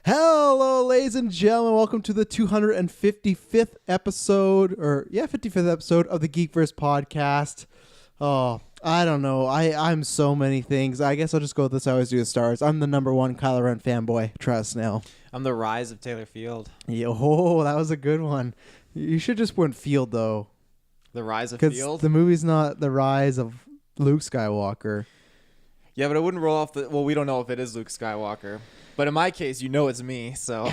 Hello, ladies and gentlemen. Welcome to the 255th episode, 55th episode of the Geekverse podcast. Oh, I don't know. I'm so many things. I guess I'll just go with this. I always do the stars. I'm the number one Kylo Ren fanboy. Trust now. I'm the Rise of Taylor Field. Yo, that was a good one. You should just win Field though. The Rise of Field? Because the movie's not the rise of Luke Skywalker. Yeah, but I wouldn't roll off the... Well, we don't know if it is Luke Skywalker. But in my case, you know it's me, so...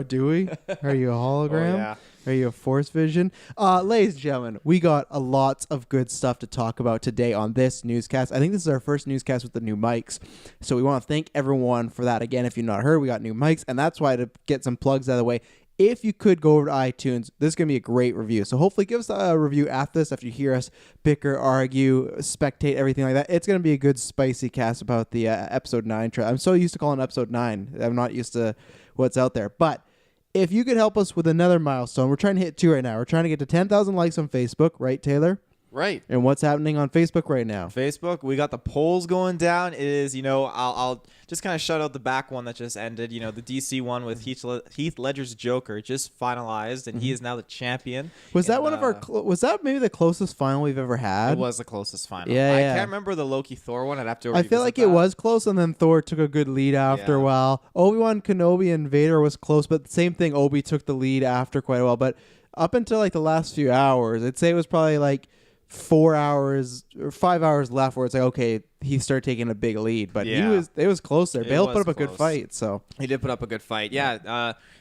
Do we? Are you a hologram? Oh, yeah. Are you a force vision? Ladies and gentlemen, we got a lot of good stuff to talk about today on this newscast. I think this is our first newscast with the new mics. So we want to thank everyone for that. Again, if you've not heard, we got new mics. And that's why, to get some plugs out of the way, if you could go over to iTunes, this is going to be a great review. So hopefully give us a review after this, after you hear us bicker, argue, spectate, everything like that. It's going to be a good spicy cast about the episode 9. I'm so used to calling it episode 9. I'm not used to what's out there. But if you could help us with another milestone, we're trying to hit 2 right now. We're trying to get to 10,000 likes on Facebook, right, Taylor? Right. And what's happening on Facebook right now? Facebook, we got the polls going down. It is, I'll just kind of shout out the back one that just ended. The DC one with Heath Ledger's Joker just finalized, and he is now the champion. Was that one of our? Was that maybe the closest final we've ever had? It was the closest final. Yeah, I can't remember the Loki Thor one. I'd have to. I feel like it was close, and then Thor took a good lead after a while. Obi-Wan Kenobi and Vader was close, but same thing. Obi took the lead after quite a while, but up until like the last few hours, I'd say it was probably like 4 hours or 5 hours left where it's like, okay, he started taking a big lead, but it was close there. Bale put up a good fight, so he did put up a good fight.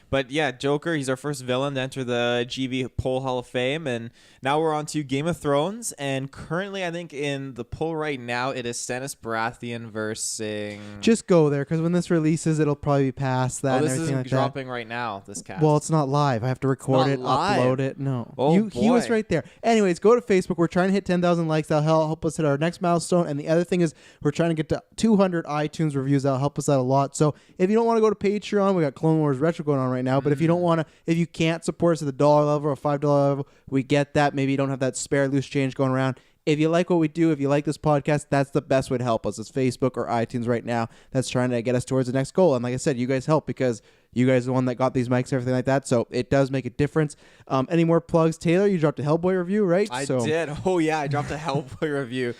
But yeah, Joker, he's our first villain to enter the GV Poll Hall of Fame, and now we're on to Game of Thrones, and currently I think in the poll right now it is Stannis Baratheon versus... Just go there, because when this releases, it'll probably be past that. This and isn't like dropping right now, this cast. Well, it's not live. I have to record it, upload it. No. He was right there. Anyways, go to Facebook. We're trying to hit 10,000 likes. That'll help us hit our next milestone, and the other thing is we're trying to get to 200 iTunes reviews. That'll help us out a lot. So if you don't want to go to Patreon, we got Clone Wars Retro going on right now, but if you don't want to, if you can't support us at the $1 level or $5 level, we get that. Maybe you don't have that spare loose change going around. If you like what we do, if you like this podcast, that's the best way to help us. It's Facebook or iTunes right now that's trying to get us towards the next goal. And like I said, you guys help because you guys are the one that got these mics, everything like that. So it does make a difference. Any more plugs? Taylor, you dropped a Hellboy review, right? I did. Oh, yeah. I dropped a Hellboy review.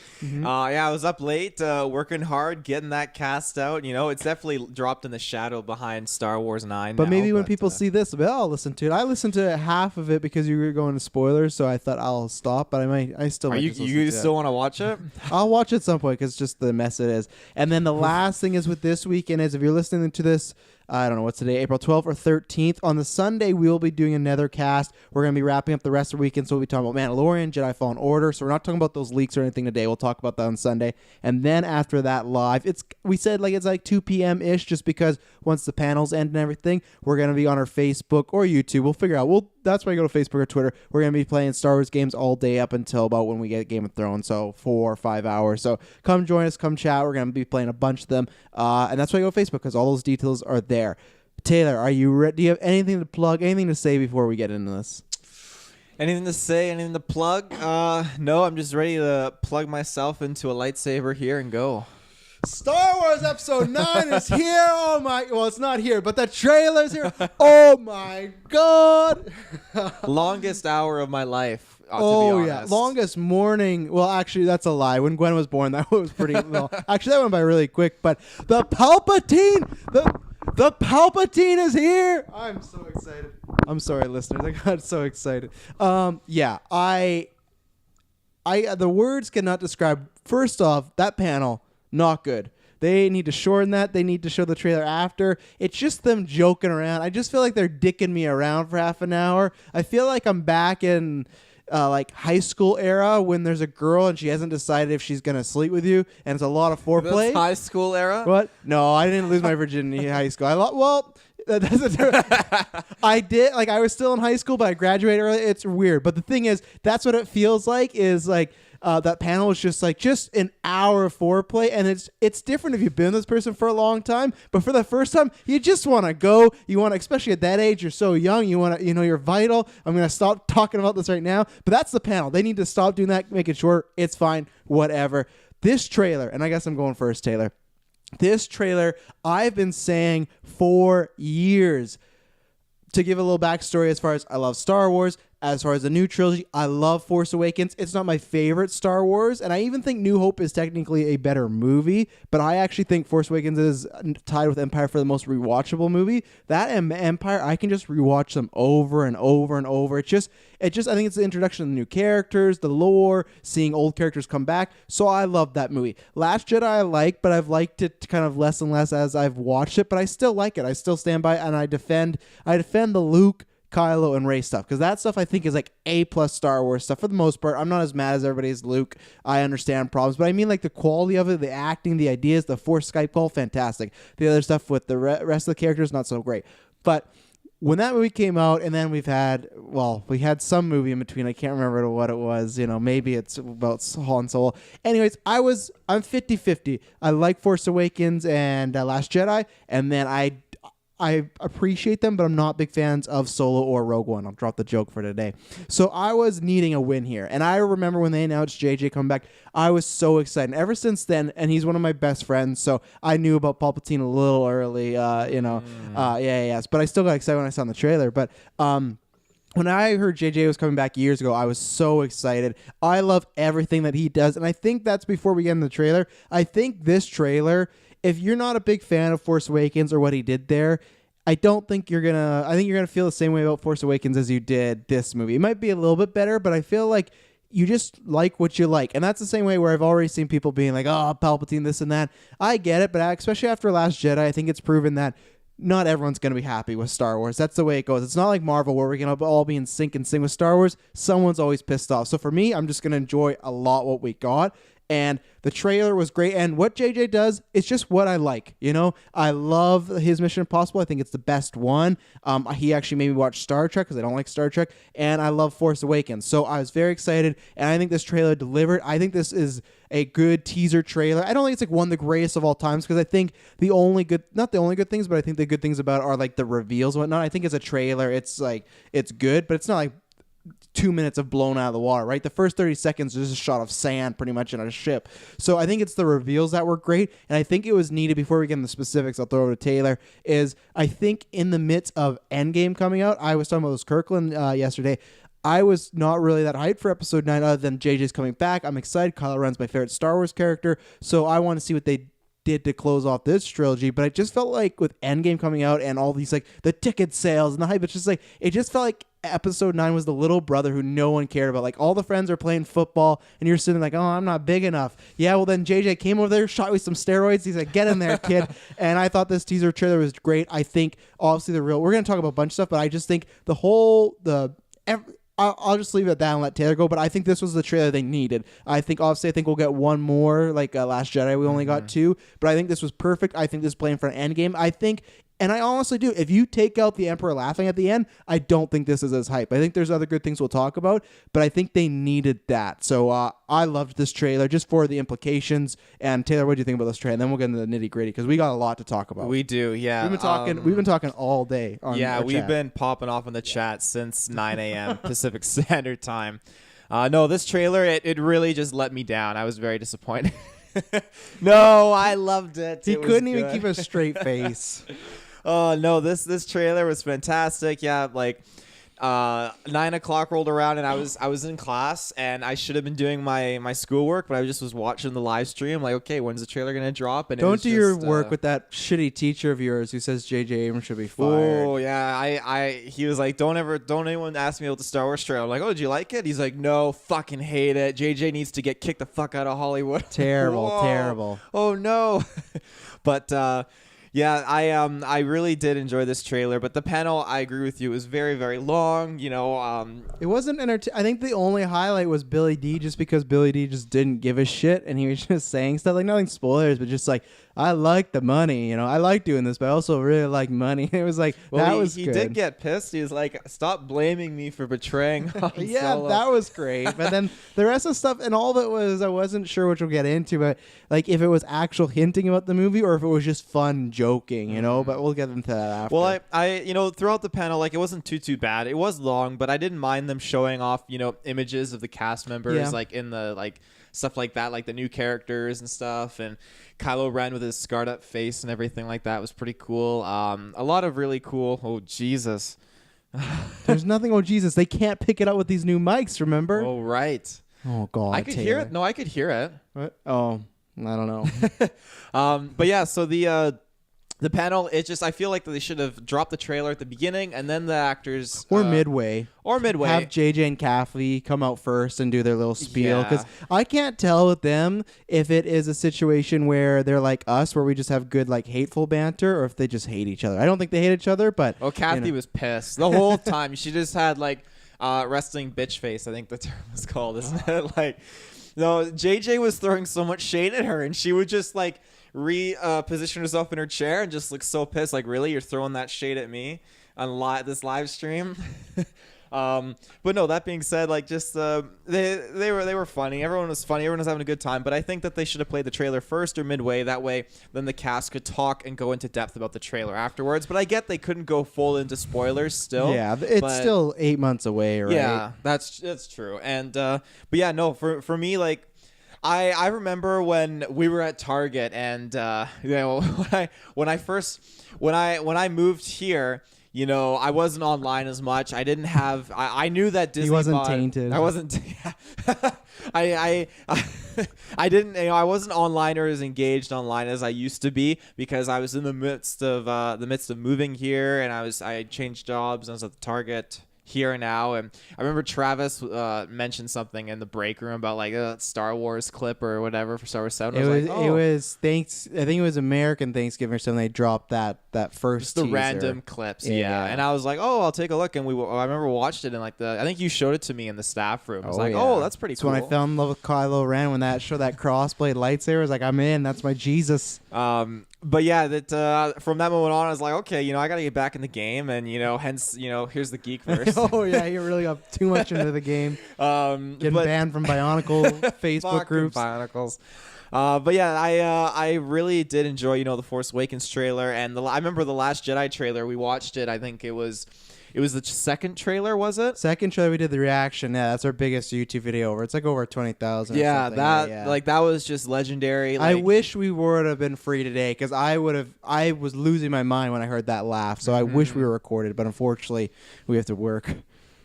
I was up late, working hard, getting that cast out. It's definitely dropped in the shadow behind Star Wars 9. But maybe when people see this, I'll listen to it. I listened to half of it because you were going to spoilers, so I thought I'll stop. But I still might just you still want to watch it? I'll watch it at some point because just the mess it is. And then the last thing is with this weekend is if you're listening to this, I don't know what's today, April 12th or 13th. On the Sunday, we will be doing another cast. We're going to be wrapping up the rest of the weekend, so we'll be talking about Mandalorian, Jedi Fallen Order. So we're not talking about those leaks or anything today. We'll talk about that on Sunday. And then after that live, we said it's like 2 p.m.-ish just because once the panels end and everything, we're going to be on our Facebook or YouTube. We'll figure out. That's why you go to Facebook or Twitter. We're going to be playing Star Wars games all day up until about when we get Game of Thrones, so 4 or 5 hours. So come join us, come chat. We're going to be playing a bunch of them. And that's why you go to Facebook because all those details are there. Taylor, are you ready? Do you have anything to plug, anything to say before we get into this? Anything to say? Anything to plug? No, I'm just ready to plug myself into a lightsaber here and go. Star Wars Episode 9 is here. Oh my! Well, it's not here, but the trailer's here. Oh my God! Longest hour of my life. To be honest. Longest morning. Well, actually, that's a lie. When Gwen was born, that was pretty. Well, actually, that went by really quick. But the Palpatine, the Palpatine is here. I'm so excited. I'm sorry, listeners. I got so excited. The words cannot describe. First off, that panel. Not good. They need to shorten that. They need to show the trailer after. It's just them joking around. I just feel like they're dicking me around for half an hour. I feel like I'm back in high school era when there's a girl and she hasn't decided if she's going to sleep with you and it's a lot of foreplay. That's high school era? What? No, I didn't lose my virginity in high school. I did. I was still in high school, but I graduated early. It's weird. But the thing is, that's what it feels like is that panel is just an hour of foreplay, and it's different if you've been with this person for a long time, but for the first time, you just want to go. You want to, especially at that age, you're so young, you want to, you're vital. I'm going to stop talking about this right now, but that's the panel. They need to stop doing that, make it short. It's fine, whatever. This trailer, and I guess I'm going first, Taylor. This trailer, I've been saying for years. To give a little backstory, as far as I love Star Wars, as far as the new trilogy, I love Force Awakens. It's not my favorite Star Wars, and I even think New Hope is technically a better movie, but I actually think Force Awakens is tied with Empire for the most rewatchable movie. That and Empire, I can just rewatch them over and over and over. It just I think it's the introduction of the new characters, the lore, seeing old characters come back. So I love that movie. Last Jedi I like, but I've liked it kind of less and less as I've watched it, but I still like it. I still stand by it, and I defend the Luke, Kylo, and Rey stuff, because that stuff I think is like A+ Star Wars stuff for the most part. I'm not as mad as everybody's Luke. I understand problems, but I mean like the quality of it, the acting, the ideas, the Force Skype call, fantastic. The other stuff with the rest of the characters, not so great. But when that movie came out, and then we had some movie in between. I can't remember what it was. Maybe it's about Han Solo. Anyways, I'm 50-50. I like Force Awakens and Last Jedi, and then I appreciate them, but I'm not big fans of Solo or Rogue One. I'll drop the joke for today. So I was needing a win here. And I remember when they announced JJ coming back, I was so excited. And ever since then, and he's one of my best friends, so I knew about Palpatine a little early, yes. But I still got excited when I saw the trailer. But when I heard JJ was coming back years ago, I was so excited. I love everything that he does. And I think that's before we get in the trailer. I think this trailer, if you're not a big fan of Force Awakens or what he did there, I think you're gonna feel the same way about Force Awakens as you did this movie. It might be a little bit better, but I feel like you just like what you like. And that's the same way where I've already seen people being like, oh, Palpatine, this and that. I get it, but especially after Last Jedi, I think it's proven that not everyone's going to be happy with Star Wars. That's the way it goes. It's not like Marvel where we're going to all be in sync and sing with Star Wars. Someone's always pissed off. So for me, I'm just going to enjoy a lot what we got. And the trailer was great. And what JJ does, it's just what I like. I love his Mission Impossible. I think it's the best one. He actually made me watch Star Trek because I don't like Star Trek. And I love Force Awakens. So I was very excited. And I think this trailer delivered. I think this is a good teaser trailer. I don't think it's like one of the greatest of all times, because I think not the only good things, but I think the good things about it are like the reveals and whatnot. I think as a trailer, it's good, but it's not like 2 minutes of blown out of the water, right? The first 30 seconds is just a shot of sand pretty much in a ship. So I think it's the reveals that were great. And I think it was needed, before we get into the specifics, I'll throw it over to Taylor, is I think in the midst of Endgame coming out, I was talking about this Kirkland yesterday, I was not really that hyped for episode 9 other than JJ's coming back. I'm excited. Kylo Ren's my favorite Star Wars character. So I want to see what they did to close off this trilogy. But I just felt like with Endgame coming out and all these like the ticket sales and the hype, it just felt like episode 9 was the little brother who no one cared about. Like all the friends are playing football and you're sitting like, oh, I'm not big enough. Yeah, well then JJ came over there, shot with some steroids. He's like, get in there, kid. And I thought this teaser trailer was great. I think obviously we're going to talk about a bunch of stuff, but I just think I'll just leave it at that and let Taylor go, but I think this was the trailer they needed. I think we'll get one more, like Last Jedi, we only got 2, but I think this was perfect. I think this is playing for an Endgame. And I honestly do. If you take out the Emperor laughing at the end, I don't think this is as hype. I think there's other good things we'll talk about, but I think they needed that. So I loved this trailer just for the implications. And Taylor, what do you think about this trailer? And then we'll get into the nitty gritty because we got a lot to talk about. We do, yeah. We've been talking all day. We've been popping off in the chat since 9 a.m. Pacific Standard Time. No, this trailer it really just let me down. I was very disappointed. No, I loved it. He couldn't even keep a straight face. Oh no, this trailer was fantastic. Yeah, like 9 o'clock rolled around and I was in class and I should have been doing my schoolwork, but I just was watching the live stream. Like, okay, when's the trailer gonna drop? And don't do your work with that shitty teacher of yours who says J.J. Abrams should be fired. Oh yeah, he was like, don't anyone ask me about the Star Wars trailer. I'm like, oh, did you like it? He's like, no, fucking hate it. J.J. needs to get kicked the fuck out of Hollywood. Terrible. Oh no, but. Yeah, I really did enjoy this trailer, but the panel, I agree with you, was very, very long. It wasn't I think the only highlight was Billy D, just because Billy D just didn't give a shit and he was just saying stuff like nothing spoilers, but just like, I like the money, I like doing this, but I also really like money. It was like, he did get pissed. He was like, stop blaming me for betraying Han Yeah, Solo. that was great. But then the rest of stuff and all of it was, I wasn't sure which we'll get into, but like if it was actual hinting about the movie or if it was just fun joking, but we'll get into that after. Well, I throughout the panel, like it wasn't too bad. It was long, but I didn't mind them showing off, images of the cast members, like in the stuff like that, like the new characters and stuff, and Kylo Ren with his scarred up face and everything like that was pretty cool. A lot of really cool. Oh Jesus. There's nothing. Oh Jesus, they can't pick it up with these new mics. Remember? Oh right. Oh God. I could hear it. No, I could hear it. What? Oh, I don't know. But yeah, so the panel, it just, I feel like they should have dropped the trailer at the beginning and then the actors Or midway. Or midway. Have JJ and Kathy come out first and do their little spiel. Yeah. Because I can't tell with them if it is a situation where they're like us, where we just have good, like, hateful banter, or if they just hate each other. I don't think they hate each other, but... Oh, Kathy was pissed the whole time. She just had, like, wrestling bitch face, I think the term was called, isn't it? Like, no, JJ was throwing so much shade at her, and she would just, like, position herself in her chair and just look so pissed. Like, really? You're throwing that shade at me on this live stream? But no, that being said, like, just they were funny. Everyone was funny. Everyone was having a good time. But I think that they should have played the trailer first or midway. That way, then the cast could talk and go into depth about the trailer afterwards. But I get they couldn't go full into spoilers still. Yeah, it's still 8 months away, right? Yeah, that's true. And but yeah, no, for me, like, I remember when we were at Target and you know, when I moved here, you know, I wasn't online as much. I didn't have. I knew that Disney. He wasn't tainted. I wasn't. I didn't. You know, I wasn't online or as engaged online as I used to be because I was in the midst of moving here, and I changed jobs and I was at the Target here and now. And I remember Travis mentioned something in the break room about like a Star Wars clip or whatever for Star Wars 7. It was I think it was American Thanksgiving or something. They dropped that first the teaser. random clips. Yeah. And I was like, oh, I'll take a look. And I remember watched it in like I think you showed it to me in the staff room. I was oh, that's pretty cool. When I fell in love with Kylo Ren, when that crossblade lightsaber, I was like, I'm in. That's my Jesus. But yeah, that from that moment on, I was like, okay, you know, I got to get back in the game, and you know, hence, you know, here's the Geekverse. Oh yeah, you really got too much into the game. Getting banned from Bionicle Facebook groups. Bionicles. But yeah, I really did enjoy, you know, the Force Awakens trailer, and I remember the Last Jedi trailer. We watched it. I think it was the second trailer, was it? Second trailer, we did the reaction. Yeah, that's our biggest YouTube video over. It's like over 20,000. Yeah, that was just legendary. Like, I wish we would have been free today because I was losing my mind when I heard that laugh. So I wish we were recorded, but unfortunately, we have to work.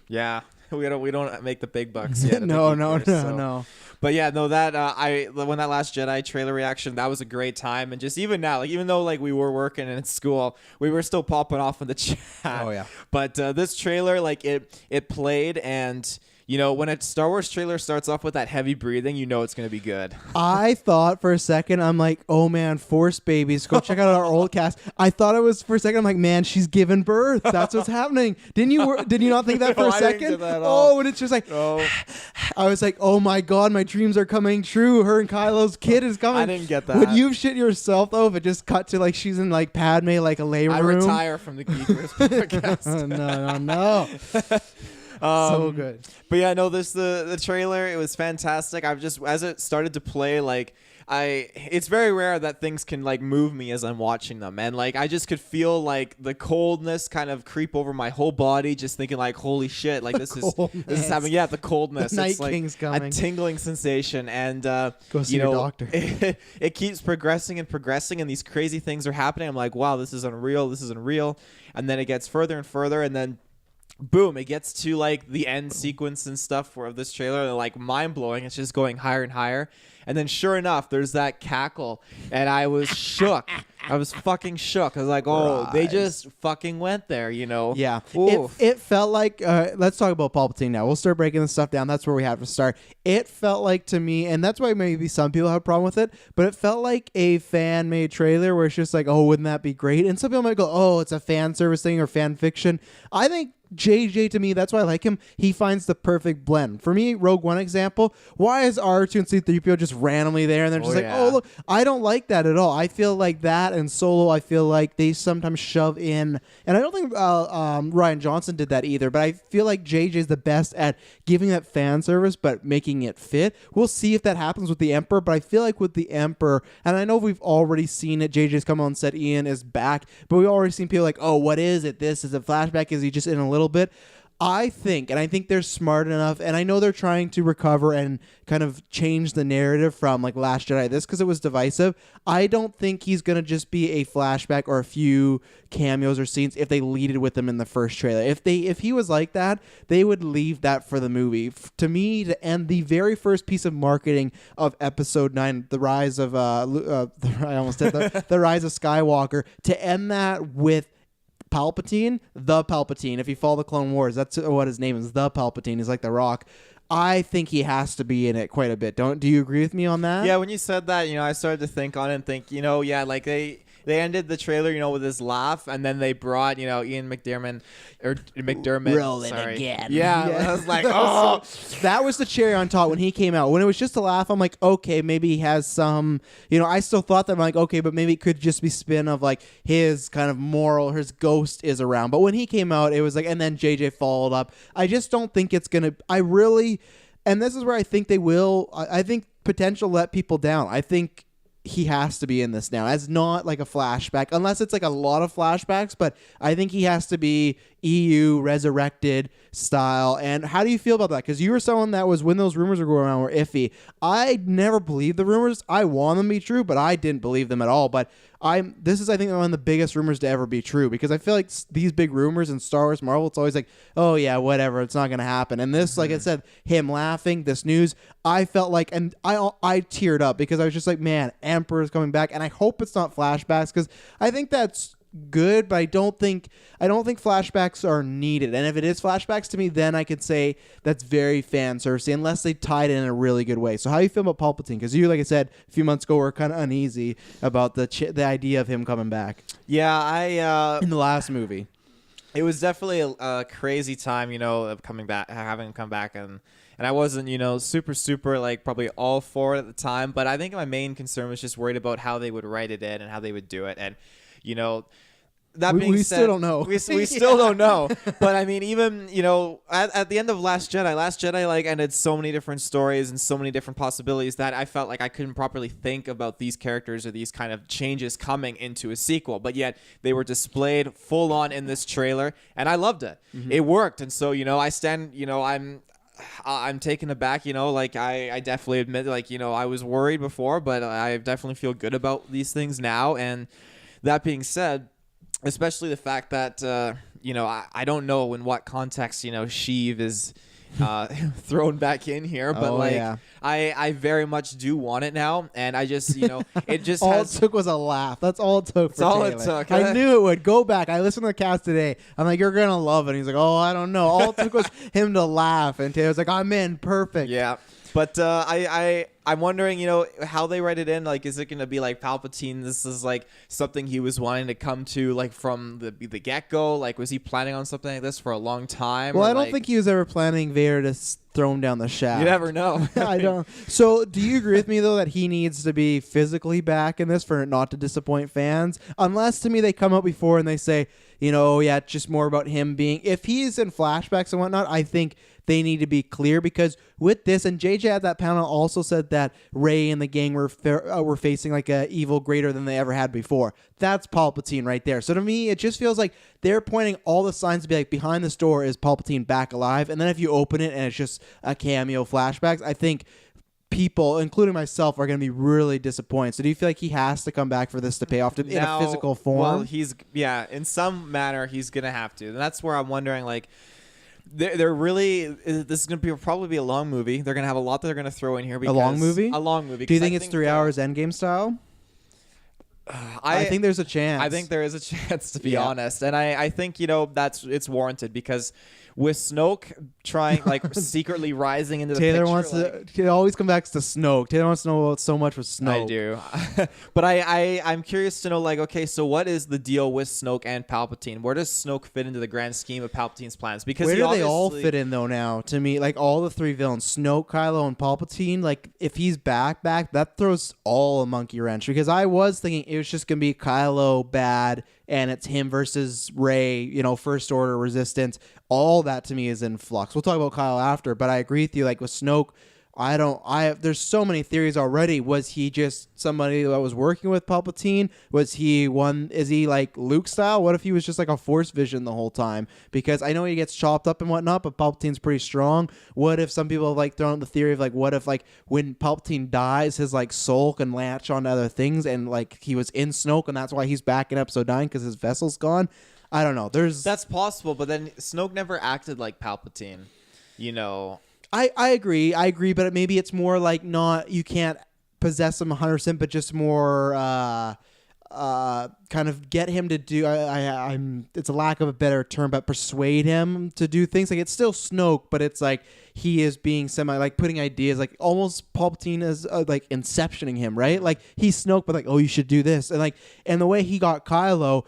Yeah. We don't make the big bucks yet. No. But yeah, no, that when that Last Jedi trailer reaction, that was a great time. And just even now, like, even though like we were working and in school, we were still popping off in the chat. Oh yeah. But this trailer, like it played, and you know, when a Star Wars trailer starts off with that heavy breathing, you know it's going to be good. I thought for a second, I'm like, oh man, Force babies. Go check out our old cast. I thought it was for a second. I'm like, man, she's giving birth. That's what's happening. Did you not think that for a second? I didn't get that at all. Oh, and it's just like, I was like, oh my God, my dreams are coming true. Her and Kylo's kid is coming. I didn't get that. Would you shit yourself though if it just cut to like she's in like Padme, like a labor room? I retire from the Geekers podcast. No. So good. But yeah, no, the trailer, it was fantastic. I've just, as it started to play, like, it's very rare that things can like move me as I'm watching them, and like I just could feel like the coldness kind of creep over my whole body, just thinking like, holy shit, like this is happening. Yeah, the coldness. The Night it's like King's coming. A tingling sensation, and go see your doctor. It keeps progressing and progressing, and these crazy things are happening. I'm like, wow, this is unreal, and then it gets further and further, and then boom, it gets to like the end sequence and stuff of this trailer. They're like mind blowing. It's just going higher and higher. And then sure enough, there's that cackle. And I was shook. I was fucking shook. I was like, oh, They just fucking went there, you know? Yeah. It felt like, let's talk about Palpatine now. We'll start breaking this stuff down. That's where we have to start. It felt like to me, and that's why maybe some people have a problem with it, but it felt like a fan-made trailer where it's just like, oh, wouldn't that be great? And some people might go, oh, it's a fan service thing or fan fiction. I think JJ, to me, that's why I like him. He finds the perfect blend. For me, Rogue One example, why is R2 and C-3PO just randomly there and they're just oh, look, I don't like that at all. I feel like that and Solo, I feel like they sometimes shove in, and I don't think Rian Johnson did that either, but I feel like JJ is the best at giving that fan service but making it fit. We'll see if that happens with the Emperor, but I feel like with the Emperor, and I know we've already seen it, JJ's come on and said Ian is back, but we've already seen people like, oh, what is it? This is a flashback? Is he just in a little bit? I think they're smart enough, and I know they're trying to recover and kind of change the narrative from like Last Jedi, this because it was divisive. I don't think he's going to just be a flashback or a few cameos or scenes if they lead it with them in the first trailer. If he was like that, they would leave that for the movie. To me, to end the very first piece of marketing of Episode 9, the Rise of I almost said the Rise of Skywalker, to end that with Palpatine, the Palpatine. If you follow the Clone Wars, that's what his name is, the Palpatine. He's like the Rock. I think he has to be in it quite a bit. Do you agree with me on that? Yeah, when you said that, I started to think on it and think, like they ended the trailer, with his laugh, and then they brought, Ian McDermott. Rolling sorry. again. Yeah, I was like, oh. That was the cherry on top when he came out. When it was just a laugh, I'm like, okay, maybe he has some, I still thought that, I'm like, okay, but maybe it could just be spin of like his kind of moral, his ghost is around. But when he came out, it was like, and then JJ followed up. I just don't think it's going to, and this is where I think they will, I think potential let people down. I think he has to be in this now as not like a flashback, unless it's like a lot of flashbacks, but I think he has to be EU resurrected style. And how do you feel about that? Because you were someone that was, when those rumors were going around, were iffy. I never believed the rumors. I want them to be true, but I didn't believe them at all. But this is, I think, one of the biggest rumors to ever be true, because I feel like these big rumors in Star Wars, Marvel, it's always like, oh yeah, whatever, it's not going to happen. And this, like I said, him laughing, this news, I felt like, and I teared up because I was just like, man, Emperor's coming back, and I hope it's not flashbacks, because I think that's good, but I don't think flashbacks are needed. And if it is flashbacks, to me, then I could say that's very fan servicey, unless they tied it in a really good way. So how do you feel about Palpatine? Because you, like I said a few months ago, were kind of uneasy about the idea of him coming back. Yeah, in the last movie, it was definitely a crazy time, of coming back, having him come back, and I wasn't, super like probably all for it at the time. But I think my main concern was just worried about how they would write it in and how they would do it. And that being we said, still don't know. We still don't know. But I mean, even at the end of Last Jedi like ended so many different stories and so many different possibilities that I felt like I couldn't properly think about these characters or these kind of changes coming into a sequel. But yet they were displayed full on in this trailer, and I loved it. Mm-hmm. It worked, and so I stand. I'm taken aback, like I definitely admit, like, I was worried before, but I definitely feel good about these things now. And that being said, especially the fact that, I don't know in what context, Sheev is thrown back in here, but I very much do want it now. And I just, it just all it took was a laugh. That's all it took. That's all it took. I knew it would. Go back. I listened to the cast today. I'm like, you're going to love it. And he's like, oh, I don't know. All it took was him to laugh. And Taylor's like, I'm in. Perfect. Yeah. But I'm wondering, how they write it in. Like, is it going to be like Palpatine? This is like something he was wanting to come to, like from the get-go. Like, was he planning on something like this for a long time? Well, I don't think he was ever planning Vader to throw him down the shaft. You never know. I don't. So, do you agree with me though that he needs to be physically back in this for it not to disappoint fans? Unless to me they come up before and they say, it's just more about him being. If he's in flashbacks and whatnot, I think they need to be clear, because with this, and JJ at that panel also said that Rey and the gang were facing like a evil greater than they ever had before. That's Palpatine right there. So to me, it just feels like they're pointing all the signs to be like, behind this door is Palpatine back alive, and then if you open it and it's just a cameo flashbacks, I think people, including myself, are going to be really disappointed. So do you feel like he has to come back for this to pay off in a physical form? Well, in some manner, he's going to have to. And that's where I'm wondering, like, they're really, this is going to probably be a long movie. They're going to have a lot that they're going to throw in here. A long movie? A long movie. Do you think it's 3 hours Endgame style? I think there's a chance. I think there is a chance, to be honest. And I think, it's warranted, because with Snoke trying, like, secretly rising into the Taylor picture, wants to. It always comes back to Snoke. Taylor wants to know about so much with Snoke. I do. But I'm curious to know, like, okay, so what is the deal with Snoke and Palpatine? Where does Snoke fit into the grand scheme of Palpatine's plans? Because where do they all fit in, though, now? To me, like, all the three villains, Snoke, Kylo, and Palpatine, like, if he's back, that throws all a monkey wrench. Because I was thinking it was just going to be Kylo bad, and it's him versus Rey, First Order resistance. All that to me is in flux. We'll talk about Kyle after, but I agree with you. Like with Snoke, There's so many theories already. Was he just somebody that was working with Palpatine? Is he like Luke style? What if he was just like a Force vision the whole time? Because I know he gets chopped up and whatnot, but Palpatine's pretty strong. What if some people have like thrown out the theory of like, what if like when Palpatine dies, his like soul can latch onto other things, and like he was in Snoke and that's why he's back in episode 9 because his vessel's gone? I don't know. That's possible, but then Snoke never acted like Palpatine, you know. I agree, but maybe it's more like you can't possess him 100%, but just more kind of get him to do. It's a lack of a better term, but persuade him to do things. Like it's still Snoke, but it's like he is being like putting ideas, like almost Palpatine is like inceptioning him, right? Like he's Snoke, but like, oh, you should do this, and the way he got Kylo.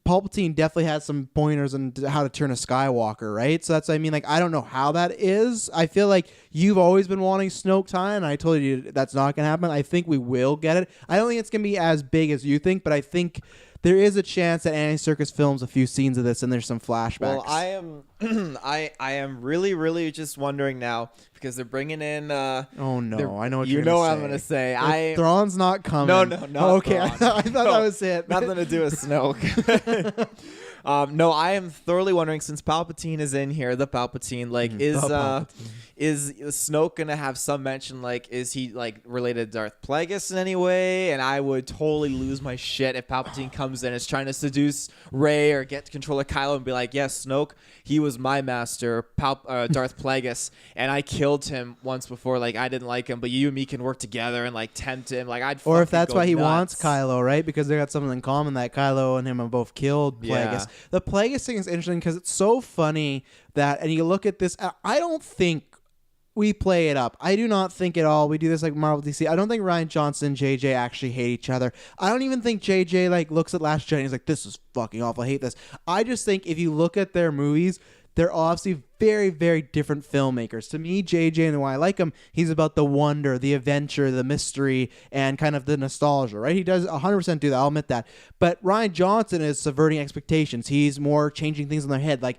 Palpatine definitely had some pointers on how to turn a Skywalker, right? So that's what I mean. Like, I don't know how that is. I feel like you've always been wanting Snoke tie, and I told you that's not going to happen. I think we will get it. I don't think it's going to be as big as you think, but I think there is a chance that Andy Serkis films a few scenes of this, and there's some flashbacks. Well, I am really, really just wondering now because they're bringing in. Oh no, I know what you you're know. What I'm gonna say. Thrawn's not coming. No, not okay. I thought that was it. Nothing to do with Snoke. No, I am thoroughly wondering since Palpatine is in here, the Palpatine, like is Snoke gonna have some mention? Like, is he like related to Darth Plagueis in any way? And I would totally lose my shit if Palpatine comes in and is trying to seduce Rey or get control of Kylo and be like, yes, Snoke, he was my master, Darth Plagueis, and I killed him once before. Like, I didn't like him, but you and me can work together and like tempt him. Like, or if that's why he nuts. wants Kylo, right? Because they got something in common that Kylo and him have both killed Plagueis. Yeah. The Plagueis thing is interesting because it's so funny that, and you look at this, I don't think we play it up. I do not think at all. We do this like Marvel DC. I don't think Rian Johnson and JJ actually hate each other. I don't even think JJ like looks at Last Jedi and he's like, this is fucking awful. I hate this. I just think if you look at their movies, they're obviously very, very different filmmakers. To me, JJ, and why I like him, he's about the wonder, the adventure, the mystery, and kind of the nostalgia, right? He does 100% do that. I'll admit that. But Rian Johnson is subverting expectations. He's more changing things in their head. Like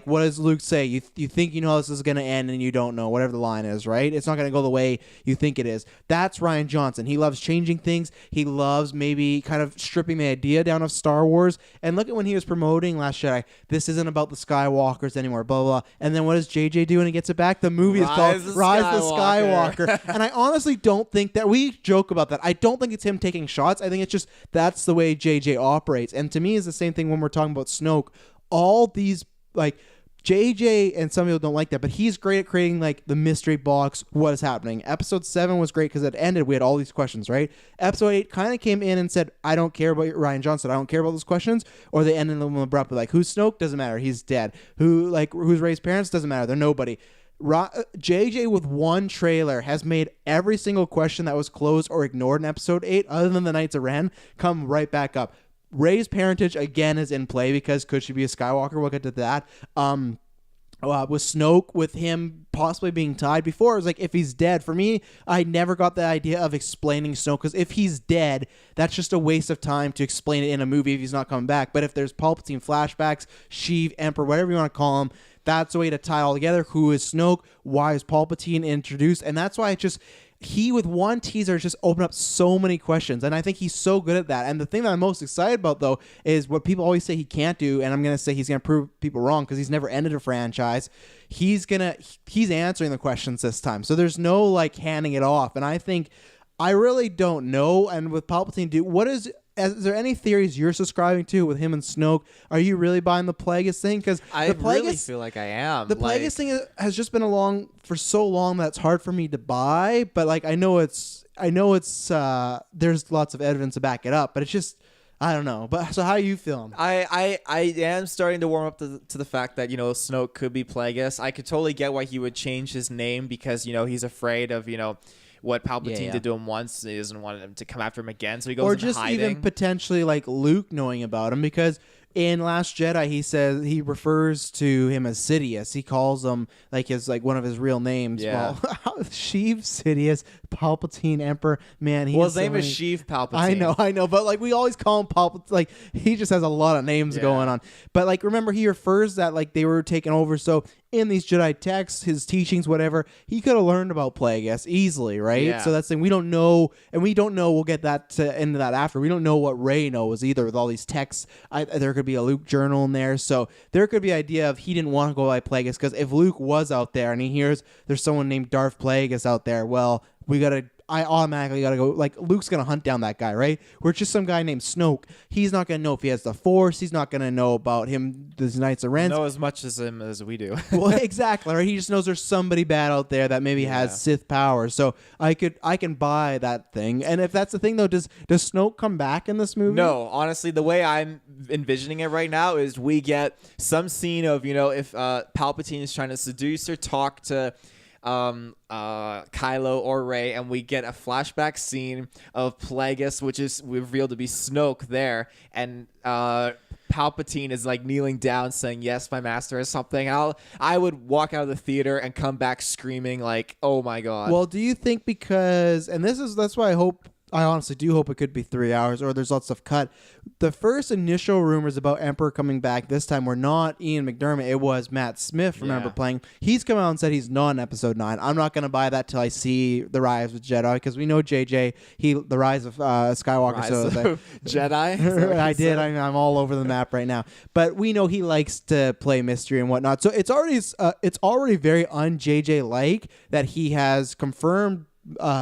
what does Luke say? You think you know how this is going to end and you don't know, whatever the line is, right? It's not going to go the way you think it is. That's Rian Johnson. He loves changing things. He loves maybe kind of stripping the idea down of Star Wars. And look at when he was promoting Last Jedi. This isn't about the Skywalkers anymore, blah, blah, blah. And then what does JJ do when he gets it back? The movie is called Rise of Skywalker. And I honestly don't think that, we joke about that. I don't think it's him taking shots. I think it's just that's the way JJ operates. And to me, it's the same thing when we're talking about Snoke. All these, like, JJ, and some people don't like that, but he's great at creating like the mystery box, what is happening. Episode 7 was great because it ended, we had all these questions, right? Episode 8 kind of came in and said, I don't care about Rian Johnson, I don't care about those questions, or they ended them abruptly, like who's Snoke? Doesn't matter, he's dead. Who's Rey's parents? Doesn't matter, they're nobody. JJ with one trailer has made every single question that was closed or ignored in episode 8, other than the Knights of Ren, come right back up. Rey's parentage again is in play because could she be a Skywalker? We'll get to that. With Snoke, with him possibly being tied before, it was like if he's dead. For me, I never got the idea of explaining Snoke because if he's dead, that's just a waste of time to explain it in a movie if he's not coming back. But if there's Palpatine flashbacks, Sheev, Emperor, whatever you want to call him, that's a way to tie it all together. Who is Snoke? Why is Palpatine introduced? And that's why he with one teaser just opened up so many questions, and I think he's so good at that. And the thing that I'm most excited about, though, is what people always say he can't do, and I'm going to say he's going to prove people wrong because he's never ended a franchise. He's answering the questions this time, so there's no like handing it off. And I think I really don't know. And with Palpatine, is there any theories you're subscribing to with him and Snoke? Are you really buying the Plagueis thing? Because I really feel like I am. The Plagueis thing has just been along for so long that it's hard for me to buy. But like I know it's there's lots of evidence to back it up. But it's just I don't know. But so how are you feeling? I am starting to warm up to the fact that Snoke could be Plagueis. I could totally get why he would change his name because he's afraid of what Palpatine did to him once. He doesn't want him to come after him again, so he goes or into just hiding. Even potentially like Luke knowing about him, because in Last Jedi he says he refers to him as Sidious. He calls him like one of his real names. Yeah. Well, Sheev, Sidious, Palpatine, Emperor. Man, his name is Sheev Palpatine. I know, but like we always call him Palpatine. Like he just has a lot of names going on. But like remember, he refers that like they were taken over. So in these Jedi texts, his teachings, whatever, he could have learned about Plagueis easily, right? Yeah. So that's the thing. We don't know, and we don't know. We'll get into that after. We don't know what Rey knows either with all these texts. There could be a Luke journal in there, so there could be idea of he didn't want to go by Plagueis because if Luke was out there and he hears there's someone named Darth Plagueis out there, well, I automatically gotta go. Like, Luke's gonna hunt down that guy, right? Where it's just some guy named Snoke. He's not gonna know if he has the Force. He's not gonna know about him, the Knights of Ren. Know as much as him as we do. Well, exactly, right? He just knows there's somebody bad out there that maybe has Sith powers. So I can buy that thing. And if that's the thing, though, does Snoke come back in this movie? No, honestly, the way I'm envisioning it right now is we get some scene of, if Palpatine is trying to seduce or talk to Kylo or Rey, and we get a flashback scene of Plagueis, which is revealed to be Snoke there, and Palpatine is like kneeling down saying, "Yes, my master," or something. I would walk out of the theater and come back screaming like, "Oh my god." Well, do you think that's why I honestly do hope it could be 3 hours, or there's lots of cut. The first initial rumors about Emperor coming back this time were not Ian McDermott. It was Matt Smith, remember, playing. He's come out and said he's not in Episode 9. I'm not going to buy that till I see The Rise of Jedi, because we know JJ, The Rise of Skywalker. Rise of Jedi? I did. I'm all over the map right now. But we know he likes to play mystery and whatnot. So it's already very un-JJ-like that he has confirmed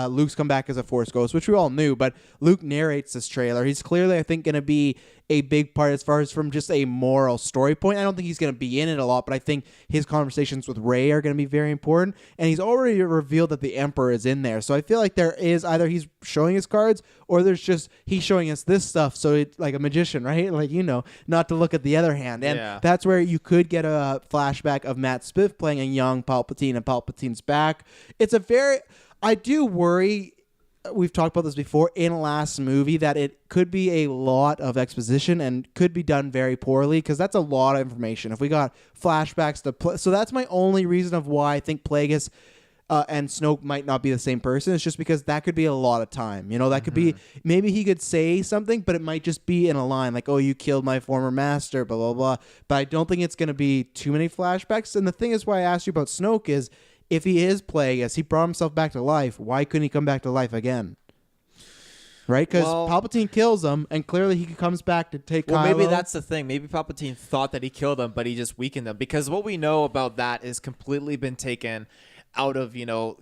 Luke's come back as a Force ghost, which we all knew, but Luke narrates this trailer. He's clearly, I think, going to be a big part as far as from just a moral story point. I don't think he's going to be in it a lot, but I think his conversations with Rey are going to be very important, and he's already revealed that the Emperor is in there. So I feel like there is either he's showing his cards, or there's just he's showing us this stuff, so it's like a magician, right? Like, not to look at the other hand. And that's where you could get a flashback of Matt Smith playing a young Palpatine, and Palpatine's back. I do worry, we've talked about this before in last movie, that it could be a lot of exposition and could be done very poorly, because that's a lot of information. If we got flashbacks so that's my only reason of why I think Plagueis and Snoke might not be the same person. It's just because that could be a lot of time. That could be, maybe he could say something, but it might just be in a line like, "Oh, you killed my former master," blah, blah, blah. But I don't think it's going to be too many flashbacks. And the thing is why I asked you about Snoke is, if he is Plagueis, he brought himself back to life. Why couldn't he come back to life again? Right? Because Palpatine kills him, and clearly he comes back to take Kylo. Maybe that's the thing. Maybe Palpatine thought that he killed him, but he just weakened them. Because what we know about that is completely been taken out of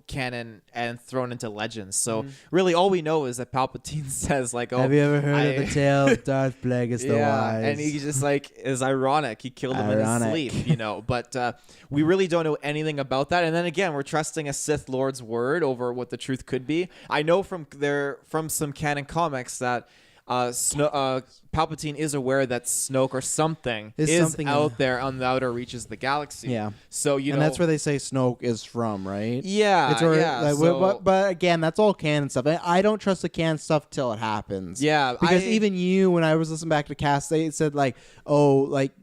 canon and thrown into legends. So really all we know is that Palpatine says like, "Oh, have you ever heard of the tale of Darth Plagueis the Wise?" And he just like is ironic. He killed him in his sleep, But we really don't know anything about that. And then again, we're trusting a Sith Lord's word over what the truth could be. I know from some canon comics that Palpatine is aware that Snoke or something is out there on the outer reaches of the galaxy. Yeah. So and that's where they say Snoke is from, right? Yeah. It's where, but again, that's all canon stuff. I don't trust the canon stuff till it happens. Yeah. Because even when I was listening back to cast, they said like, "Oh, like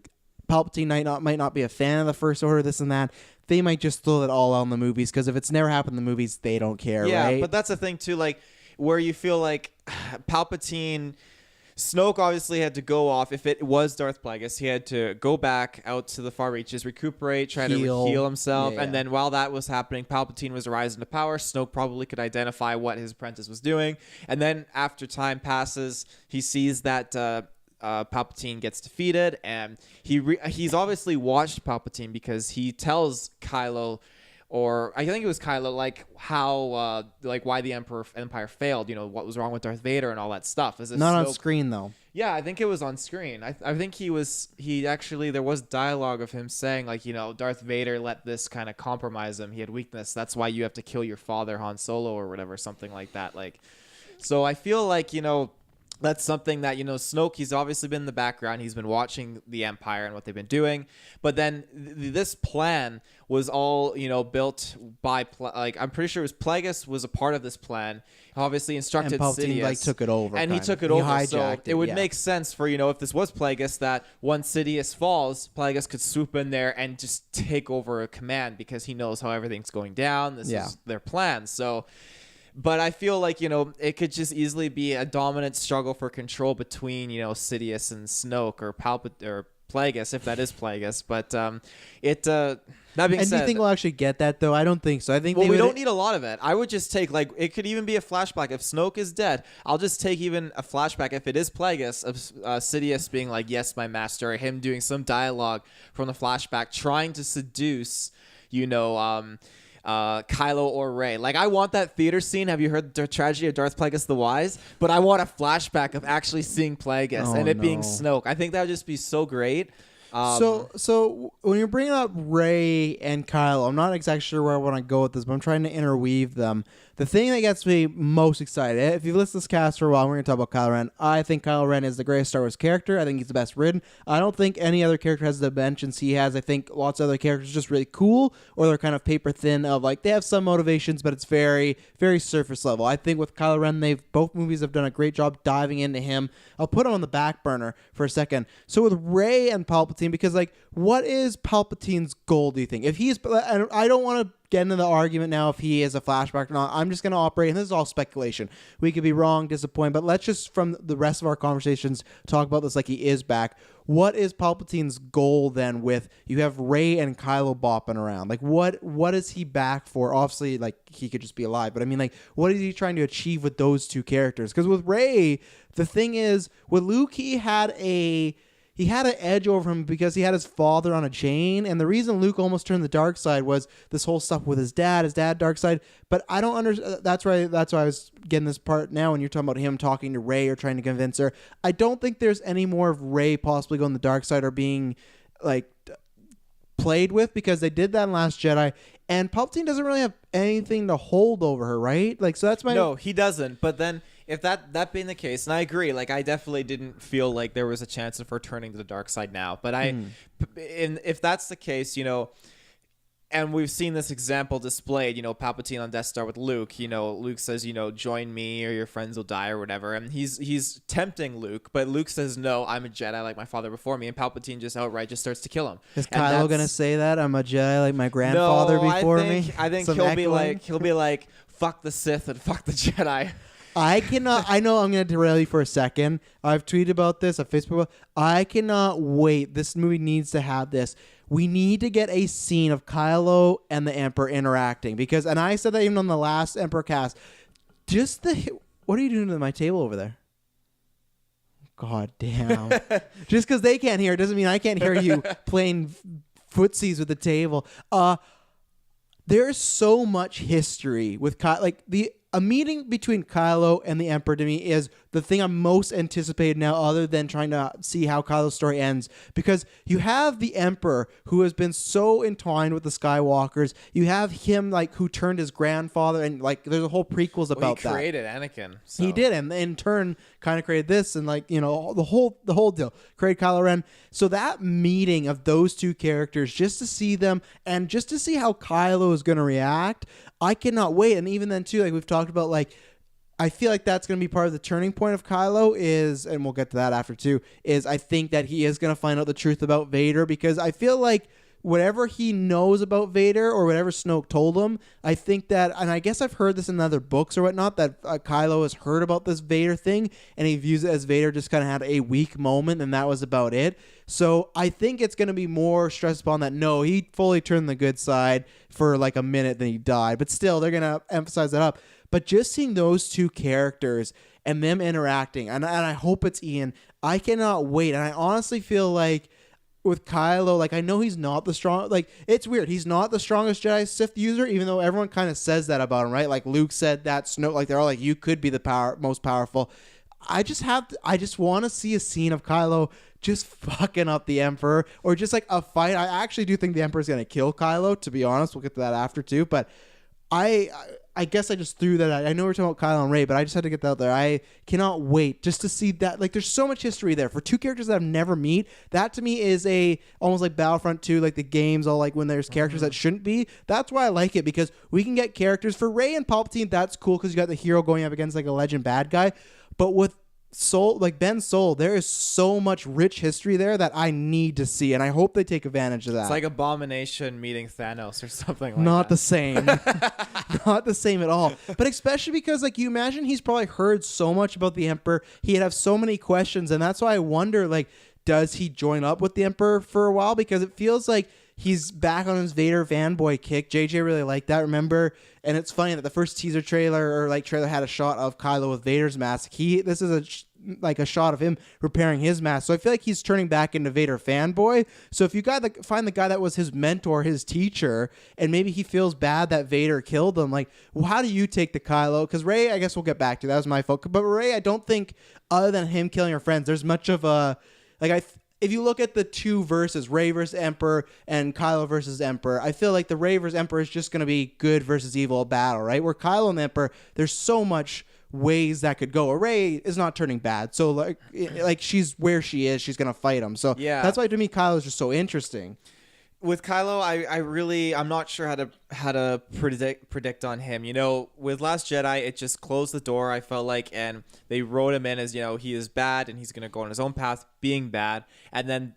Palpatine might not be a fan of the First Order, this and that." They might just throw it all out in the movies, because if it's never happened in the movies, they don't care, right? Yeah, but that's the thing too, like where you feel like Snoke obviously had to go off. If it was Darth Plagueis, he had to go back out to the far reaches, recuperate, try to heal himself. And then while that was happening, Palpatine was rising to power. Snoke probably could identify what his apprentice was doing. And then after time passes, he sees that Palpatine gets defeated, and he's obviously watched Palpatine, because he tells Kylo, or I think it was Kylo, like how, like why the Empire failed, what was wrong with Darth Vader and all that stuff. Not on screen though. Yeah, I think it was on screen. I think there was dialogue of him saying like, Darth Vader let this kind of compromise him. He had weakness. That's why you have to kill your father, Han Solo, or whatever, something like that. Like, so I feel like, that's something that, Snoke, he's obviously been in the background. He's been watching the Empire and what they've been doing. But then this plan was all, built by, I'm pretty sure it was Plagueis was a part of this plan. Obviously instructed Sidious. Sidious. Took it over. And he took it he over. Hijacked so it would make sense for, if this was Plagueis, that once Sidious falls, Plagueis could swoop in there and just take over a command, because he knows how everything's going down. This is their plan. So... But I feel like, it could just easily be a dominant struggle for control between, Sidious and Snoke, or Plagueis, if that is Plagueis. But that being And said, do you think we'll actually get that though? I don't think so. I think we don't need a lot of it. I would just take it could even be a flashback. If Snoke is dead, I'll just take even a flashback if it is Plagueis of Sidious being like, "Yes, my master," or him doing some dialogue from the flashback, trying to seduce, Kylo or Rey. Like, I want that theater scene. Have you heard the tragedy of Darth Plagueis the Wise? But I want a flashback of actually seeing Plagueis and it being Snoke. I think that would just be so great. So when you're bringing up Rey and Kylo, I'm not exactly sure where I want to go with this, but I'm trying to interweave them. The thing that gets me most excited, if you've listened to this cast for a while, we're going to talk about Kylo Ren. I think Kylo Ren is the greatest Star Wars character. I think he's the best written. I don't think any other character has the dimensions he has. I think lots of other characters are just really cool, or they're kind of paper thin of like, they have some motivations, but it's very, very surface level. I think with Kylo Ren, both movies have done a great job diving into him. I'll put him on the back burner for a second. So with Rey and Palpatine, because like, what is Palpatine's goal, do you think? If he's, I don't want to get into the argument now if he is a flashback or not. I'm just going to operate, and this is all speculation. We could be wrong, disappointed, but let's just, from the rest of our conversations, talk about this like he is back. What is Palpatine's goal then with, you have Rey and Kylo bopping around? Like, what is he back for? Obviously, like, he could just be alive, but I mean, like, what is he trying to achieve with those two characters? Because with Rey, the thing is, with Luke, he had an edge over him because he had his father on a chain, and the reason Luke almost turned the dark side was this whole stuff with his dad dark side. But I don't understand. That's why I was getting this part now when you're talking about him talking to Rey or trying to convince her. I don't think there's any more of Rey possibly going the dark side or being like played with, because they did that in Last Jedi, and Palpatine doesn't really have anything to hold over her, right? Like, so that's my... No, he doesn't. But then, if that being the case, and I agree, like, I definitely didn't feel like there was a chance of her turning to the dark side now. But if that's the case, and we've seen this example displayed, Palpatine on Death Star with Luke, Luke says, join me or your friends will die or whatever. And he's tempting Luke, but Luke says, no, I'm a Jedi like my father before me. And Palpatine just outright just starts to kill him. Is Kylo going to say that? I'm a Jedi like my grandfather before me? I think he'll be like, fuck the Sith and fuck the Jedi. I know I'm going to derail you for a second. I've tweeted about this on Facebook. I cannot wait. This movie needs to have this. We need to get a scene of Kylo and the Emperor interacting, because, and I said that even on the last Emperor cast, what are you doing to my table over there? God damn. Just because they can't hear, doesn't mean I can't hear you playing footsies with the table. There's so much history with Kylo. Like, a meeting between Kylo and the Emperor to me is the thing I'm most anticipated now, other than trying to see how Kylo's story ends. Because you have the Emperor, who has been so entwined with the Skywalkers. You have him, like, who turned his grandfather, and like, there's a whole prequels about that. He created Anakin. So. He did, and in turn, kind of created this, and like, the whole deal. Created Kylo Ren. So that meeting of those two characters, just to see them, and just to see how Kylo is going to react, I cannot wait. And even then too, like we've talked about, like, I feel like that's going to be part of the turning point of Kylo is, and we'll get to that after too, is I think that he is going to find out the truth about Vader, because I feel like whatever he knows about Vader or whatever Snoke told him, I think that, and I guess I've heard this in other books or whatnot, that Kylo has heard about this Vader thing, and he views it as Vader just kind of had a weak moment, and that was about it. So I think it's going to be more stressed upon that, no, he fully turned the good side for like a minute, then he died. But still, they're going to emphasize that up. But just seeing those two characters and them interacting, and I hope it's Ian, I cannot wait. And I honestly feel like with Kylo, like, I know he's not the strong, like, it's weird. He's not the strongest Jedi Sith user, even though everyone kind of says that about him, right? Like Luke said that, Snoke, like, they're all like, you could be the most powerful. I just want to see a scene of Kylo just fucking up the Emperor, or just like a fight. I actually do think the Emperor's going to kill Kylo, to be honest. We'll get to that after too, but I guess I just threw that out. I know we're talking about Kylo and Rey, but I just had to get that out there. I cannot wait just to see that. Like, there's so much history there for two characters that I've never meet. That to me is almost like Battlefront 2, like the games, all like when there's characters that shouldn't be. That's why I like it, because we can get characters for Rey and Palpatine. That's cool because you got the hero going up against like a legend bad guy. But with Soul, like Ben Soul, there is so much rich history there that I need to see, and I hope they take advantage of that. It's like Abomination meeting Thanos or something like Not that. the same. Not the same at all. But especially because, like, you imagine he's probably heard so much about the Emperor. He'd have so many questions, and that's why I wonder, like, does he join up with the Emperor for a while? Because it feels like he's back on his Vader fanboy kick. JJ really liked that, remember? And it's funny that the first teaser trailer or trailer had a shot of Kylo with Vader's mask. This is a shot of him repairing his mask. So I feel like he's turning back into Vader fanboy. So if you find the guy that was his mentor, his teacher, and maybe he feels bad that Vader killed him, how do you take the Kylo? Because Rey, I guess we'll get back to. That was my focus. But Rey, I don't think, other than him killing her friends, there's much of a if you look at the two verses, Rey versus Emperor and Kylo versus Emperor, I feel like the Rey versus Emperor is just going to be good versus evil battle, right? Where Kylo and the Emperor, there's so much ways that could go. Rey is not turning bad, so she's where she is, she's going to fight him. So that's why to me Kylo is just so interesting. With Kylo, I'm not sure how to predict on him. With Last Jedi, it just closed the door, I felt like, and they wrote him in as, he is bad and he's going to go on his own path being bad. And then,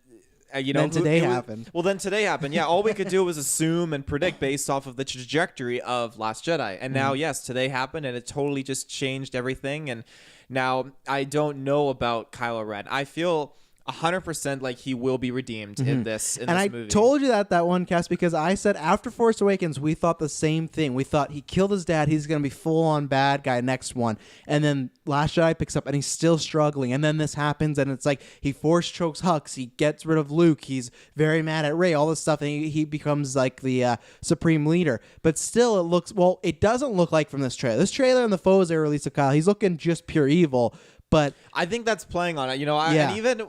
then today happened. Well, then today happened. Yeah, all we could do was assume and predict based off of the trajectory of Last Jedi. And now, yes, today happened and it totally just changed everything. And now I don't know about Kylo Ren. I feel 100% like he will be redeemed in this movie. I told you that one cast because I said after Force Awakens we thought the same thing. We thought he killed his dad, he's going to be full on bad guy next one. And then Last Jedi picks up and he's still struggling. And then this happens and it's like he force chokes Hux, he gets rid of Luke, he's very mad at Rey, all this stuff, and he becomes like the supreme leader. But still it doesn't look like from this trailer. This trailer and the photos they released of Kyle, he's looking just pure evil. But I think that's playing on it, and even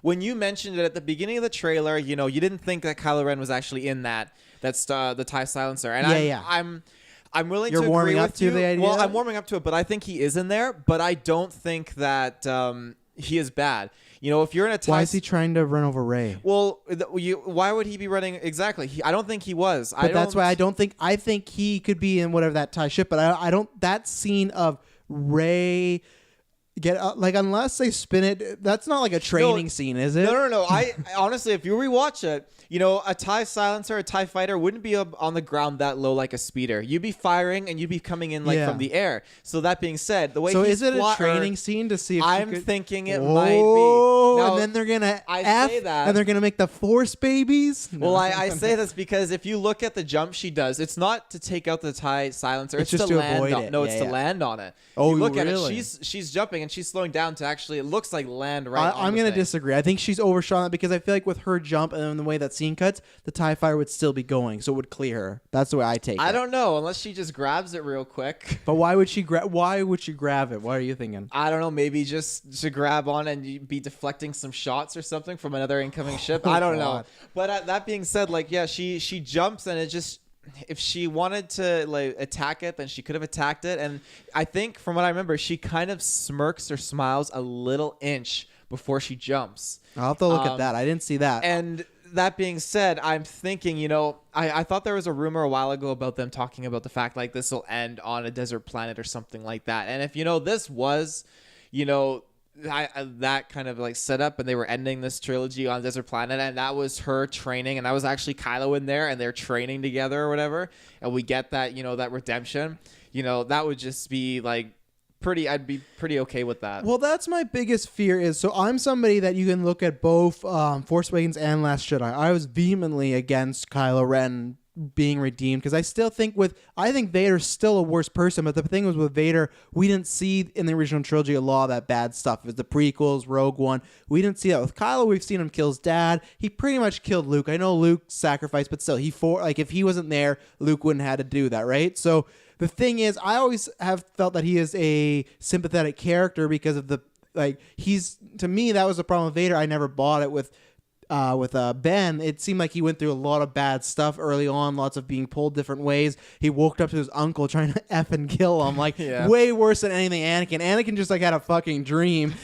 when you mentioned it at the beginning of the trailer, you didn't think that Kylo Ren was actually in that's the TIE silencer, and I'm willing to agree with you. You're warming up to the idea? Well, I'm warming up to it, but I think he is in there, but I don't think that he is bad. If you're in a TIE... Why is he trying to run over Rey? Well, why would he be running... Exactly. I don't think he was. But that's why I think he could be in whatever that TIE ship, but I don't... That scene of Rey... unless they spin it, that's not like a training scene, is it? No. I honestly, if you rewatch it, a TIE silencer, a TIE fighter wouldn't be on the ground that low like a speeder. You'd be firing and you'd be coming in from the air. So that being said, the way is it a training scene to see if I'm thinking it might be. Now, and then they're gonna say that, and they're gonna make the Force babies. No. Well, I say this because if you look at the jump she does, it's not to take out the TIE silencer. It's just to land on it. No, it's to land on it. Oh, you look really? at it. She's jumping and she's slowing down to actually. It looks like land right. I'm gonna disagree. I think she's overshot it because I feel like with her jump and the way that scene cuts, the TIE fighter would still be going, so it would clear her. That's the way I take it. I don't know, unless she just grabs it real quick. But why would she grab it? What are you thinking? I don't know. Maybe just to grab on and be deflecting some shots or something from another incoming ship. I don't know. But that being said, she jumps and it just. If she wanted to attack it, then she could have attacked it. And I think from what I remember, she kind of smirks or smiles a little inch before she jumps. I'll have to look at that. I didn't see that. And that being said, I'm thinking, I thought there was a rumor a while ago about them talking about the fact this will end on a desert planet or something like that. And if, this was, that kind of set up and they were ending this trilogy on desert planet and that was her training and that was actually Kylo in there and they're training together or whatever and we get that that redemption that would just be I'd be pretty okay with that. Well, that's my biggest fear is, so I'm somebody that you can look at both Force Awakens and Last Jedi. I was vehemently against Kylo Ren being redeemed because I still think I think Vader's still a worse person, but the thing was with Vader, we didn't see in the original trilogy a lot of that bad stuff. It was the prequels, Rogue One. We didn't see that with Kylo. We've seen him kill his dad. He pretty much killed Luke. I know Luke sacrificed, but still, if he wasn't there, Luke wouldn't have had to do that, right? So the thing is, I always have felt that he is a sympathetic character because of to me, that was the problem with Vader. I never bought it with Ben. It seemed like he went through a lot of bad stuff early on, lots of being pulled different ways. He woke up to his uncle trying to effing kill him, way worse than anything Anakin. Anakin just had a fucking dream.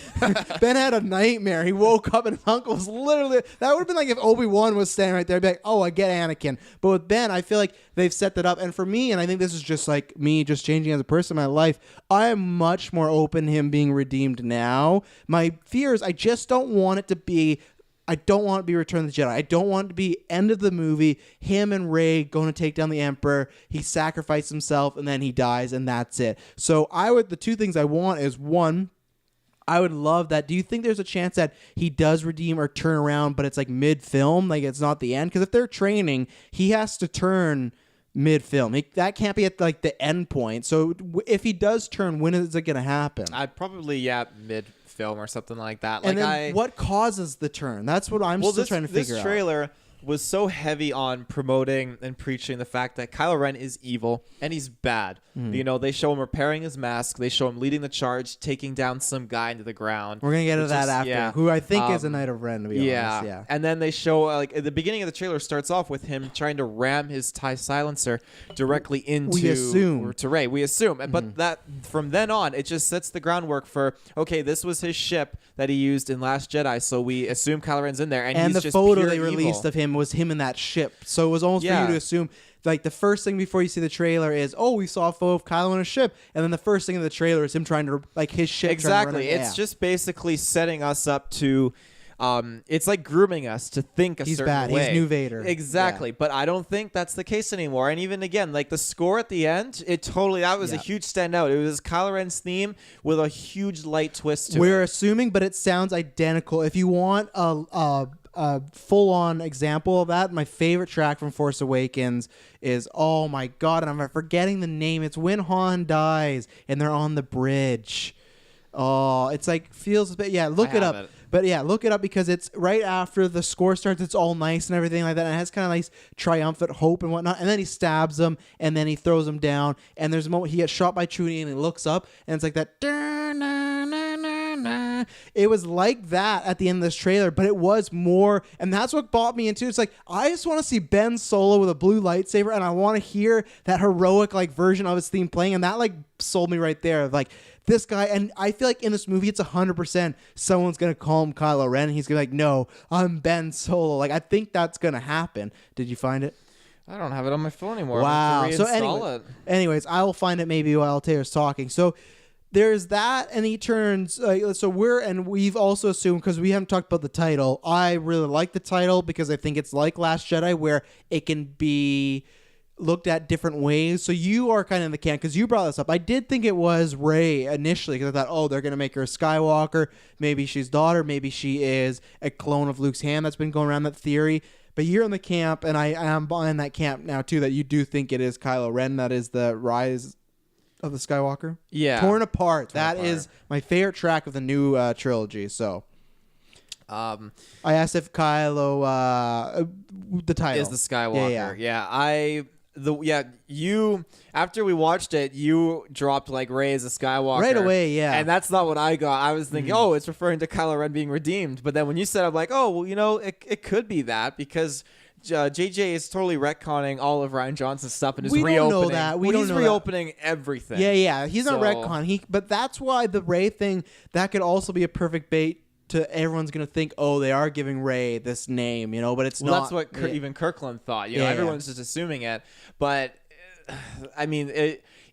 Ben had a nightmare. He woke up and his uncle was literally, that would have been if Obi-Wan was standing right there, I'd be like, oh, I get Anakin. But with Ben, I feel like they've set that up. And for me, and I think this is just me just changing as a person in my life, I am much more open to him being redeemed now. My fear is I just don't want it to be Return of the Jedi. I don't want it to be end of the movie, him and Rey going to take down the Emperor. He sacrificed himself and then he dies and that's it. So the two things I want is one, I would love that. Do you think there's a chance that he does redeem or turn around, but it's like mid-film, like it's not the end? Because if they're training, he has to turn mid-film. That can't be at like the end point. So if he does turn, when is it going to happen? I'd probably mid-film or something like that. And then what causes the turn? That's what I'm still trying to figure out. This trailer was so heavy on promoting and preaching the fact that Kylo Ren is evil and he's bad. You know, they show him repairing his mask. They show him leading the charge, taking down some guy into the ground. We're going to get to that after. Who I think is a Knight of Ren, to be honest. Yeah. And then they show, like, at the beginning of the trailer starts off with him trying to ram his TIE silencer directly into to Rey. We assume. But that from then on, it just sets the groundwork for, okay, this was his ship that he used in Last Jedi, so we assume Kylo Ren's in there. And he's the just photo pure they released evil. of him was him in that ship. So it was almost for you to assume, like, the first thing before you see the trailer is, oh, we saw a photo of Kylo in a ship. And then the first thing in the trailer is him trying to, like, his ship. Exactly. It's just basically setting us up to, it's like grooming us to think a certain bad. way. He's new Vader. Exactly. Yeah. But I don't think that's the case anymore. And even again, like the score at the end, that was a huge standout. It was Kylo Ren's theme with a huge light twist to it. We're assuming, but it sounds identical. If you want a full-on example of that, my favorite track from Force Awakens is, oh my god, and I'm forgetting the name. It's when Han dies and they're on the bridge. Oh, it's like feels a bit. Yeah, look it up. But yeah, look it up because it's right after the score starts. It's all nice and everything like that. And it has kind of nice triumphant hope and whatnot. And then he stabs him and then he throws him down. And there's a moment he gets shot by Chewie and he looks up and it's like that. It was like that at the end of this trailer, but it was more, and that's what brought me into. It's like I just want to see Ben Solo with a blue lightsaber, and I want to hear that heroic like version of his theme playing, and that like sold me right there. Like this guy, and I feel like in this movie, it's 100% someone's gonna call him Kylo Ren, and he's gonna be like, "No, I'm Ben Solo." Like I think that's gonna happen. Did you find it? I don't have it on my phone anymore. Wow. So anyways, I will find it maybe while Taylor's talking. So. There's that, and he turns. We've also assumed, because we haven't talked about the title. I really like the title because I think it's like Last Jedi, where it can be looked at different ways. So you are kind of in the camp because you brought this up. I did think it was Rey initially because I thought, oh, they're gonna make her a Skywalker. Maybe she's daughter. Maybe she is a clone of Luke's hand. That's been going around, that theory. But you're in the camp, and I am in that camp now too. That you do think it is Kylo Ren. That is the Rise of the Skywalker? Yeah. Torn Apart. That is my favorite track of the new trilogy. So I asked if Kylo the title is the Skywalker. You after we watched it, you dropped like Rey is a Skywalker right away. Yeah, and that's not what I got. I was thinking, oh, it's referring to Kylo Ren being redeemed. But then when you said, I'm like, oh, well, you know, it could be that because JJ is totally retconning all of Rian Johnson's stuff and is reopening. Don't know that. He's reopening everything. Yeah. He's not retcon. But that's why the Rey thing, that could also be a perfect bait to everyone's going to think, oh, they are giving Rey this name, you know, but it's not. That's what even Kirkland thought. You know, everyone's just assuming it. But, I mean,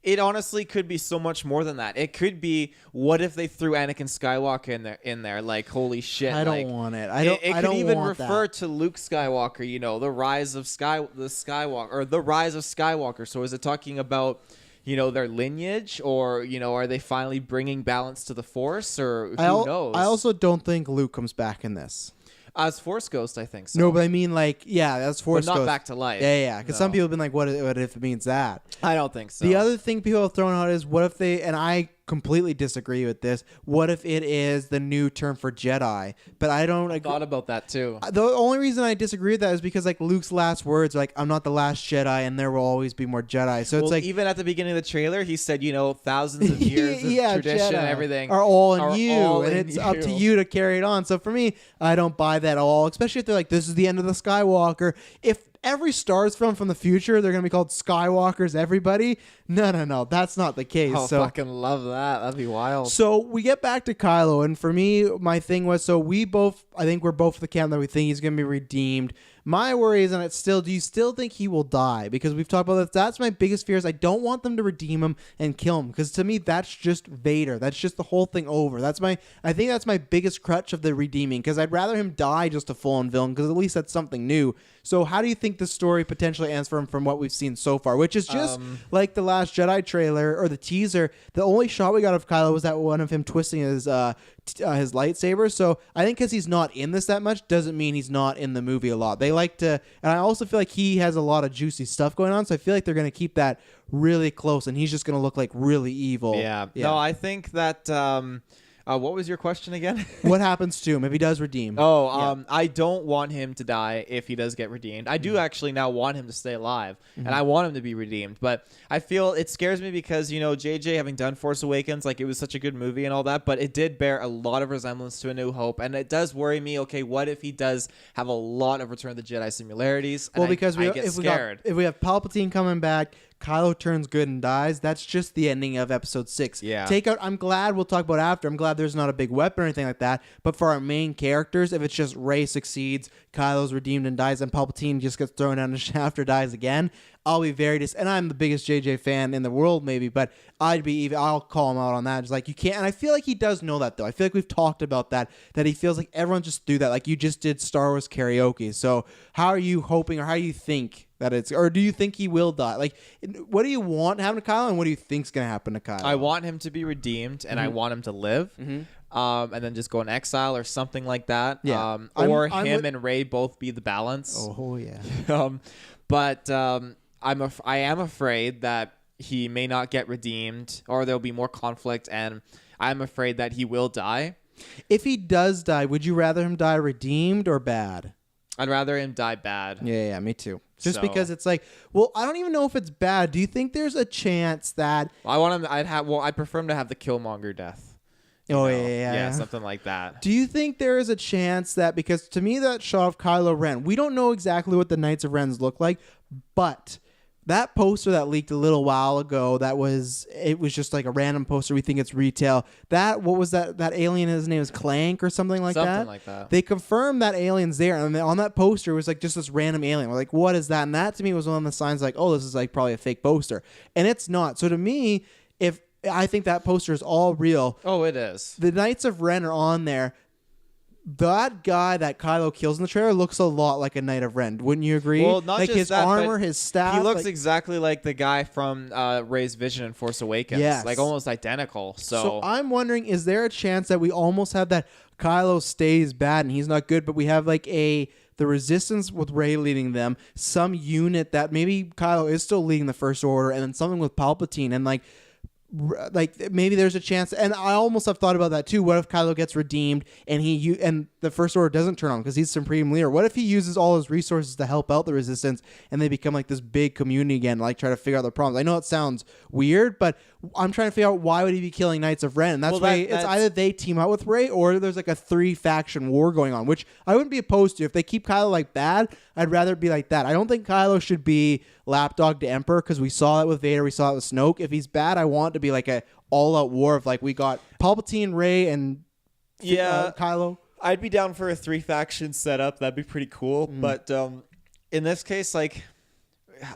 it honestly could be so much more than that. It could be, what if they threw Anakin Skywalker in there? Like, holy shit! I don't want it. It could even refer to Luke Skywalker. You know, the rise of Skywalker, or the Rise of Skywalker. So is it talking about, you know, their lineage, or you know, are they finally bringing balance to the Force, or who knows? I also don't think Luke comes back in this. As Force Ghost, I think so. No, but I mean, like, that's Force Ghost. But not back to life. Yeah. Because some people have been like, what if it means that? I don't think so. The other thing people have thrown out is, what if they, and I completely disagree with this, what if it is the new term for Jedi? But I don't agree. Thought about that too. The only reason I disagree with that is because like Luke's last words are like, I'm not the last Jedi and there will always be more Jedi. So it's like, even at the beginning of the trailer he said, you know, thousands of years of tradition Jedi and everything are all in you, and it's up to you to carry it on. So for me, I don't buy that at all, especially if they're like, this is the end of the Skywalker. If every Star Wars film from the future, they're going to be called Skywalkers, everybody. No. That's not the case. I fucking love that. That'd be wild. So we get back to Kylo, and for me, my thing was, I think we're both the camp that we think he's going to be redeemed. My worry is, and it's still, do you still think he will die? Because we've talked about that. That's my biggest fear is I don't want them to redeem him and kill him. Because to me, that's just Vader. That's just the whole thing over. I think that's my biggest crutch of the redeeming. Because I'd rather him die just a full-on villain. Because at least that's something new. So how do you think the story potentially ends for him from what we've seen so far? Which is just like the Last Jedi trailer or the teaser. The only shot we got of Kylo was that one of him twisting his lightsaber. So I think because he's not in this that much doesn't mean he's not in the movie a lot. They like to, and I also feel like he has a lot of juicy stuff going on. So I feel like they're going to keep that really close, and he's just going to look like really evil. Yeah. No, I think that. What was your question again? What happens to him if he does redeem? I don't want him to die if he does get redeemed. I do actually now want him to stay alive, and I want him to be redeemed. But I feel it scares me because, JJ having done Force Awakens, like it was such a good movie and all that, but it did bear a lot of resemblance to A New Hope, and it does worry me. Okay, what if he does have a lot of Return of the Jedi similarities? Well, because I get scared. If we have Palpatine coming back, Kylo turns good and dies, that's just the ending of episode 6. Yeah. Take out, I'm glad we'll talk about after. I'm glad there's not a big weapon or anything like that. But for our main characters, if it's just Rey succeeds, Kylo's redeemed and dies, and Palpatine just gets thrown down the shaft or dies again, I'll be very and I'm the biggest JJ fan in the world, maybe, but I'll call him out on that. It's like, you can't, and I feel like he does know that, though. I feel like we've talked about that he feels like everyone just do that. Like you just did Star Wars karaoke. So how are you hoping, or how do you think that it's, or do you think he will die? Like, what do you want happen to Kylo, and what do you think's going to happen to Kylo? I want him to be redeemed, and I want him to live. And then just go in exile or something like that. Yeah. Or him and Rey both be the balance. Oh, yeah. But I am afraid that he may not get redeemed, or there'll be more conflict, and I'm afraid that he will die. If he does die, would you rather him die redeemed or bad? I'd rather him die bad. Yeah, me too. Just because it's like, well, I don't even know if it's bad. Do you think there's a chance that I want him? I'd prefer him to have the Killmonger death. Yeah, something like that. Do you think there is a chance that, because to me that shot of Kylo Ren, we don't know exactly what the Knights of Ren's look like, but that poster that leaked a little while ago, it was just like a random poster. We think it's retail. What was that alien? His name is Clank or something like that. Something like that. They confirmed that alien's there, and on that poster it was like just this random alien. We're like, what is that? And that to me was one of the signs like, oh, this is like probably a fake poster, and it's not. So to me, I think that poster is all real. Oh, it is. The Knights of Ren are on there. That guy that Kylo kills in the trailer looks a lot like a Knight of Ren. Wouldn't you agree? Well, not like just his that, armor, his staff. He looks exactly like the guy from Rey's Vision in Force Awakens. Yes. Like almost identical. So I'm wondering, is there a chance that we almost have that Kylo stays bad and he's not good, but we have like the Resistance with Rey leading them, some unit that maybe Kylo is still leading the First Order, and then something with Palpatine, and like maybe there's a chance, and I almost have thought about that too. What if Kylo gets redeemed and and the First Order doesn't turn on because he's Supreme Leader? What if he uses all his resources to help out the Resistance and they become like this big community again, like try to figure out their problems? I know it sounds weird, but I'm trying to figure out why would he be killing Knights of Ren? And that's why it's either they team up with Rey or there's like a 3-faction war going on, which I wouldn't be opposed to. If they keep Kylo like bad, I'd rather it be like that. I don't think Kylo should be lapdog to Emperor because we saw that with Vader, we saw it with Snoke. If he's bad, I want it to be like a all-out war of like we got Palpatine, Rey, and Kylo. I'd be down for a 3-faction setup. That'd be pretty cool. But in this case, like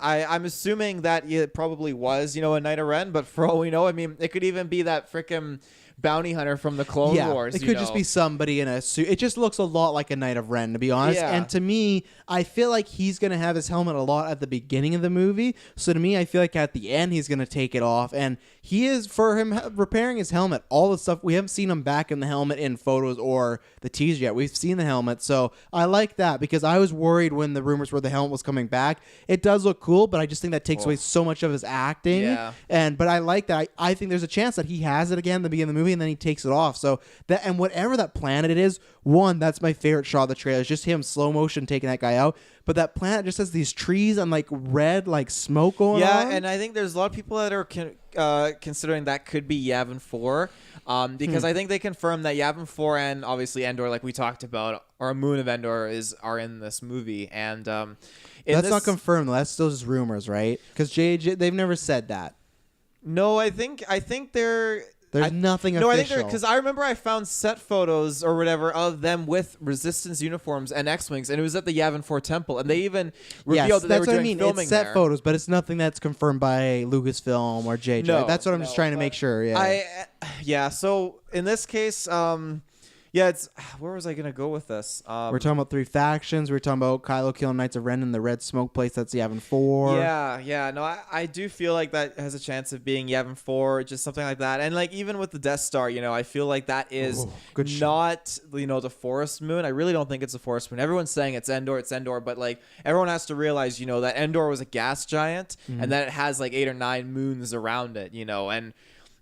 I'm assuming that it probably was, a Knight of Ren. But for all we know, I mean, it could even be that frickin' bounty hunter from the Clone Wars. It could just be somebody in a suit. It just looks a lot like a Knight of Ren, to be honest. Yeah. And to me, I feel like he's going to have his helmet a lot at the beginning of the movie. So to me, I feel like at the end, he's going to take it off. And he is, for him repairing his helmet, all the stuff, we haven't seen him back in the helmet in photos or the teaser yet. We've seen the helmet. So I like that because I was worried when the rumors were the helmet was coming back. It does look cool, but I just think that takes away so much of his acting. Yeah. But I like that. I think there's a chance that he has it again at the beginning of the movie and then he takes it off. So that, and whatever that planet it is, that's my favorite shot of the trailer. It's just him slow motion taking that guy out. But that planet just has these trees and like red like smoke going on. Yeah, and I think there's a lot of people that are considering that could be Yavin 4. Because I think they confirmed that Yavin 4 and obviously Endor, like we talked about, or a moon of Endor are in this movie. And that's not confirmed though. That's still just rumors, right? Because JJ, they've never said that. No, I think There's nothing No, official. I think because I remember I found set photos or whatever of them with Resistance uniforms and X-wings, and it was at the Yavin 4 Temple, and they even revealed that they were doing filming It's set there. photos, but it's nothing that's confirmed by Lucasfilm or JJ. No, That's what I'm just trying to make sure. Yeah. So in this case, it's where was I gonna go with this? We're talking about 3 factions. We're talking about Kylo killing Knights of Ren in the red smoke place. That's Yavin 4. Yeah. No, I do feel like that has a chance of being Yavin 4, just something like that. And like even with the Death Star, I feel like that is not the Forest Moon. I really don't think it's a Forest Moon. Everyone's saying it's Endor, but like everyone has to realize, that Endor was a gas giant, and that it has like 8 or 9 moons around it, and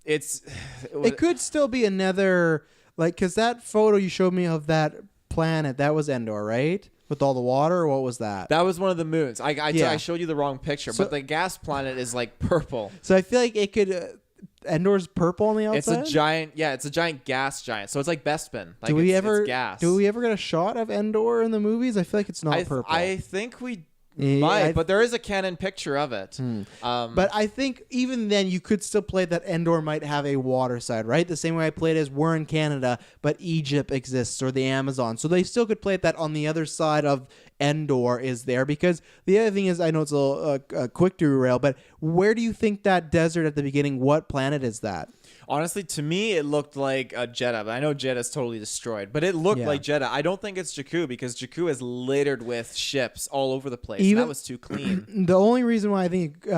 it could still be another. Like, because that photo you showed me of that planet, that was Endor, right? With all the water, or what was that? That was one of the moons. I showed you the wrong picture, but the gas planet is like purple. So I feel like it could... Endor's purple on the outside? It's a giant gas giant. So it's like Bespin. Like do we ever gas. get a shot of Endor in the movies? I feel like it's not purple. I think we might, but there is a canon picture of it. But I think even then you could still play that Endor might have a water side, right? The same way I played as we're in Canada, but Egypt exists or the Amazon. So they still could play it that on the other side of Endor is there. Because the other thing is, I know it's a quick derail, but where do you think that desert at the beginning, what planet is that? Honestly, to me, it looked like a Jeddah. But I know Jeddah's totally destroyed, but it looked like Jeddah. I don't think it's Jakku because Jakku is littered with ships all over the place. That was too clean. The only reason why I think with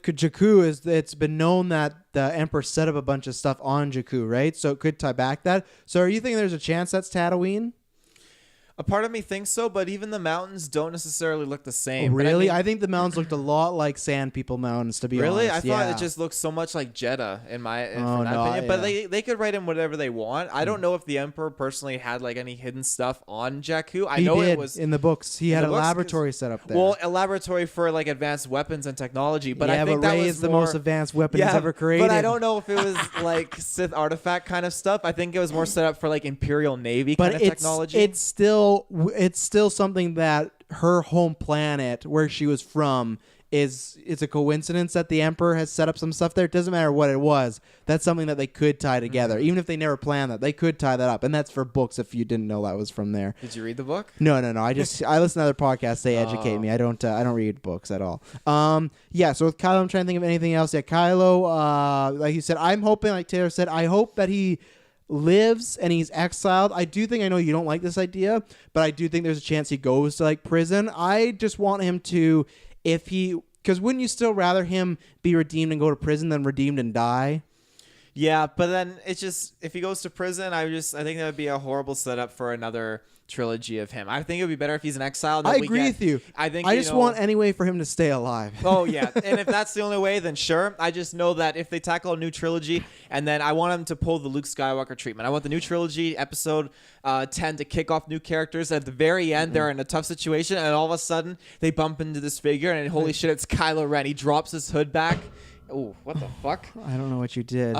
Jakku is that it's been known that the Emperor set up a bunch of stuff on Jakku, right? So it could tie back that. So are you thinking there's a chance that's Tatooine? A part of me thinks so, but even the mountains don't necessarily look the same. Oh, really? I think the mountains looked a lot like Sand People Mountains, to be honest. Really? I thought it just looked so much like Jeddah in my opinion. But they could write in whatever they want. I don't know if the Emperor personally had like any hidden stuff on Jakku. I know it was in the books. He had a laboratory set up there. Well, a laboratory for like advanced weapons and technology. But I think but that Rey was is the most advanced weapon he's ever created. But I don't know if it was like Sith artifact kind of stuff. I think it was more set up for like Imperial Navy kind of technology. It's still something that her home planet where she was from it's a coincidence that the Emperor has set up some stuff there. It doesn't matter what it was. That's something that they could tie together. Even if they never planned that, they could tie that up. And that's for books if you didn't know that was from there. Did you read the book? No. I listen to other podcasts. They educate me. I don't read books at all. So with Kylo, I'm trying to think of anything else. Yeah, Kylo, like you said, I'm hoping, like Taylor said, I hope that he lives and he's exiled. I know you don't like this idea, but I do think there's a chance he goes to like prison. I just want him to, because wouldn't you still rather him be redeemed and go to prison than redeemed and die? Yeah, but then it's just, if he goes to prison, I think that would be a horrible setup for another trilogy of him. I think it would be better if he's an exile. I agree with you. I just want any way for him to stay alive. Oh, yeah. And if that's the only way, then sure. I just know that if they tackle a new trilogy, and then I want him to pull the Luke Skywalker treatment. I want the new trilogy, episode 10, to kick off new characters. At the very end, they're in a tough situation, and all of a sudden, they bump into this figure, and holy shit, it's Kylo Ren. He drops his hood back. Oh, what the fuck? I don't know what you did.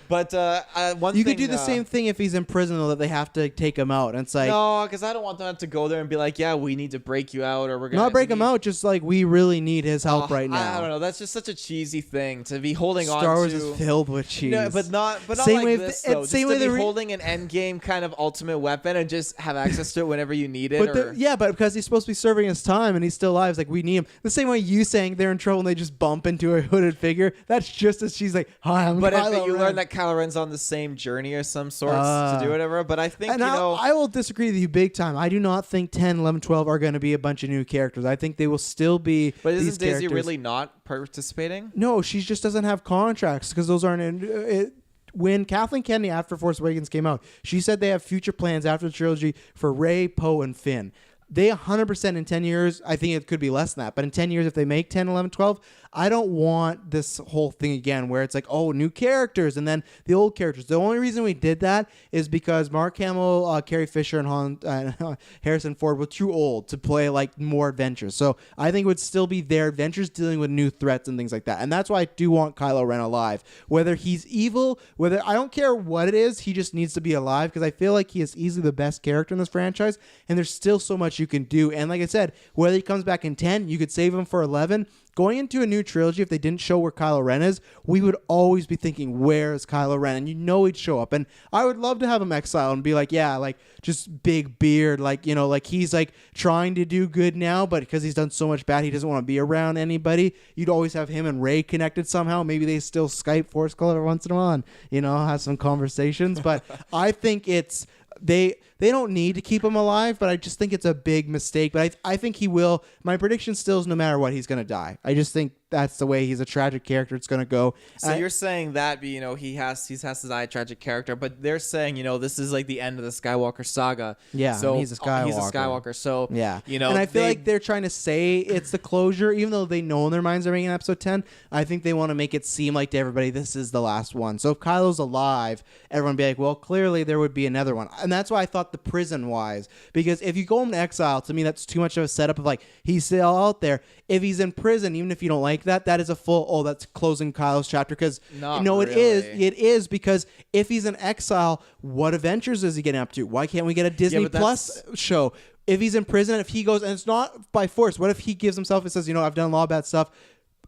But you could do the same thing if he's in prison, though, that they have to take him out. And it's like, no, because I don't want them to go there and be like, yeah, we need to break you out, or we're gonna not break him out. Just like, we really need his help right now. I don't know. That's just such a cheesy thing to be holding on to. Star Wars is filled with cheese. No, but not same like way this, though. Same way to be holding an endgame kind of ultimate weapon and just have access to it whenever you need it. But because he's supposed to be serving his time and he's still alive, it's like, we need him. The same way you saying they're in trouble and they just bump into a hooded figure. That's just as she's like, hi, I'm Kylo Ren. But you learn that Kylo Ren's on the same journey or some sorts to do whatever. But I think, I will disagree with you big time. I do not think 10, 11, 12 are going to be a bunch of new characters. I think they will still be. But isn't Daisy really not participating? No, she just doesn't have contracts because those aren't in. When Kathleen Kennedy after Force Awakens came out, she said they have future plans after the trilogy for Rey, Poe, and Finn. They 100% in 10 years, I think it could be less than that, but in 10 years, if they make 10, 11, 12, I don't want this whole thing again where it's like, oh, new characters and then the old characters. The only reason we did that is because Mark Hamill, Carrie Fisher, and Harrison Ford were too old to play like more adventures. So I think it would still be their adventures dealing with new threats and things like that. And that's why I do want Kylo Ren alive. Whether he's evil, I don't care what it is, he just needs to be alive because I feel like he is easily the best character in this franchise and there's still so much much you can do. And like I said, whether he comes back in 10, you could save him for 11. Going into a new trilogy, if they didn't show where Kylo Ren is, we would always be thinking, where is Kylo Ren? And he'd show up. And I would love to have him exiled and be like, yeah, like just big beard, like, like he's like trying to do good now, but because he's done so much bad, he doesn't want to be around anybody. You'd always have him and Rey connected somehow. Maybe they still Skype Force call every once in a while and, have some conversations. But I think it's, they don't need to keep him alive, but I just think it's a big mistake. But I think he will. My prediction still is no matter what, he's going to die. I just think that's the way he's a tragic character. It's going to go. So you're saying that, he has to die a tragic character, but they're saying, this is like the end of the Skywalker saga. Yeah, so he's a Skywalker. He's a Skywalker. So yeah, and I feel like they're trying to say it's the closure, even though they know in their minds they're making episode 10. I think they want to make it seem like to everybody this is the last one. So if Kylo's alive, everyone would be like, well, clearly there would be another one, and that's why I thought the prison wise, because if you go into exile, to me that's too much of a setup of like he's still out there. If he's in prison, even if you don't like that, that is a full that's closing Kylo's chapter, because it is because if he's in exile, what adventures is he getting up to? Why can't we get a Disney Plus show? If he's in prison, if he goes, and it's not by force, what if he gives himself and says, I've done a lot of bad stuff,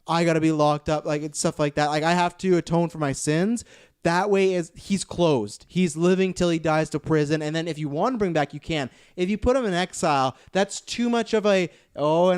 I gotta be locked up, like it's stuff like that, like I have to atone for my sins. That way he's closed. He's living till he dies to prison. And then if you want to bring back, you can. If you put him in exile, that's too much of in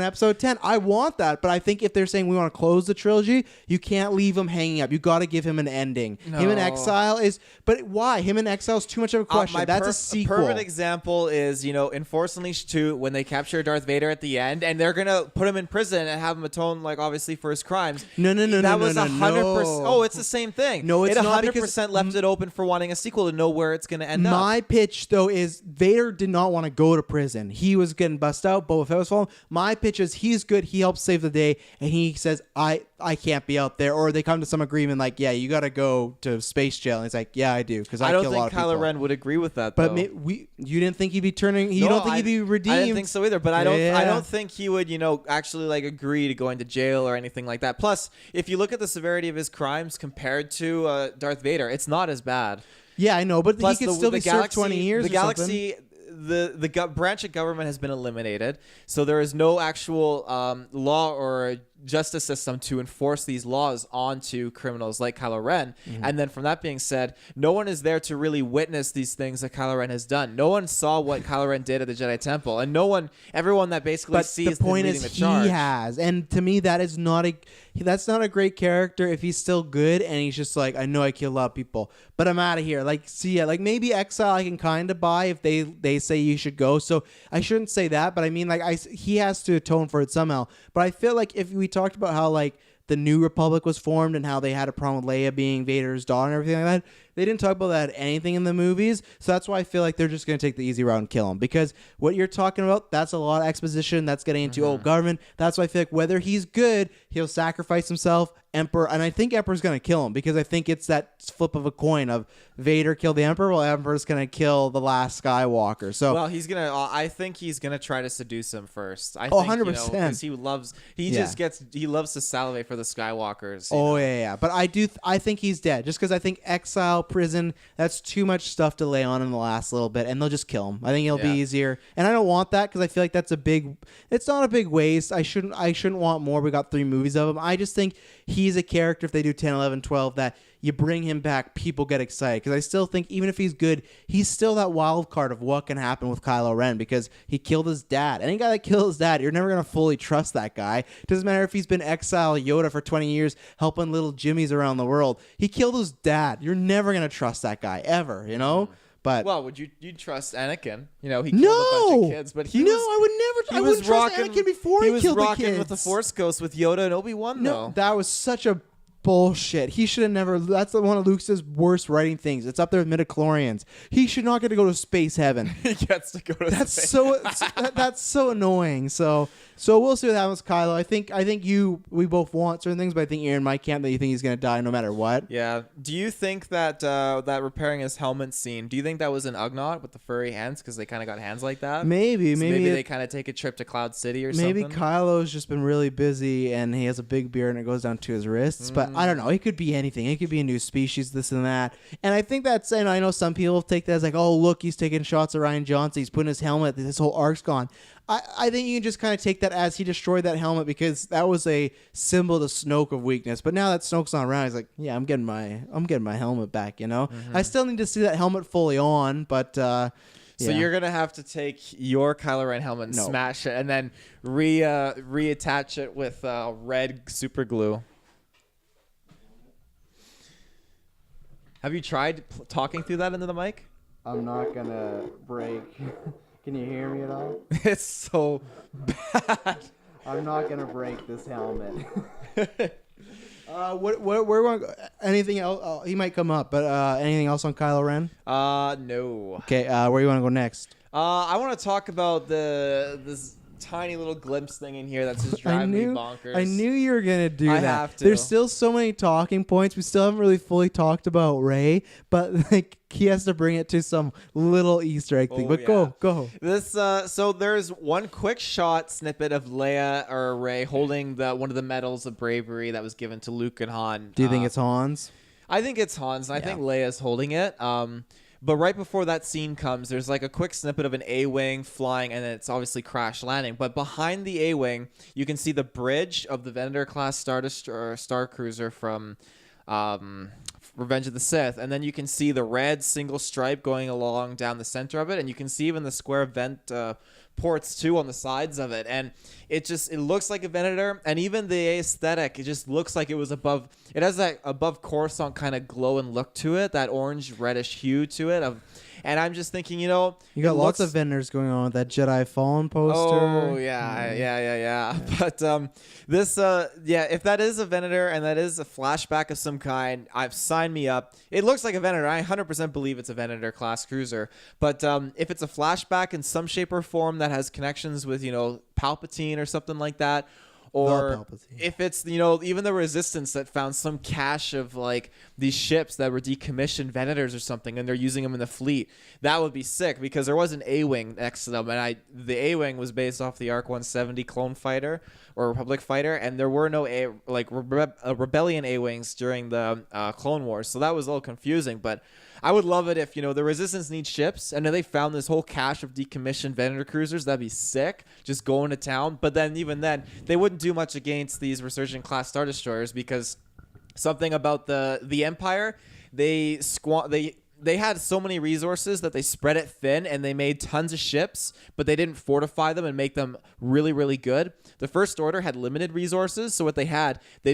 episode 10. I want that. But I think if they're saying we want to close the trilogy, you can't leave him hanging up. You got to give him an ending. No. Him in exile is, but why? Him in exile is too much of a question. That's a sequel. Perfect example is, in Force Unleashed 2, when they capture Darth Vader at the end, and they're going to put him in prison and have him atone, like, obviously for his crimes. No. That was 100%. Oh, it's the same thing. No, it's not. 100% left it open for wanting a sequel to know where it's going to end up. My pitch, though, is Vader did not want to go to prison. He was getting bust out. Boba Fett was falling. My pitch is he's good. He helps save the day. And he says, I can't be out there. Or they come to some agreement like, yeah, you got to go to space jail. And he's like, yeah, I do. Because I don't kill a lot of think people. Kylo Ren would agree with that, though. But you didn't think he'd be turning... You don't think he'd be redeemed? I didn't think so either. But I don't think he would, actually like agree to going to jail or anything like that. Plus, if you look at the severity of his crimes compared to Darth Vader, it's not as bad. Yeah, I know, but plus he could still be served 20 years. The galaxy, the branch of government has been eliminated, so there is no actual law or justice system to enforce these laws onto criminals like Kylo Ren. Mm-hmm. And then from that being said, no one is there to really witness these things that Kylo Ren has done. No one saw what Kylo Ren did at the Jedi Temple, and everyone that basically sees the point is he has, and to me that's not a great character if he's still good and he's just like, I know I kill a lot of people, but I'm out of here. Like, see, yeah, like maybe exile I can kind of buy if they say you should go. So I shouldn't say that, but I mean, like, he has to atone for it somehow. But I feel like if we talked about how like the New Republic was formed and how they had a problem with Leia being Vader's daughter and everything like that, they didn't talk about that anything in the movies. So that's why I feel like they're just going to take the easy route and kill him, because what you're talking about, that's a lot of exposition. That's getting into old government. That's why I feel like whether he's good, he'll sacrifice himself. Emperor, and I think Emperor's going to kill him, because I think it's that flip of a coin of Vader killed the Emperor, while Emperor's going to kill the last Skywalker. So, well, I think he's going to try to seduce him first. I think, 100%. Because he loves to salivate for the Skywalkers. Yeah. But I think he's dead, just because I think exile, prison, that's too much stuff to lay on in the last little bit, and they'll just kill him. I think it'll be easier, and I don't want that, because I feel like it's not a big waste. I shouldn't want more. We got 3 movies of him. I just think he's a character, if they do 10, 11, 12, that you bring him back, people get excited. Because I still think, even if he's good, he's still that wild card of what can happen with Kylo Ren, because he killed his dad. Any guy that kills his dad, you're never going to fully trust that guy. Doesn't matter if he's been exile Yoda for 20 years, helping little Jimmies around the world. He killed his dad. You're never going to trust that guy, ever, But would you trust Anakin? He killed a bunch of kids, but I would never. I wouldn't trust Anakin before he killed the kids. He was rocking with the Force Ghost with Yoda and Obi-Wan. No, that was such a bullshit. He should have never. That's one of Luke's worst writing things. It's up there with midichlorians. He should not get to go to space heaven. He gets to go to space. That's so annoying. So we'll see what happens with Kylo. I think we both want certain things, but I think you're in my camp that you think he's going to die no matter what. Yeah. Do you think that that repairing his helmet scene, do you think that was an Ugnaught with the furry hands, because they kind of got hands like that? Maybe they kind of take a trip to Cloud City or something? Maybe Kylo's just been really busy and he has a big beard and it goes down to his wrists. But I don't know. It could be anything. It could be a new species, this and that. And I think that's, and I know some people take that as like, oh, look, he's taking shots at Rian Johnson. He's putting his helmet. This whole arc's gone. I think you can just kind of take that as he destroyed that helmet because that was a symbol to Snoke of weakness. But now that Snoke's not around, he's like, yeah, I'm getting my helmet back. You know, I still need to see that helmet fully on, but. So you're gonna have to take your Kylo Ren helmet and smash it, and then reattach it with red super glue. Have you tried talking through that into the mic? I'm not gonna break. Can you hear me at all? It's so bad. I'm not gonna break this helmet. Where anything else? He might come up, but anything else on Kylo Ren? No. Okay, where you want to go next? I want to talk about this tiny little glimpse thing in here that's just driving me bonkers. I knew you were gonna do that. Have to. There's still so many talking points. We still haven't really fully talked about Rey, but like he has to bring it to some little Easter egg thing. But go. This so there's one quick shot snippet of Leia or Rey holding one of the medals of bravery that was given to Luke and Han. Do you think it's Han's? I think it's Han's. I think Leia's holding it. But right before that scene comes, there's like a quick snippet of an A-Wing flying, and then it's obviously crash landing. But behind the A-Wing, you can see the bridge of the Venator-class Star Cruiser from Revenge of the Sith. And then you can see the red single stripe going along down the center of it. And you can see even the square vent ports too on the sides of it, and it looks like a Venator, and even the aesthetic, it just looks like it was above. It has that above Coruscant kind of glow and look to it, that orange reddish hue to it. And I'm just thinking, you got lots of Venators going on with that Jedi Fallen poster. Oh yeah. But this, if that is a Venator and that is a flashback of some kind, I've signed me up. It looks like a Venator. I 100% believe it's a Venator class cruiser. But if it's a flashback in some shape or form that has connections with Palpatine or something like that. Or if it's, even the Resistance that found some cache of like these ships that were decommissioned Venators or something, and they're using them in the fleet, that would be sick because there was an A-Wing next to them, and the A-Wing was based off the ARC 170 clone fighter or Republic fighter, and there were no Rebellion A-Wings during the Clone Wars, so that was a little confusing, but I would love it if, the Resistance needs ships, and then they found this whole cache of decommissioned Venator cruisers. That'd be sick, just going to town. But then, even then, they wouldn't do much against these Resurgent class Star Destroyers because something about the Empire, they had so many resources that they spread it thin, and they made tons of ships, but they didn't fortify them and make them really, really good. The First Order had limited resources, so what they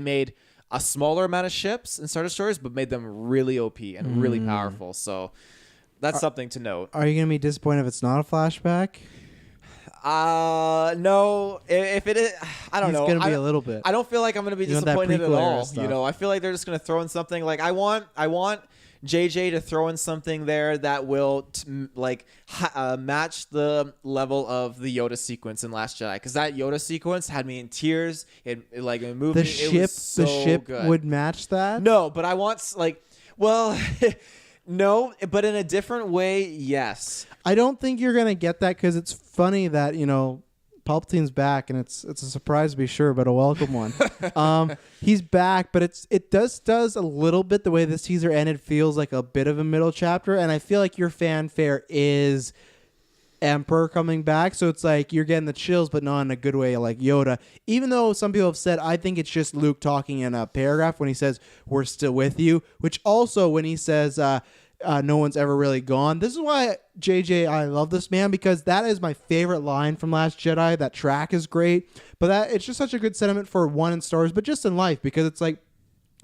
made a smaller amount of ships and Star Destroyers, but made them really OP and really powerful. So that's something to note. Are you going to be disappointed if it's not a flashback? No. If it is, I don't know. It's going to be a little bit. I don't feel like I'm going to be disappointed at all. I feel like they're just going to throw in something. Like I want JJ to throw in something there that will match the level of the Yoda sequence in Last Jedi, because that Yoda sequence had me in tears. It moved. The ship would match that. No, but I want no, but in a different way. Yes, I don't think you're gonna get that because it's funny that Palpatine's back, and it's a surprise to be sure, but a welcome one. He's back, but it does a little bit the way this teaser ended feels like a bit of a middle chapter, and I feel like your fanfare is Emperor coming back, so it's like you're getting the chills, but not in a good way, like Yoda. Even though some people have said, I think it's just Luke talking in a paragraph when he says, "We're still with you," which also when he says, no one's ever really gone. This is why I love this man, because that is my favorite line from Last Jedi. That track is great, but it's just such a good sentiment for one in Star Wars, but just in life, because it's like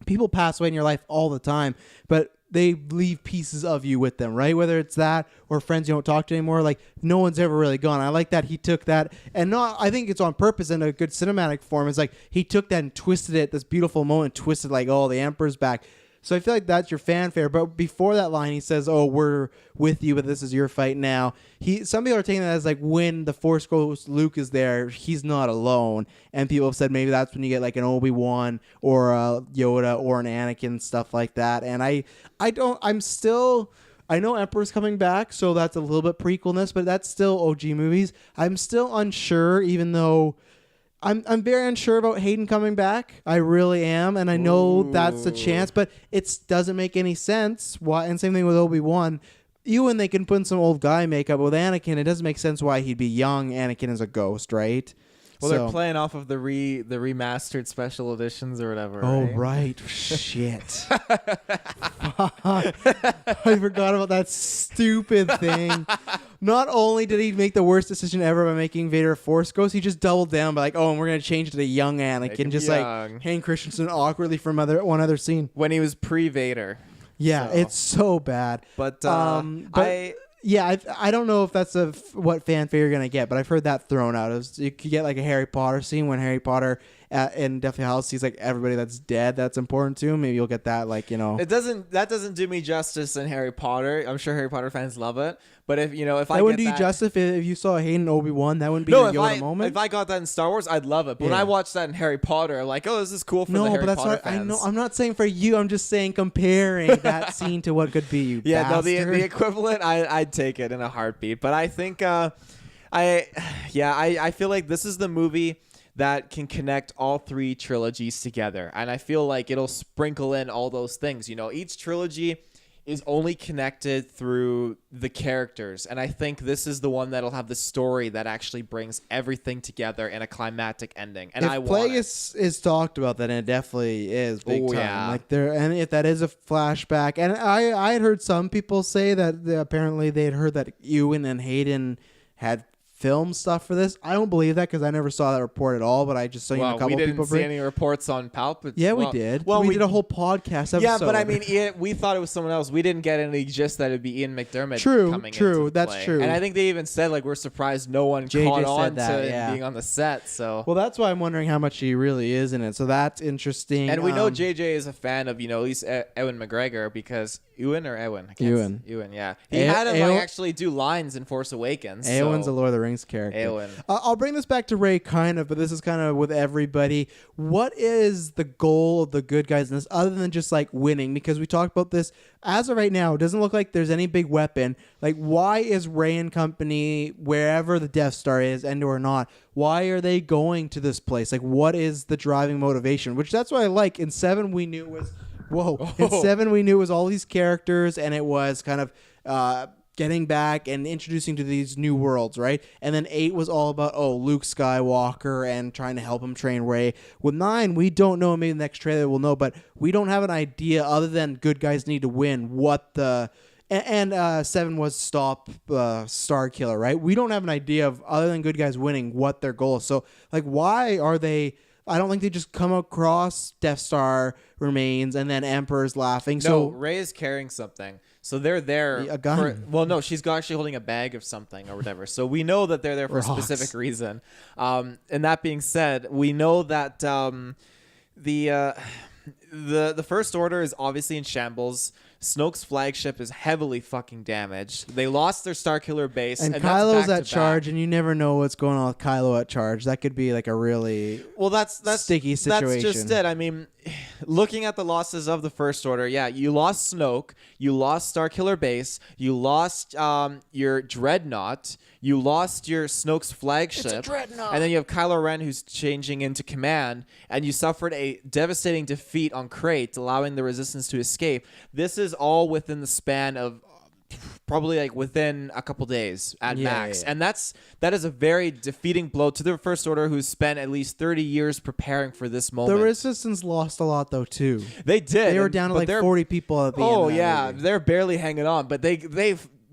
people pass away in your life all the time, but they leave pieces of you with them, right? Whether it's that or friends you don't talk to anymore, like no one's ever really gone. I like that he took that, and I think it's on purpose in a good cinematic form. It's like he took that and twisted it, this beautiful moment, twisted like, oh, the Emperor's back. So I feel like that's your fanfare. But before that line, he says, "Oh, we're with you, but this is your fight now." Some people are taking that as like when the Force Ghost Luke is there, he's not alone. And people have said maybe that's when you get like an Obi-Wan or a Yoda or an Anakin, stuff like that. And I know Emperor's coming back, so that's a little bit prequelness, but that's still OG movies. I'm still unsure, even though I'm very unsure about Hayden coming back. I really am, and I know that's the chance, but it doesn't make any sense. Why? And same thing with Obi-Wan. Ewan, they can put in some old guy makeup. With Anakin, it doesn't make sense why he'd be young Anakin as a ghost, right? Well, they're playing off of the remastered special editions or whatever. Oh, right. Shit. I forgot about that stupid thing. Not only did he make the worst decision ever by making Vader a Force ghost, he just doubled down by like, and we're going to change it to young Anakin. Just young. Like Hayden Christensen awkwardly from one other scene. When he was pre-Vader. Yeah, so. It's so bad. But yeah, I don't know if that's what fanfare you're going to get, but I've heard that thrown out. You could get like a Harry Potter scene when Harry Potter in Deathly Hallows sees like everybody that's dead that's important to him. Maybe you'll get that, like, That doesn't do me justice in Harry Potter. I'm sure Harry Potter fans love it. But if I wouldn't do you justice if you saw Hayden Obi-Wan, that wouldn't be the Yoda moment. If I got that in Star Wars, I'd love it. But when I watched that in Harry Potter, I'm like, this is cool for the Harry Potter fans. I know. I'm not saying for you. I'm just saying comparing that scene to what could be. You bastard. The equivalent, I'd take it in a heartbeat. But I think I feel like this is the movie that can connect all three trilogies together, and I feel like it'll sprinkle in all those things. Each trilogy is only connected through the characters, and I think this is the one that'll have the story that actually brings everything together in a climactic ending. And if Plagueis is talked about, then it definitely is big time. Yeah. Like and if that is a flashback, and I had heard some people say that apparently they had heard that Ewan and Hayden had film stuff for this. I don't believe that because I never saw that report at all, but I just saw a couple people. We didn't see any reports on Palpatine. Yeah, we did. Well, we did a whole podcast episode. Yeah, but I mean, we thought it was someone else. We didn't get any gist that it'd be Ian McDermott coming into that's play. true. And I think they even said, we're surprised no one caught on to being on the set. So well, that's why I'm wondering how much he really is in it. So that's interesting. And we know JJ is a fan of, at least Ewan McGregor, because Ewan, yeah. He had him actually do lines in Force Awakens. Ewan's a Lord of the Rings character. Ewan. I'll bring this back to Rey kind of, but this is kind of with everybody. What is the goal of the good guys in this other than just like winning? Because we talked about this as of right now. It doesn't look like there's any big weapon. Like, why is Rey and company, wherever the Death Star is, and or not, why are they going to this place? Like, what is the driving motivation? Which that's what I like. In 7 we knew was in 7 we knew it was all these characters, and it was kind of getting back and introducing to these new worlds, right? And then 8 was all about, Luke Skywalker and trying to help him train Rey. With 9, we don't know. Maybe the next trailer we'll know, but we don't have an idea other than good guys need to win. And 7 was stop Star Killer, right? We don't have an idea of, other than good guys winning, what their goal is. So, like, why are they... I don't think they just come across Death Star remains and then Emperor's laughing. No, Rey is carrying something. So they're there. A gun. No, she's actually holding a bag of something or whatever. So we know that they're there for a specific reason. And that being said, we know that the First Order is obviously in shambles. Snoke's flagship is heavily fucking damaged. They lost their Starkiller base. And Kylo's at charge, and you never know what's going on with Kylo at charge. That could be like a really that's sticky situation. That's just it. I mean, looking at the losses of the First Order, you lost Snoke, you lost Starkiller base, you lost your Dreadnought, you lost your Snoke's flagship. It's a Dreadnought. And then you have Kylo Ren who's changing into command, and you suffered a devastating defeat on Crate, allowing the Resistance to escape. This is all within the span of probably within a couple days at max. And that is a very defeating blow to the First Order, who's spent at least 30 years preparing for this moment. The Resistance lost a lot though too. They did. They were down to 40 people at the end. Oh yeah, they're barely hanging on, but they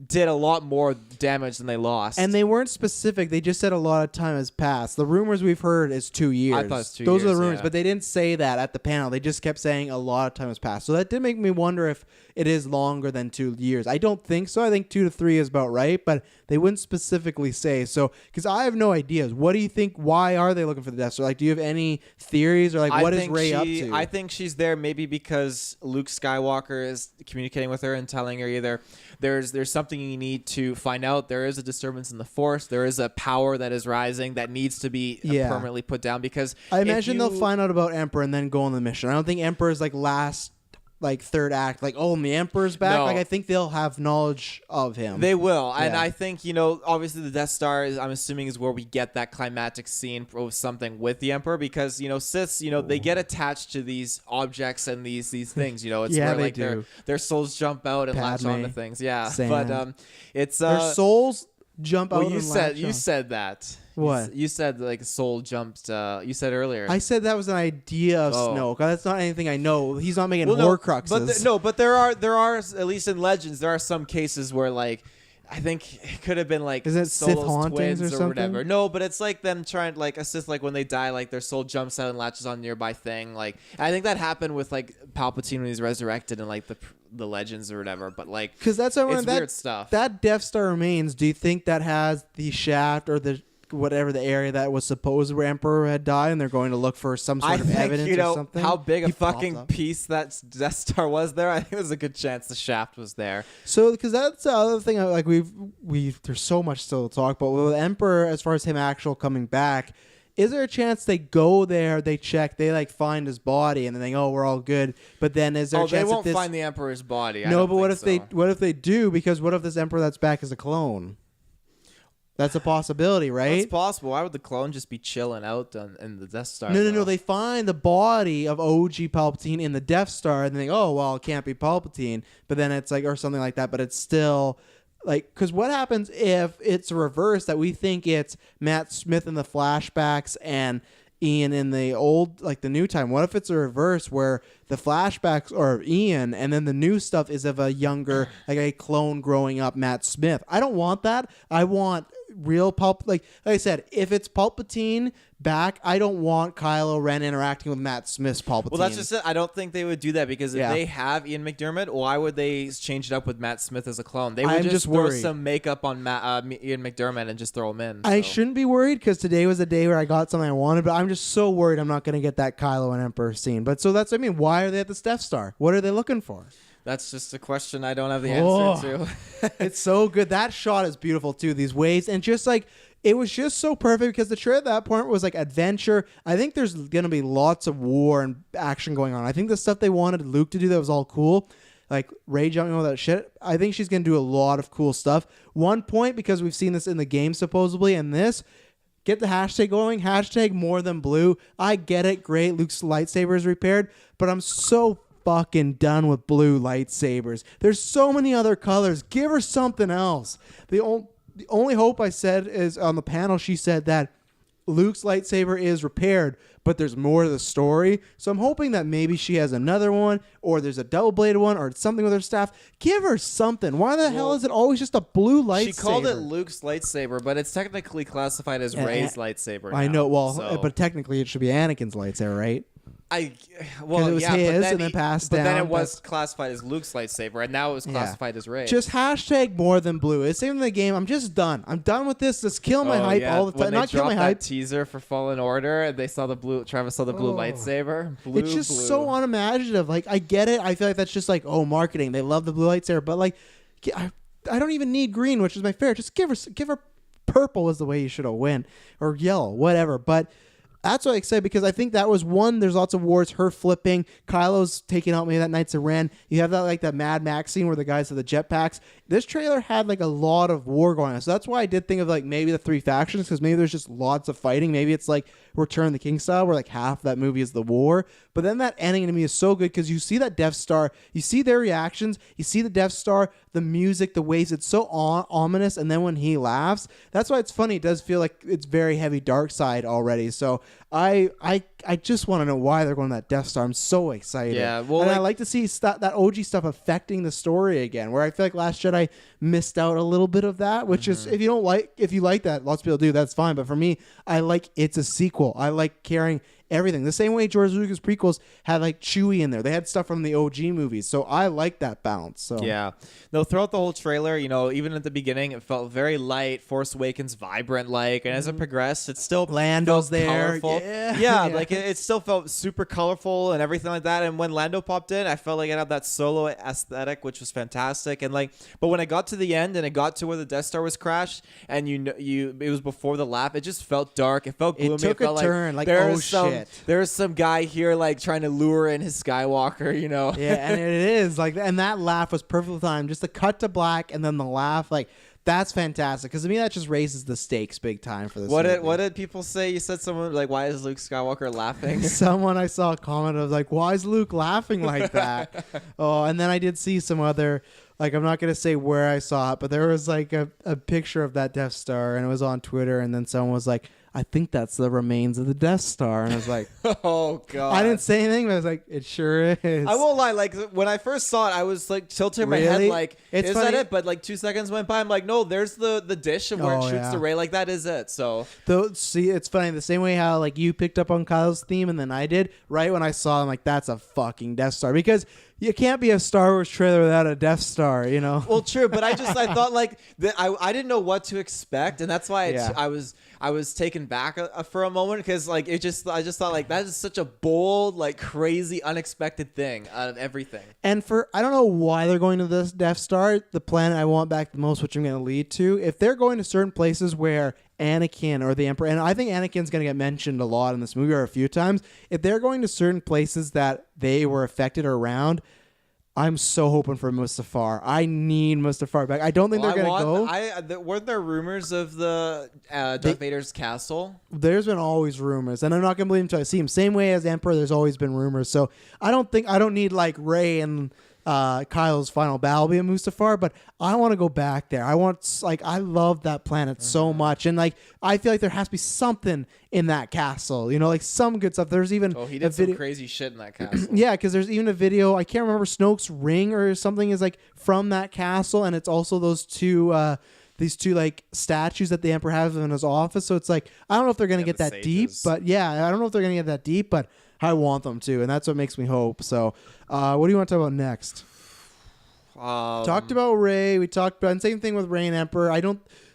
did a lot more damage than they lost. And they weren't specific. They just said a lot of time has passed. The rumors we've heard is 2 years. I thought it's 2 Those years. are the rumors, yeah. but they didn't say that at the panel. They just kept saying a lot of time has passed. So that did make me wonder if it is longer than 2 years. I don't think so. I think 2 to 3 is about right, but they wouldn't specifically say. So, because I have no ideas. What do you think? Why are they looking for the Death Star? Do you have any theories or what is Rey up to? I think she's there maybe because Luke Skywalker is communicating with her and telling her either there's something you need to find out. There is a disturbance in the Force. There is a power that is rising that needs to be permanently put down. Because I imagine they'll find out about Emperor and then go on the mission. I don't think Emperor is last like third act, like, oh, and the Emperor's back. No. Like, I think they'll have knowledge of him. They will, and Yeah. I think obviously the Death Star I'm assuming is where we get that climactic scene of something with the Emperor because Siths they get attached to these objects and these things. It's Yeah, where they like do. their souls jump out and latch Padme, onto things. Yeah, Sand. but it's Their souls jump out. Well, you and said latch on. that. What? You said like soul jumped. You said earlier. I said that was an idea of Oh. Snoke. That's not anything I know. He's not making no, Horcruxes. but there are at least in Legends there are some cases where like I think it could have been like Is it Sith Solo's hauntings twins or something? whatever. No, but it's like them trying to like assist like when they die, like their soul jumps out and latches on a nearby thing. Like I think that happened with like Palpatine when he's resurrected in like the Legends or whatever. But like Because that's it's weird stuff. That Death Star remains. Do you think that has the shaft or the whatever the area that was supposed where Emperor had died, and they're going to look for some sort I of think, evidence or something? how big a He popped fucking up. piece that Death Star was there. I think there's a good chance the shaft was there. So, because that's the other thing. Like we've there's so much still to talk about with Emperor as far as him actual coming back. Is there a chance they go there, they check, they like find his body, and then they we're all good? But then is there a They chance won't that this? find the Emperor's body. I No, don't but what if think so. what if they do? Because what if this Emperor that's back is a clone? That's a possibility, right? It's possible. Why would the clone just be chilling out in the Death Star? No. though? They find the body of OG Palpatine in the Death Star, and they think, oh, well, it can't be Palpatine. But then it's like, or something like that. But it's still like, because what happens if it's reversed that we think it's Matt Smith in the flashbacks and Ian in the old, like the new time? What if it's a reverse where the flashbacks are Ian and then the new stuff is of a younger, like a clone growing up Matt Smith? I don't want that. I want real like I said, if it's Palpatine back, I don't want Kylo Ren interacting with Matt Smith's Palpatine. Well, that's just it. I don't think they would do that because if Yeah. they have Ian McDermott, why would they change it up with Matt Smith as a clone? They would I'm just just throw worried. some makeup on Ian McDermott and just throw him in. I so. shouldn't be worried because today was a day where I got something I wanted, but I'm just so worried I'm not going to get that Kylo and Emperor scene. But so that's, I mean, why are they at the Death Star? What are they looking for? That's just a question I don't have the Oh. answer to. It's so good. That shot is beautiful too. These waves and just like it was just so perfect because the trailer at that point was like adventure. I think there's gonna be lots of war and action going on. I think the stuff they wanted Luke to do that was all cool, like Rey jumping all that shit. I think she's gonna do a lot of cool stuff. One point, because we've seen this in the game supposedly, and this. Get the hashtag going. Hashtag more than blue. I get it. Great. Luke's lightsaber is repaired, but I'm so fucking done with blue lightsabers. There's so many other colors. Give her something else. The only hope I said is on the panel, she said that Luke's lightsaber is repaired, but there's more to the story. So I'm hoping that maybe she has another one, or there's a double-bladed one, or something with her staff. Give her something. Why the hell is it always just a blue lightsaber? She called it Luke's lightsaber, but it's technically classified as Rey's lightsaber. I now, know. Well, so. but technically it should be Anakin's lightsaber, right? It was yeah, his but then and then passed but then down, it was but- classified as Luke's lightsaber, and now it was classified as Rey. Just hashtag more than blue. It's even the game. I'm just done. I'm done with this. Just kill my hype all the time. When they Not kill my dropped that hype. teaser for Fallen Order, and they saw the blue. Travis saw the blue lightsaber. Blue, It's just blue. so unimaginative. Like, I get it. I feel like that's just like, oh, marketing. They love the blue lightsaber, but like, I don't even need green, which is my favorite. Just give her purple is the way you should have went, or yellow, whatever. But that's what I say, because I think that was one. There's lots of wars. Her flipping, Kylo's taking out maybe that Knights of Ren. You have that like that Mad Max scene where the guys have the jetpacks. This trailer had like a lot of war going on, so that's why I did think of like maybe the three factions, because maybe there's just lots of fighting. Maybe it's like Return of the King style, where like half that movie is the war. But then that ending to me is so good because you see that Death Star, you see their reactions, you see the Death Star, the music, the waves. It's so ominous, and then when he laughs, that's why it's funny. It does feel like it's very heavy dark side already. So I just want to know why they're going to that Death Star. I'm so excited. Yeah, well, and I like- like to see that OG stuff affecting the story again. Where I feel like Last Jedi missed out a little bit of that, which is if you like that, lots of people do. That's fine. But for me, I like it's a sequel. I like carrying everything the same way George Lucas prequels had like Chewie in there. They had stuff from the OG movies, so I like that balance. So Yeah. No, throughout the whole trailer, even at the beginning, it felt very light, Force Awakens vibrant like, and as it progressed, it still Lando's felt there. colorful. Yeah. Yeah, Yeah. Like it still felt super colorful and everything like that. And when Lando popped in, I felt like it had that solo aesthetic, which was fantastic. And like, but when I got to the end and it got to where the Death Star was crashed, and it was before the lap, it just felt dark. It felt gloomy. It took a turn. Like, shit. There's some guy here like trying to lure in his Skywalker, you know? Yeah, and it is like, and that laugh was perfectly timed. Just the cut to black and then the laugh, like. That's fantastic because to me that just raises the stakes big time for this. What did people say? You said someone like, "Why is Luke Skywalker laughing?" Someone I saw a comment of like, "Why is Luke laughing like that?" Oh, and then I did see some other, like, I'm not gonna say where I saw it, but there was like a picture of that Death Star and it was on Twitter, and then someone was like, I think that's the remains of the Death Star. And I was like, oh, God. I didn't say anything, but I was like, it sure is. I won't lie. Like, when I first saw it, I was like tilting my head like, is that it? But like 2 seconds went by. I'm like, no, there's the dish of where it shoots the Rey. Like, that is it. So, see, it's funny. The same way how like you picked up on Kylo's theme and then I did, right when I saw him, like, that's a fucking Death Star. Because you can't be a Star Wars trailer without a Death Star, you know? Well, true, but I thought like I didn't know what to expect, and that's why I was taken back for a moment because like I just thought like that is such a bold, like crazy, unexpected thing out of everything. And I don't know why they're going to this Death Star, the planet I want back the most, which I'm going to lead to. If they're going to certain places where Anakin or the Emperor, and I think Anakin's going to get mentioned a lot in this movie or a few times, if they're going to certain places that they were affected or around, I'm so hoping for Mustafar. I need Mustafar back. I don't think they're going to go. Weren't there rumors of the Darth Vader's castle? There's been always rumors, and I'm not going to believe until I see him. Same way as Emperor, there's always been rumors. So I don't need like Rey and Kylo's final battle be at Mustafar, but I want to go back there. I love that planet so much, and like I feel like there has to be something in that castle, you know, like some good stuff. There's even he did some crazy shit in that castle. Yeah, because there's even a video, I can't remember, Snoke's ring or something is like from that castle, and it's also those these two like statues that the Emperor has in his office. So it's like I don't know if they're gonna get that deep, but I don't know if they're gonna get that deep, but I want them to, and that's what makes me hope. So, what do you want to talk about next? Talked about Rey. We talked about, and same thing with Rey and Emperor. Like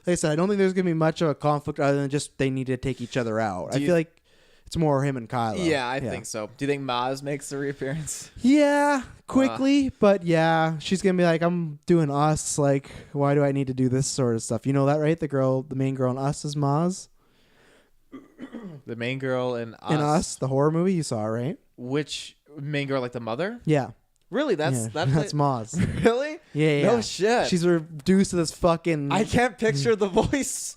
I said, I don't think there's gonna be much of a conflict other than just they need to take each other out. I feel like it's more him and Kylo. Yeah, I think so. Do you think Maz makes a reappearance? Yeah, quickly, but yeah, she's gonna be like, I'm doing Us. Like, why do I need to do this sort of stuff? You know that, right? The main girl in Us is Maz. The main girl in Us. In Us, the horror movie, you saw, right? Which main girl, like the mother? Yeah. Really? That's Maz. Really? Yeah. No shit. She's reduced to this fucking. I can't picture the voice.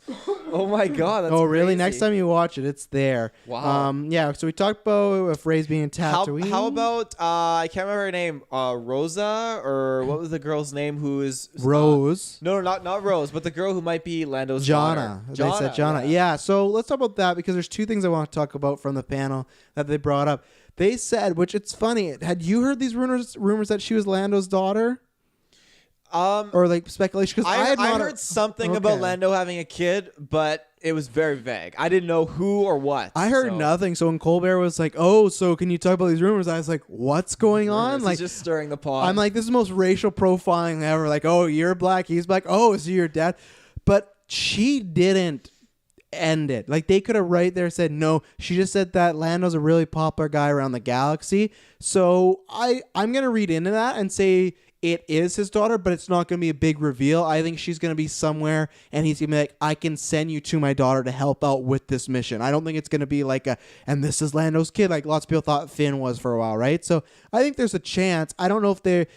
Oh my God. That's really? crazy. Next time you watch it, it's there. Wow. Yeah. So we talked about if Rey's being Tatooine. How about I can't remember her name. Rosa, or what was the girl's name? Who is Rose? No, not Rose, but the girl who might be Lando's daughter. They said Jana. Yeah. So let's talk about that because there's two things I want to talk about from the panel that they brought up. They said, which it's funny. Had you heard these rumors that she was Lando's daughter? Or like speculation? Because I heard something about Lando having a kid, but it was very vague. I didn't know who or what. I heard nothing. So when Colbert was like, "Oh, so can you talk about these rumors?" I was like, "What's going on?" Like, he's just stirring the pot. I'm like, "This is the most racial profiling ever." Like, "Oh, you're black, he's black. Oh, is he your dad?" But she didn't end it. Like, they could have right there said no. She just said that Lando's a really popular guy around the galaxy. So I'm gonna read into that and say it is his daughter, but it's not going to be a big reveal. I think she's going to be somewhere, and he's going to be like, I can send you to my daughter to help out with this mission. I don't think it's going to be like and this is Lando's kid, like lots of people thought Finn was for a while, right? So I think there's a chance. I don't know if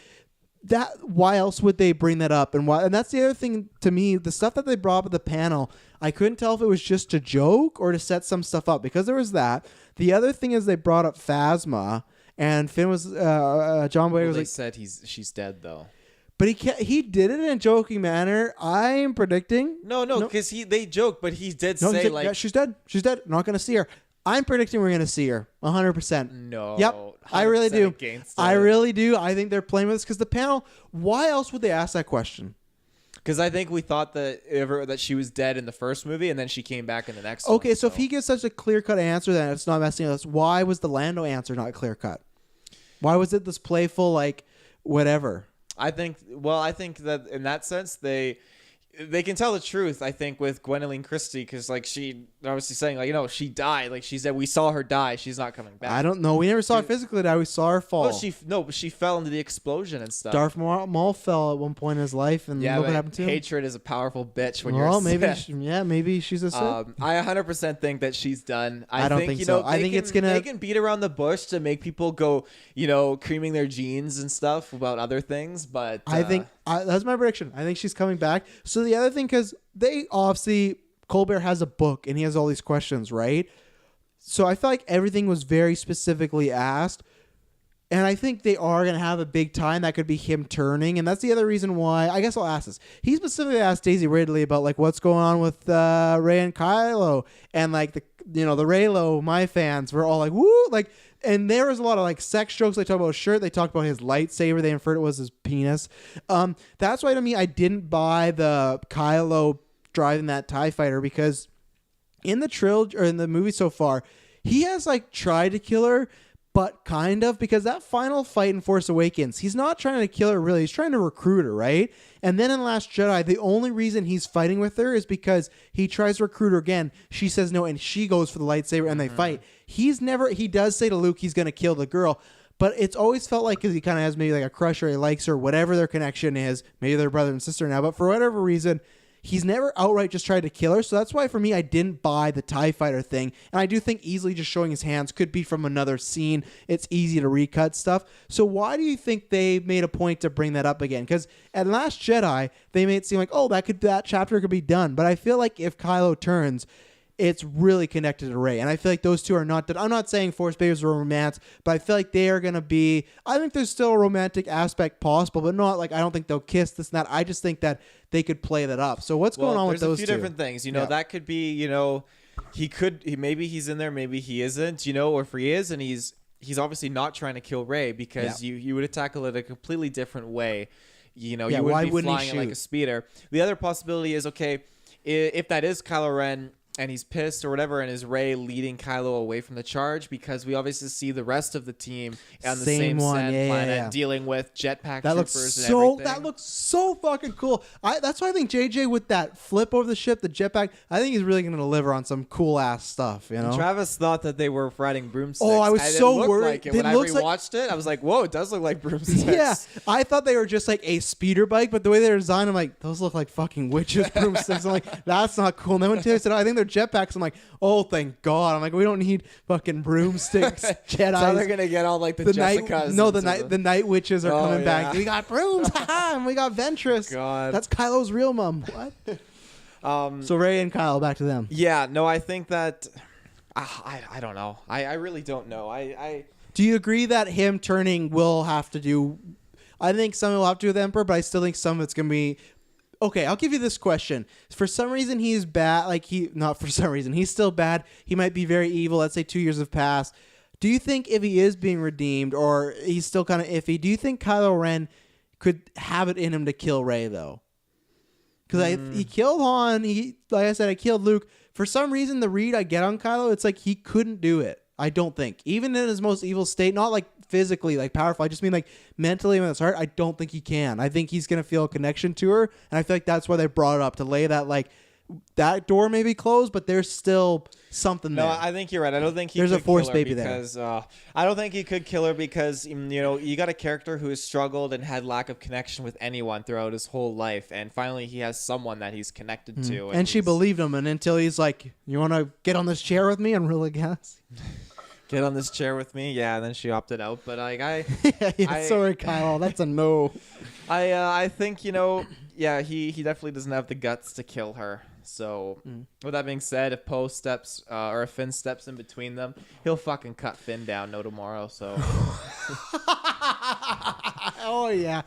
why else would they bring that up? And that's the other thing to me, the stuff that they brought up at the panel, I couldn't tell if it was just a joke or to set some stuff up, because there was that. The other thing is they brought up Phasma. And Finn was John Boyega was like, said she's dead though, but he did it in a joking manner. I'm predicting no, because they joke, but he did say like, yeah, she's dead. Not going to see her. I'm predicting we're going to see her 100%. No, yep, I really do. I really do. I think they're playing with this because the panel. Why else would they ask that question? Because I think we thought that she was dead in the first movie, and then she came back in the next. Okay, so if he gives such a clear-cut answer, then it's not messing with us. Why was the Lando answer not clear-cut? Why was it this playful, like, whatever? I think that in that sense, they can tell the truth, I think, with Gwendoline Christie, because like she obviously saying like, you know, she died. Like she said, we saw her die. She's not coming back. I don't know. We never saw her physically die. We saw her fall. Well, but she fell into the explosion and stuff. Darth Maul fell at one point in his life, and look what happened to him. Hatred is a powerful bitch when you're a maybe Sith. Maybe she's a Sith. I 100% think that she's done. I don't think so. I think it's gonna. They can beat around the bush to make people go, you know, creaming their jeans and stuff about other things, but I think that's my prediction. I think she's coming back. So the other thing, because they obviously Colbert has a book and he has all these questions, right? So I feel like everything was very specifically asked. And I think they are going to have a big time. That could be him turning. And that's the other reason why, I guess I'll ask this. He specifically asked Daisy Ridley about like what's going on with Rey and Kylo. And like the Reylo, my fans were all like, woo, like, and there was a lot of like sex jokes. They talked about his shirt. They talked about his lightsaber. They inferred it was his penis. That's why to me, I didn't buy the Kylo driving that TIE fighter, because in the trilogy or in the movie so far, he has like tried to kill her, but kind of, because that final fight in Force Awakens, he's not trying to kill her really. He's trying to recruit her, right? And then in Last Jedi, the only reason he's fighting with her is because he tries to recruit her again. She says no, and she goes for the lightsaber, and they fight. He does say to Luke he's going to kill the girl, but it's always felt like, because he kind of has maybe like a crush or he likes her, whatever their connection is. Maybe they're brother and sister now, but for whatever reason, he's never outright just tried to kill her. So that's why for me, I didn't buy the TIE fighter thing. And I do think easily just showing his hands could be from another scene. It's easy to recut stuff. So why do you think they made a point to bring that up again? Because at Last Jedi, they made it seem like, oh, that chapter could be done. But I feel like if Kylo turns, it's really connected to Rey. And I feel like those two are not done. I'm not saying Force Babies are romance, but I feel like they are going to be, I think there's still a romantic aspect possible, but not like, I don't think they'll kiss this and that. I just think that they could play that up. So what's going on with those two? There's a few different things. You know, that could be, you know, maybe he's in there, maybe he isn't, you know, or if he is and he's obviously not trying to kill Rey, because you would have tackled it a completely different way. You know, you wouldn't be flying it like a speeder. The other possibility is, okay, if that is Kylo Ren, and he's pissed or whatever, and is Rey leading Kylo away from the charge, because we obviously see the rest of the team on the same sand planet dealing with jetpack troopers and everything. That looks so fucking cool. That's why I think JJ with that flip over the ship, the jetpack, I think he's really going to deliver on some cool ass stuff. You know, Travis thought that they were riding broomsticks. Oh, I was so worried. Like it. When I rewatched it, I was like, whoa, it does look like broomsticks. Yeah, I thought they were just like a speeder bike, but the way they were designed, I'm like, those look like fucking witches' broomsticks. I'm like, that's not cool. And then when Taylor said, I think they're jetpacks, I'm like, oh, thank God. I'm like, we don't need fucking broomsticks, Jedi. So they're gonna get all like the Jessicas. The night witches are coming back. We got brooms, and we got Ventress. God, that's Kylo's real mom. What? So Rey and Kylo, back to them. Yeah, no, I think that I don't know. I really don't know. Do you agree that him turning will have to do? I think some will have to do with the Emperor, but I still think some of it's gonna be. Okay, I'll give you this question. For some reason, he's bad. Not for some reason. He's still bad. He might be very evil. Let's say 2 years have passed. Do you think if he is being redeemed or he's still kind of iffy, do you think Kylo Ren could have it in him to kill Rey, though? Because he killed Han. Like I said, I killed Luke. For some reason, the read I get on Kylo, it's like he couldn't do it. I don't think. Even in his most evil state, not like physically like powerful, I just mean like mentally in his heart, I don't think he can. I think he's going to feel a connection to her, and I feel like that's why they brought it up, to lay that like that door may be closed, but there's still something there. No, I think you're right. I don't think there's a Force baby because, there. I don't think he could kill her because, you know, you got a character who has struggled and had lack of connection with anyone throughout his whole life, and finally he has someone that he's connected to. And she believed him, and until he's like, you want to get on this chair with me? And really gas. Get on this chair with me, yeah. And then she opted out, but like sorry, Kyle, that's a no. I think, you know, yeah, he definitely doesn't have the guts to kill her. So with that being said, if Poe steps or if Finn steps in between them, he'll fucking cut Finn down no tomorrow. So. Oh yeah.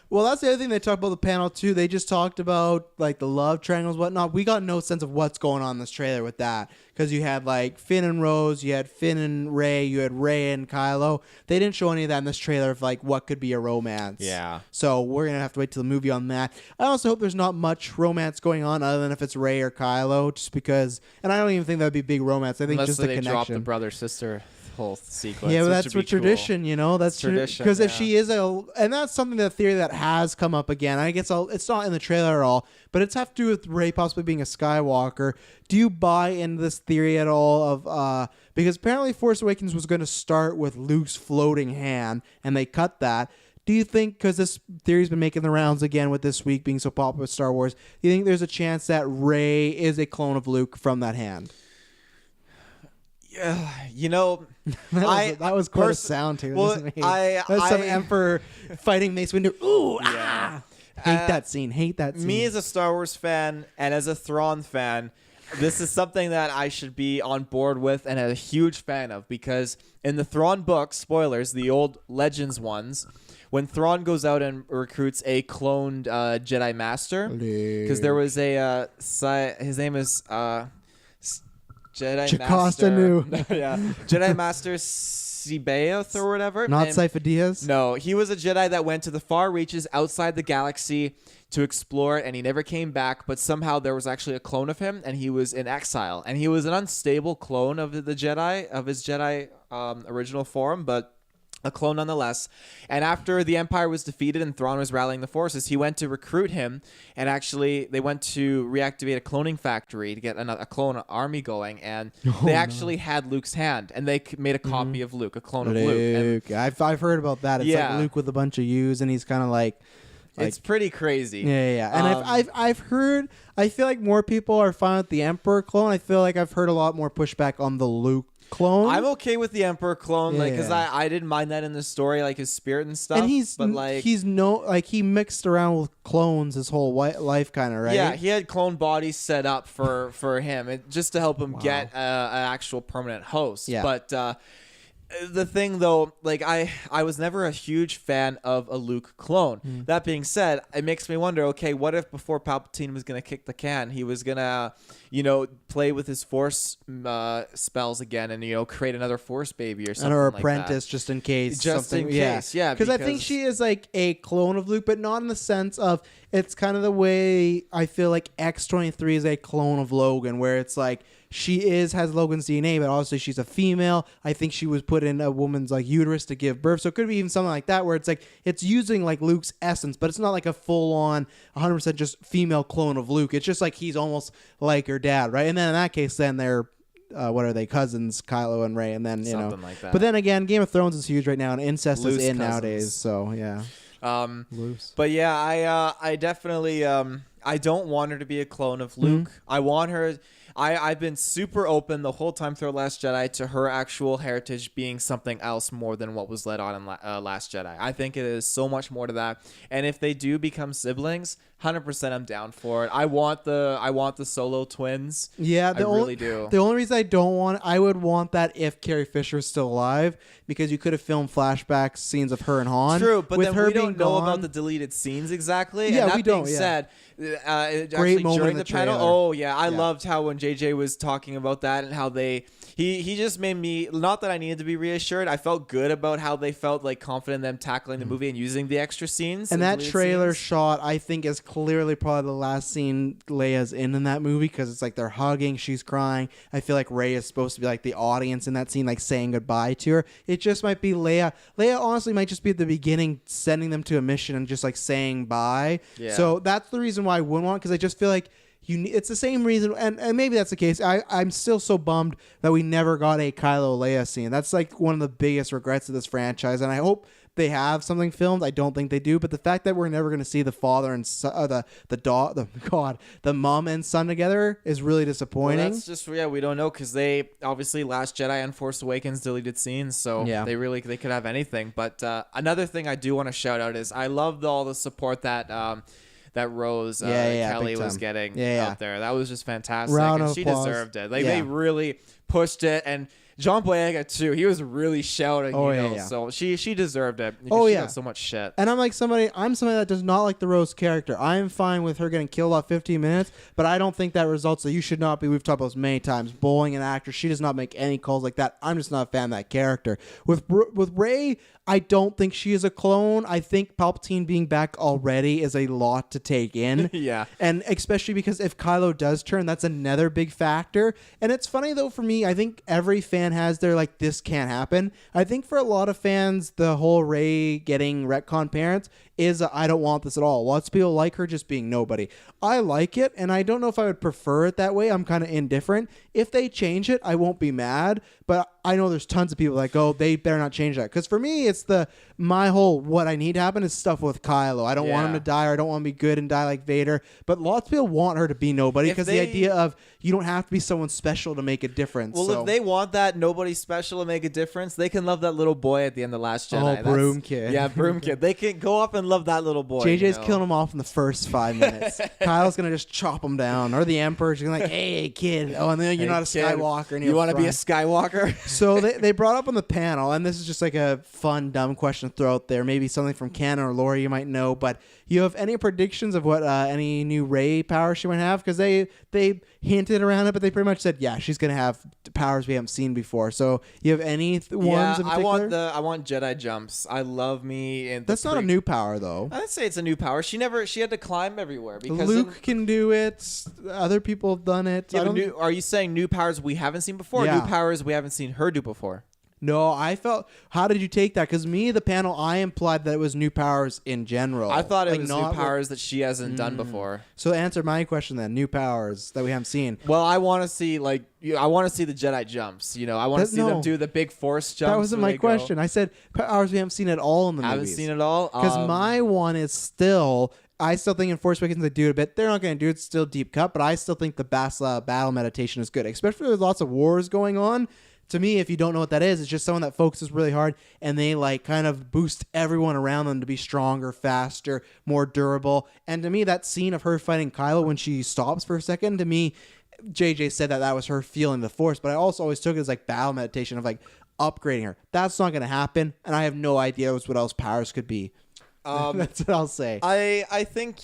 Well, that's the other thing they talked about the panel too. They just talked about like the love triangles, whatnot. We got no sense of what's going on in this trailer with that, because you had like Finn and Rose, you had Finn and Rey, you had Rey and Kylo. They didn't show any of that in this trailer of like what could be a romance. Yeah. So we're gonna have to wait till the movie on that. I also hope there's not much romance going on other than if it's Rey or Kylo, just because. And I don't even think that'd be big romance. I think Unless just they the connection. drop the brother sister. whole sequence. Yeah, but which that's would what be cool. tradition, you know. That's Tradition, because if yeah. she is and that's something that theory that has come up again. I guess it's not in the trailer at all, but it's have to do with Rey possibly being a Skywalker. Do you buy into this theory at all of because apparently Force Awakens was going to start with Luke's floating hand, and they cut that. Do you think, because this theory's been making the rounds again with this week being so popular with Star Wars, do you think there's a chance that Rey is a clone of Luke from that hand? Yeah, you know, that was quite a sound too. Well, That's some Emperor fighting Mace Windu. Ooh, Yeah. Hate that scene. Hate that scene. Me as a Star Wars fan and as a Thrawn fan, this is something that I should be on board with and a huge fan of, because in the Thrawn books, spoilers, the old Legends ones, when Thrawn goes out and recruits a cloned Jedi Master, because there was a his name is Jedi Jocasta Master. Nu. Yeah, Jedi Master Sibaeoth or whatever. Not And- Sifo Dyas? No, he was a Jedi that went to the far reaches outside the galaxy to explore it, and he never came back, but somehow there was actually a clone of him, and he was in exile. And he was an unstable clone of the Jedi, of his Jedi original form, but a clone nonetheless. And after the Empire was defeated and Thrawn was rallying the forces, he went to recruit him, and actually they went to reactivate a cloning factory to get a clone army going, and they actually had Luke's hand, and they made a copy of Luke, a clone of Luke. And I've heard about that. It's Yeah. like Luke with a bunch of U's, and he's kind of like it's pretty crazy. yeah. And I've heard. I feel like more people are fine with the Emperor clone. I feel like I've heard a lot more pushback on the Luke clone. I'm okay with the Emperor clone, like, because Yeah. I didn't mind that in the story, like his spirit and stuff. and he mixed around with clones his whole life, kind of, right? Yeah, he had clone bodies set up for him, just to help him get an actual permanent host. Yeah. But the thing, though, like, I was never a huge fan of a Luke clone. That being said, it makes me wonder, okay, what if before Palpatine was going to kick the can, he was going to, play with his Force spells again and, create another Force baby or something or like apprentice, that. just in case. Just something, in case, yeah, Because I think she is like a clone of Luke, but not in the sense of it's kind of the way I feel like X-23 is a clone of Logan, where it's like she has Logan's DNA, but obviously she's a female. I think she was put in a woman's like uterus to give birth, so it could be even something like that, where it's like it's using like Luke's essence, but it's not like a full-on 100% just female clone of Luke. It's just like he's almost like her dad, right? And then in that case, then they're what are they, cousins, Kylo and Rey, and then Something like that. But then again, Game of Thrones is huge right now, and incest Loose is in cousins. nowadays. So yeah, loose. But yeah, I definitely I don't want her to be a clone of Luke. I want her. I've been super open the whole time through Last Jedi to her actual heritage being something else more than what was led on in Last Jedi. I think it is so much more to that. And if they do become siblings, 100% I'm down for it. I want the Solo twins. Yeah, I really do. The only reason I would want that if Carrie Fisher was still alive, because you could have filmed flashback scenes of her and Han. True, but with then her we being don't know gone. about the deleted scenes exactly. Yeah, and that we don't, being yeah. said, Great actually moment during in the the panel, trailer. I loved how when JJ was talking about that and how he just made me, not that I needed to be reassured, I felt good about how they felt like confident in them tackling the movie and using the extra scenes. And the that deleted trailer scenes. shot, I think, is clearly probably the last scene Leia's in that movie, because it's like they're hugging, she's crying. I feel like Rey is supposed to be like the audience in that scene, like saying goodbye to her. It just might be Leia. Leia honestly might just be at the beginning sending them to a mission and just like saying bye. Yeah. So that's the reason why I wouldn't want, because I just feel like it's the same reason, and maybe that's the case. I'm still so bummed that we never got a Kylo Leia scene. That's like one of the biggest regrets of this franchise, and I hope they have something filmed. I don't think they do, but the fact that we're never going to see the father and the mom and son together is really disappointing. Well, that's just, we don't know, because they obviously Last Jedi and Force Awakens deleted scenes, so Yeah. they could have anything. But another thing I do want to shout out is I loved all the support that Rose Kelly big was time. getting Yeah. out there. That was just fantastic. Round and of she applause. deserved it. Like Yeah. they really pushed it, and John Boyega too. He was really shouting. So she deserved it. Because she got so much shit. And I'm somebody that does not like the Rose character. I am fine with her getting killed off 15 minutes, but I don't think that results that you should not be. We've talked about this many times. Bullying an actor. She does not make any calls like that. I'm just not a fan of that character. With Rey, I don't think she is a clone. I think Palpatine being back already is a lot to take in. Yeah. And especially because if Kylo does turn, that's another big factor. And it's funny, though, for me, I think every fan fan has their like, this can't happen. I think for a lot of fans, the whole Rey getting retcon parents is I don't want this at all. Lots of people like her just being nobody. I like it, and I don't know if I would prefer it that way. I'm kind of indifferent. If they change it, I won't be mad, but I know there's tons of people like, oh, they better not change that. Because for me, it's my whole what I need to happen is stuff with Kylo. I don't want him to die, or I don't want him to be good and die like Vader. But lots of people want her to be nobody because the idea of you don't have to be someone special to make a difference. Well, if they want that nobody special to make a difference, they can love that little boy at the end of Last Jedi. Oh, Broom Kid. Yeah, Broom Kid. They can go up and love that little boy. JJ's killing him off in the first 5 minutes. Kylo's going to just chop him down. Or the Emperor's going to like, hey, kid. Oh, and then you're not a Skywalker. And you want to be a Skywalker? So they brought up on the panel, and this is just like a fun, dumb question to throw out there. Maybe something from canon or lore you might know, but you have any predictions of what any new Rey power she might have? Because they hinted around it, but they pretty much said, yeah, she's going to have powers we haven't seen before. So you have any ones in particular? I want Jedi jumps. I love me. And that's not a new power, though. I'd say it's a new power. She had to climb everywhere. Because Luke can do it. Other people have done it. Yeah, are you saying new powers we haven't seen before? Yeah. New powers we haven't seen her do before? No, I felt. How did you take that? Because the panel, I implied that it was new powers in general. I thought it was new powers that she hasn't done before. So answer my question then. New powers that we haven't seen. Well, I want to see the Jedi jumps. I want to see them do the big Force jumps. That wasn't my question. I said powers we haven't seen at all in the movies. Haven't seen it all. Because my one is still. I still think in Force Awakens they do it a bit. They're not going to do it. It's still deep cut, but I still think the battle meditation is good, especially with lots of wars going on. To me, if you don't know what that is, it's just someone that focuses really hard and they like kind of boost everyone around them to be stronger, faster, more durable. And to me, that scene of her fighting Kylo when she stops for a second, to me, JJ said that was her feeling the Force, but I also always took it as like battle meditation of like upgrading her. That's not going to happen, and I have no idea what else powers could be. That's what I'll say. I think,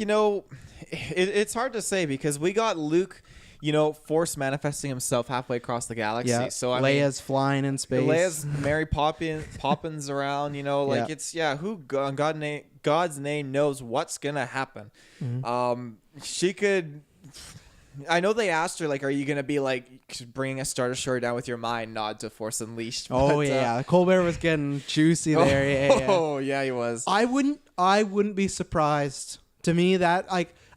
it's hard to say because we got Luke, Force manifesting himself halfway across the galaxy. Yeah. So Leia's flying in space. Leia's Mary Poppins around, it's who God's name knows what's gonna happen. Mm-hmm. She could. I know they asked her are you gonna be bringing a Star Destroyer down with your mind? Nod to Force Unleashed. Oh yeah, Colbert was getting juicy there. Oh yeah, he was. I wouldn't be surprised. To me, that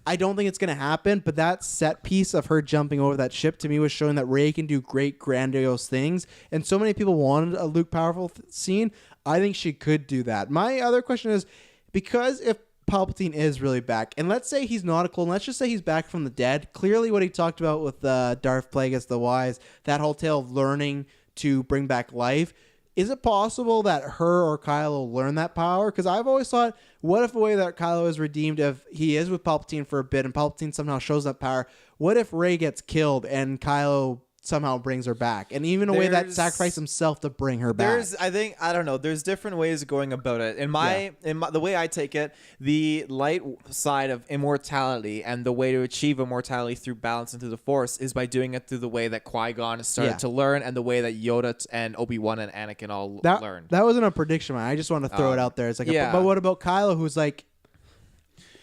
I don't think it's going to happen, but that set piece of her jumping over that ship to me was showing that Rey can do great, grandiose things. And so many people wanted a Luke powerful scene. I think she could do that. My other question is, because if Palpatine is really back, and let's say he's not a clone, let's just say he's back from the dead. Clearly what he talked about with Darth Plagueis the Wise, that whole tale of learning to bring back life. Is it possible that her or Kylo learn that power? Because I've always thought, what if the way that Kylo is redeemed, if he is with Palpatine for a bit and Palpatine somehow shows that power, what if Rey gets killed and Kylo somehow brings her back? And even a way that sacrificed himself to bring her back. I don't know. There's different ways of going about it. In the way I take it, the light side of immortality and the way to achieve immortality through balance and through the Force is by doing it through the way that Qui-Gon has started to learn and the way that Yoda and Obi-Wan and Anakin all learned. That wasn't a prediction, man. I just want to throw it out there. It's but what about Kylo, who's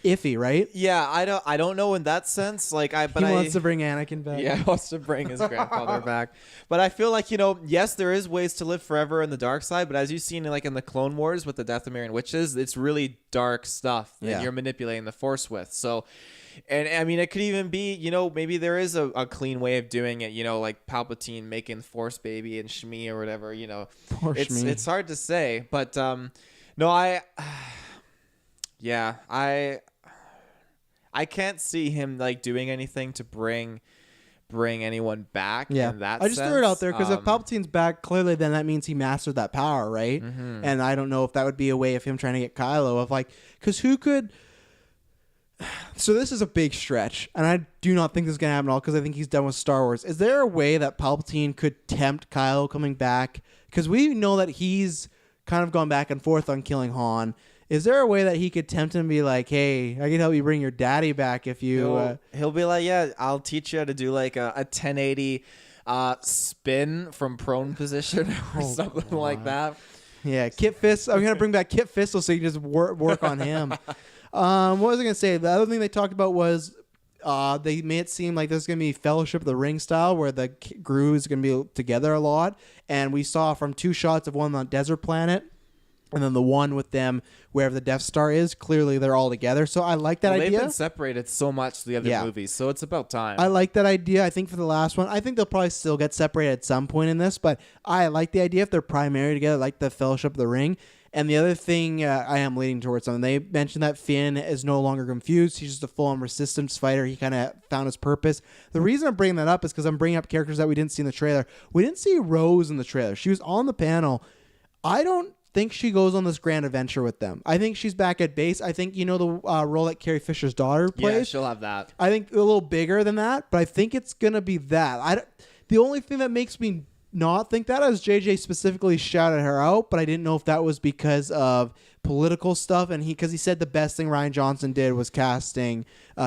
iffy, right? Yeah, I don't know in that sense. He wants to bring Anakin back. Yeah, he wants to bring his grandfather back. But I feel yes, there is ways to live forever in the dark side. But as you've seen in the Clone Wars with the Dathomirian witches, it's really dark stuff that you're manipulating the Force with. So, and I mean, it could even be maybe there is a clean way of doing it. Like Palpatine making the Force baby and Shmi or whatever. Poor Shmi. It's hard to say, but no, I can't see him doing anything to bring anyone back. Yeah, in that I just threw it out there because if Palpatine's back, clearly then that means he mastered that power, right? Mm-hmm. And I don't know if that would be a way of him trying to get Kylo because who could. So this is a big stretch, and I do not think this is gonna happen at all because I think he's done with Star Wars. Is there a way that Palpatine could tempt Kylo coming back? Because we know that he's kind of gone back and forth on killing Han. Is there a way that he could tempt him and be like, hey, I can help you bring your daddy back if you... He'll be like, yeah, I'll teach you how to do a 1080 spin from prone position or something like that. Yeah, Kit Fisto. I'm going to bring back Kit Fisto so you can just work on him. What was I going to say? The other thing they talked about was They made it seem like this is going to be Fellowship of the Ring style, where the crew is going to be together a lot. And we saw from 2 shots of one on a desert planet, and then the one with them wherever the Death Star is. Clearly, they're all together. So I like that idea. They've been separated so much the other movies, so it's about time. I like that idea. I think for the last one, I think they'll probably still get separated at some point in this, but I like the idea if they're primary together, like the Fellowship of the Ring. And the other thing I am leaning towards something. They mentioned that Finn is no longer confused. He's just a full-on resistance fighter. He kind of found his purpose. The reason I'm bringing that up is because I'm bringing up characters that we didn't see in the trailer. We didn't see Rose in the trailer. She was on the panel. I don't think she goes on this grand adventure with them. I think she's back at base. I think, the role that Carrie Fisher's daughter plays. Yeah, she'll have that. I think a little bigger than that, but I think it's going to be that. The only thing that makes me not think that is JJ specifically shouted her out, but I didn't know if that was because of political stuff, and because he said the best thing Rian Johnson did was casting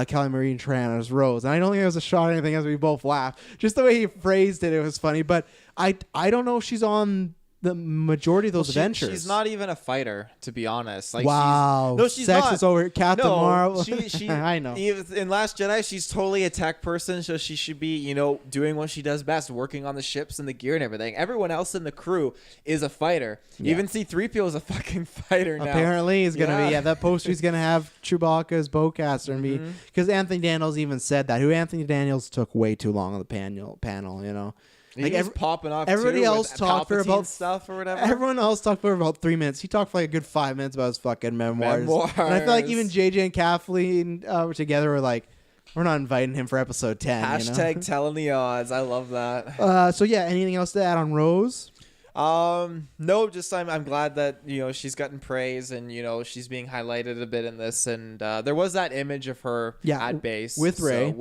Kelly Marie Tran as Rose. And I don't think it was a shot or anything, as we both laughed. Just the way he phrased it, it was funny. But I don't know if she's on the majority of those adventures. She's not even a fighter, to be honest. Like, wow. She's Sex not. Is over. Captain Marvel. She I know. In Last Jedi, she's totally a tech person, so she should be, doing what she does best, working on the ships and the gear and everything. Everyone else in the crew is a fighter. Yeah. Even C-3PO is a fucking fighter now. Apparently, he's gonna be. Yeah, that poster's gonna have Chewbacca's bowcaster and be, because Anthony Daniels even said that. Anthony Daniels took way too long on the panel. Like popping off. Everybody else talked for about stuff or whatever. Everyone else talked for about 3 minutes. He talked for like a good 5 minutes about his fucking memoirs. And I feel like even JJ and Kathleen together were like, we're not inviting him for episode 10. Hashtag telling the odds. I love that. So yeah, anything else to add on Rose? No, just I'm glad that she's gotten praise and she's being highlighted a bit in this, and there was that image of her at base with Rey.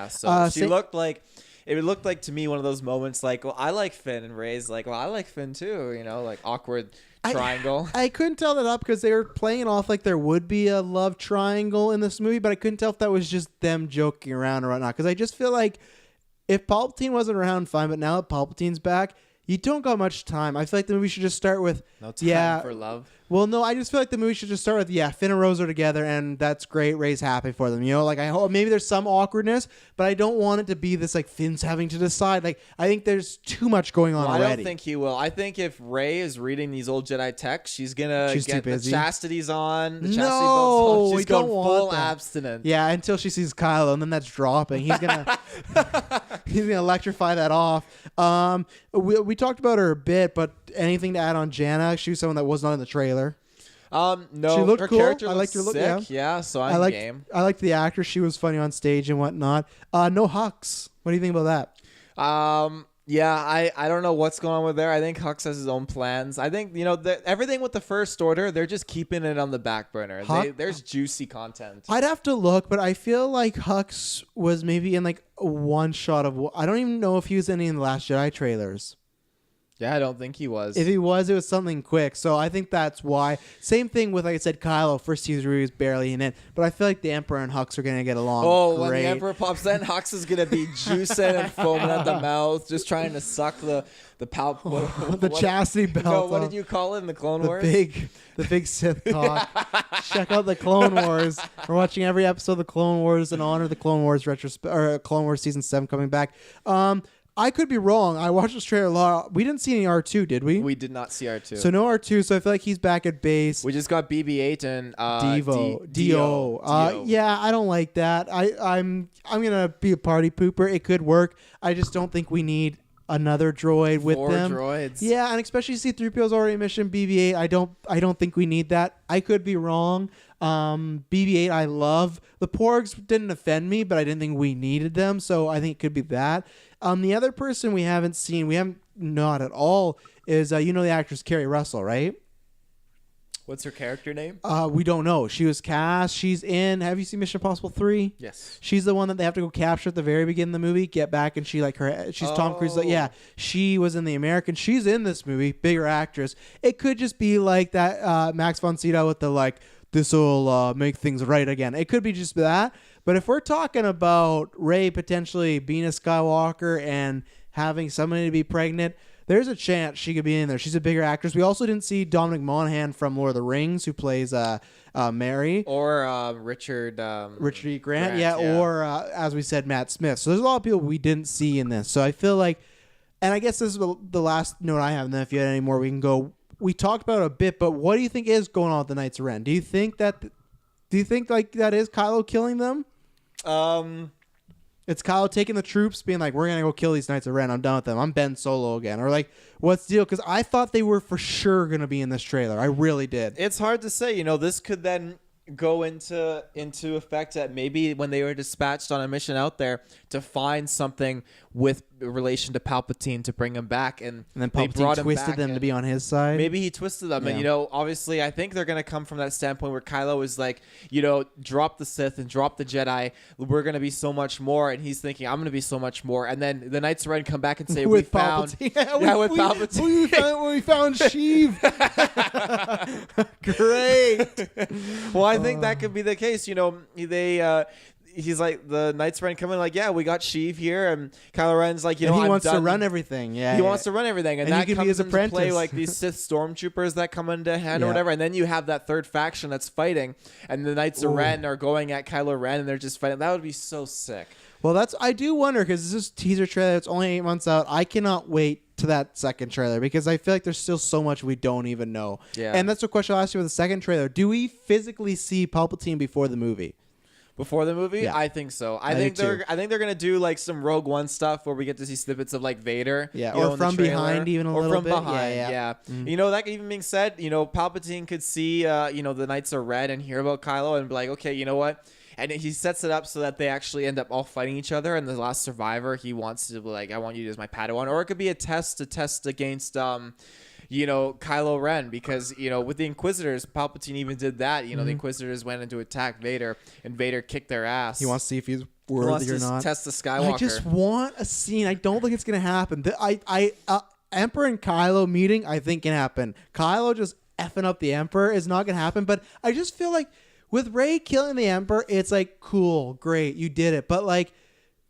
So she looked like. It looked like to me one of those moments like, well, I like Finn, and Rey's like, well, I like Finn too, like awkward triangle. I couldn't tell that up because they were playing it off like there would be a love triangle in this movie, but I couldn't tell if that was just them joking around or whatnot, because I just feel like if Palpatine wasn't around, fine, but now that Palpatine's back, you don't got much time. I feel like the movie should just start with no time for love. Well, no, I just feel like the movie should just start with Finn and Rose are together, and that's great. Rey's happy for them. Like, I hope maybe there's some awkwardness, but I don't want it to be this like Finn's having to decide. Like, I think there's too much going on already. I don't think he will. I think if Rey is reading these old Jedi texts, she's get the chastities on. The chastity belts on. She's going full abstinence. Yeah, until she sees Kylo, and then that's dropping. He's gonna he's gonna electrify that off. We talked about her a bit, but anything to add on Jannah? She was someone that was not in the trailer. No, she looked her cool. character I liked her look. Sick. Yeah, so I'm game. I liked the actress. She was funny on stage and whatnot. No Hux. What do you think about that? Yeah, I don't know what's going on with there. I think Hux has his own plans. I think everything with the First Order, they're just keeping it on the back burner. There's juicy content. I'd have to look, but I feel like Hux was maybe in like one shot of. I don't even know if he was in any of the Last Jedi trailers. Yeah, I don't think he was. If he was, it was something quick. So I think that's why. Same thing with, like I said, Kylo. First season he was barely in it. But I feel like the Emperor and Hux are going to get along great. When the Emperor pops in, Hux is going to be juicing and foaming at the mouth, just trying to suck the chastity belt. No, what did you call it in the Clone Wars? The big Sith cock. Check out the Clone Wars. We're watching every episode of the Clone Wars in honor of the Clone Wars Clone Wars season 7 coming back. I could be wrong. I watched this trailer a lot. We didn't see any R2, did we? We did not see R2. So no R2. So I feel like he's back at base. We just got BB-8 and D-O. Yeah, I don't like that. I'm gonna be a party pooper. It could work. I just don't think we need another droid with them. 4 droids. Yeah, and especially C-3PO's already mission BB-8. I don't think we need that. I could be wrong. BB-8 I love. The Porgs didn't offend me, but I didn't think we needed them, so I think it could be that. The other person we haven't seen, not at all, is the actress Kerry Russell, right? What's her character name? We don't know. She was cast. She's in. Have you seen Mission Impossible 3? Yes. She's the one that they have to go capture at the very beginning of the movie. Get back, and she's Tom Cruise. Yeah, she was in The American. She's in this movie. Bigger actress. It could just be like that. Max von Sydow with the this will make things right again. It could be just that. But if we're talking about Rey potentially being a Skywalker and having somebody to be pregnant, there's a chance she could be in there. She's a bigger actress. We also didn't see Dominic Monaghan from Lord of the Rings, who plays Mary. Or Richard E. Grant, yeah. Or, as we said, Matt Smith. So there's a lot of people we didn't see in this. So I feel like, and I guess this is the last note I have, and then if you had any more, we can go. We talked about it a bit, but what do you think is going on with the Knights of Ren? Do you think like that is Kylo killing them? It's Kylo taking the troops, being like, we're going to go kill these Knights of Ren. I'm done with them. I'm Ben Solo again. Or like, what's the deal? Because I thought they were for sure going to be in this trailer. I really did. It's hard to say. This could then go into effect at maybe when they were dispatched on a mission out there to find something with relation to Palpatine to bring him back, and then Palpatine twisted them to be on his side. Maybe he twisted them, and obviously I think they're gonna come from that standpoint where Kylo is like, drop the Sith and drop the Jedi. We're gonna be so much more, and he's thinking I'm gonna be so much more, and then the Knights of Ren come back and say with we found Palpatine. We found Sheev. Great. Well, I think that could be the case. He's like, the Knights of Ren coming like, yeah, we got Sheev here, and Kylo Ren's like, and he wants to run everything. Yeah, he wants to run everything, and that comes into apprentice. play like these Sith stormtroopers that come into hand or whatever, and then you have that third faction that's fighting, and the Knights of Ren are going at Kylo Ren, and they're just fighting. That would be so sick. Well, I do wonder, because this is a teaser trailer. It's only 8 months out. I cannot wait to that second trailer, because I feel like there's still so much we don't even know. Yeah. And that's the question I'll ask you with the second trailer. Do we physically see Palpatine before the movie? Before the movie? Yeah. I think so. I think they're gonna do like some Rogue One stuff where we get to see snippets of like Vader. Yeah, or from behind even a little bit. Or from behind, yeah. Mm-hmm. That even being said, Palpatine could see the Knights of Ren and hear about Kylo and be like, okay, you know what? And he sets it up so that they actually end up all fighting each other, and the last survivor, he wants to be like, I want you as my Padawan. Or it could be a test against Kylo Ren, because with the Inquisitors, Palpatine even did that. The Inquisitors went in to attack Vader, and Vader kicked their ass. He wants to see if he's worthy or not. Test the Skywalker. I just want a scene. I don't think it's gonna happen. Emperor and Kylo meeting, I think can happen. Kylo just effing up the Emperor is not gonna happen. But I just feel like with Rey killing the Emperor, it's like, cool, great, you did it. But like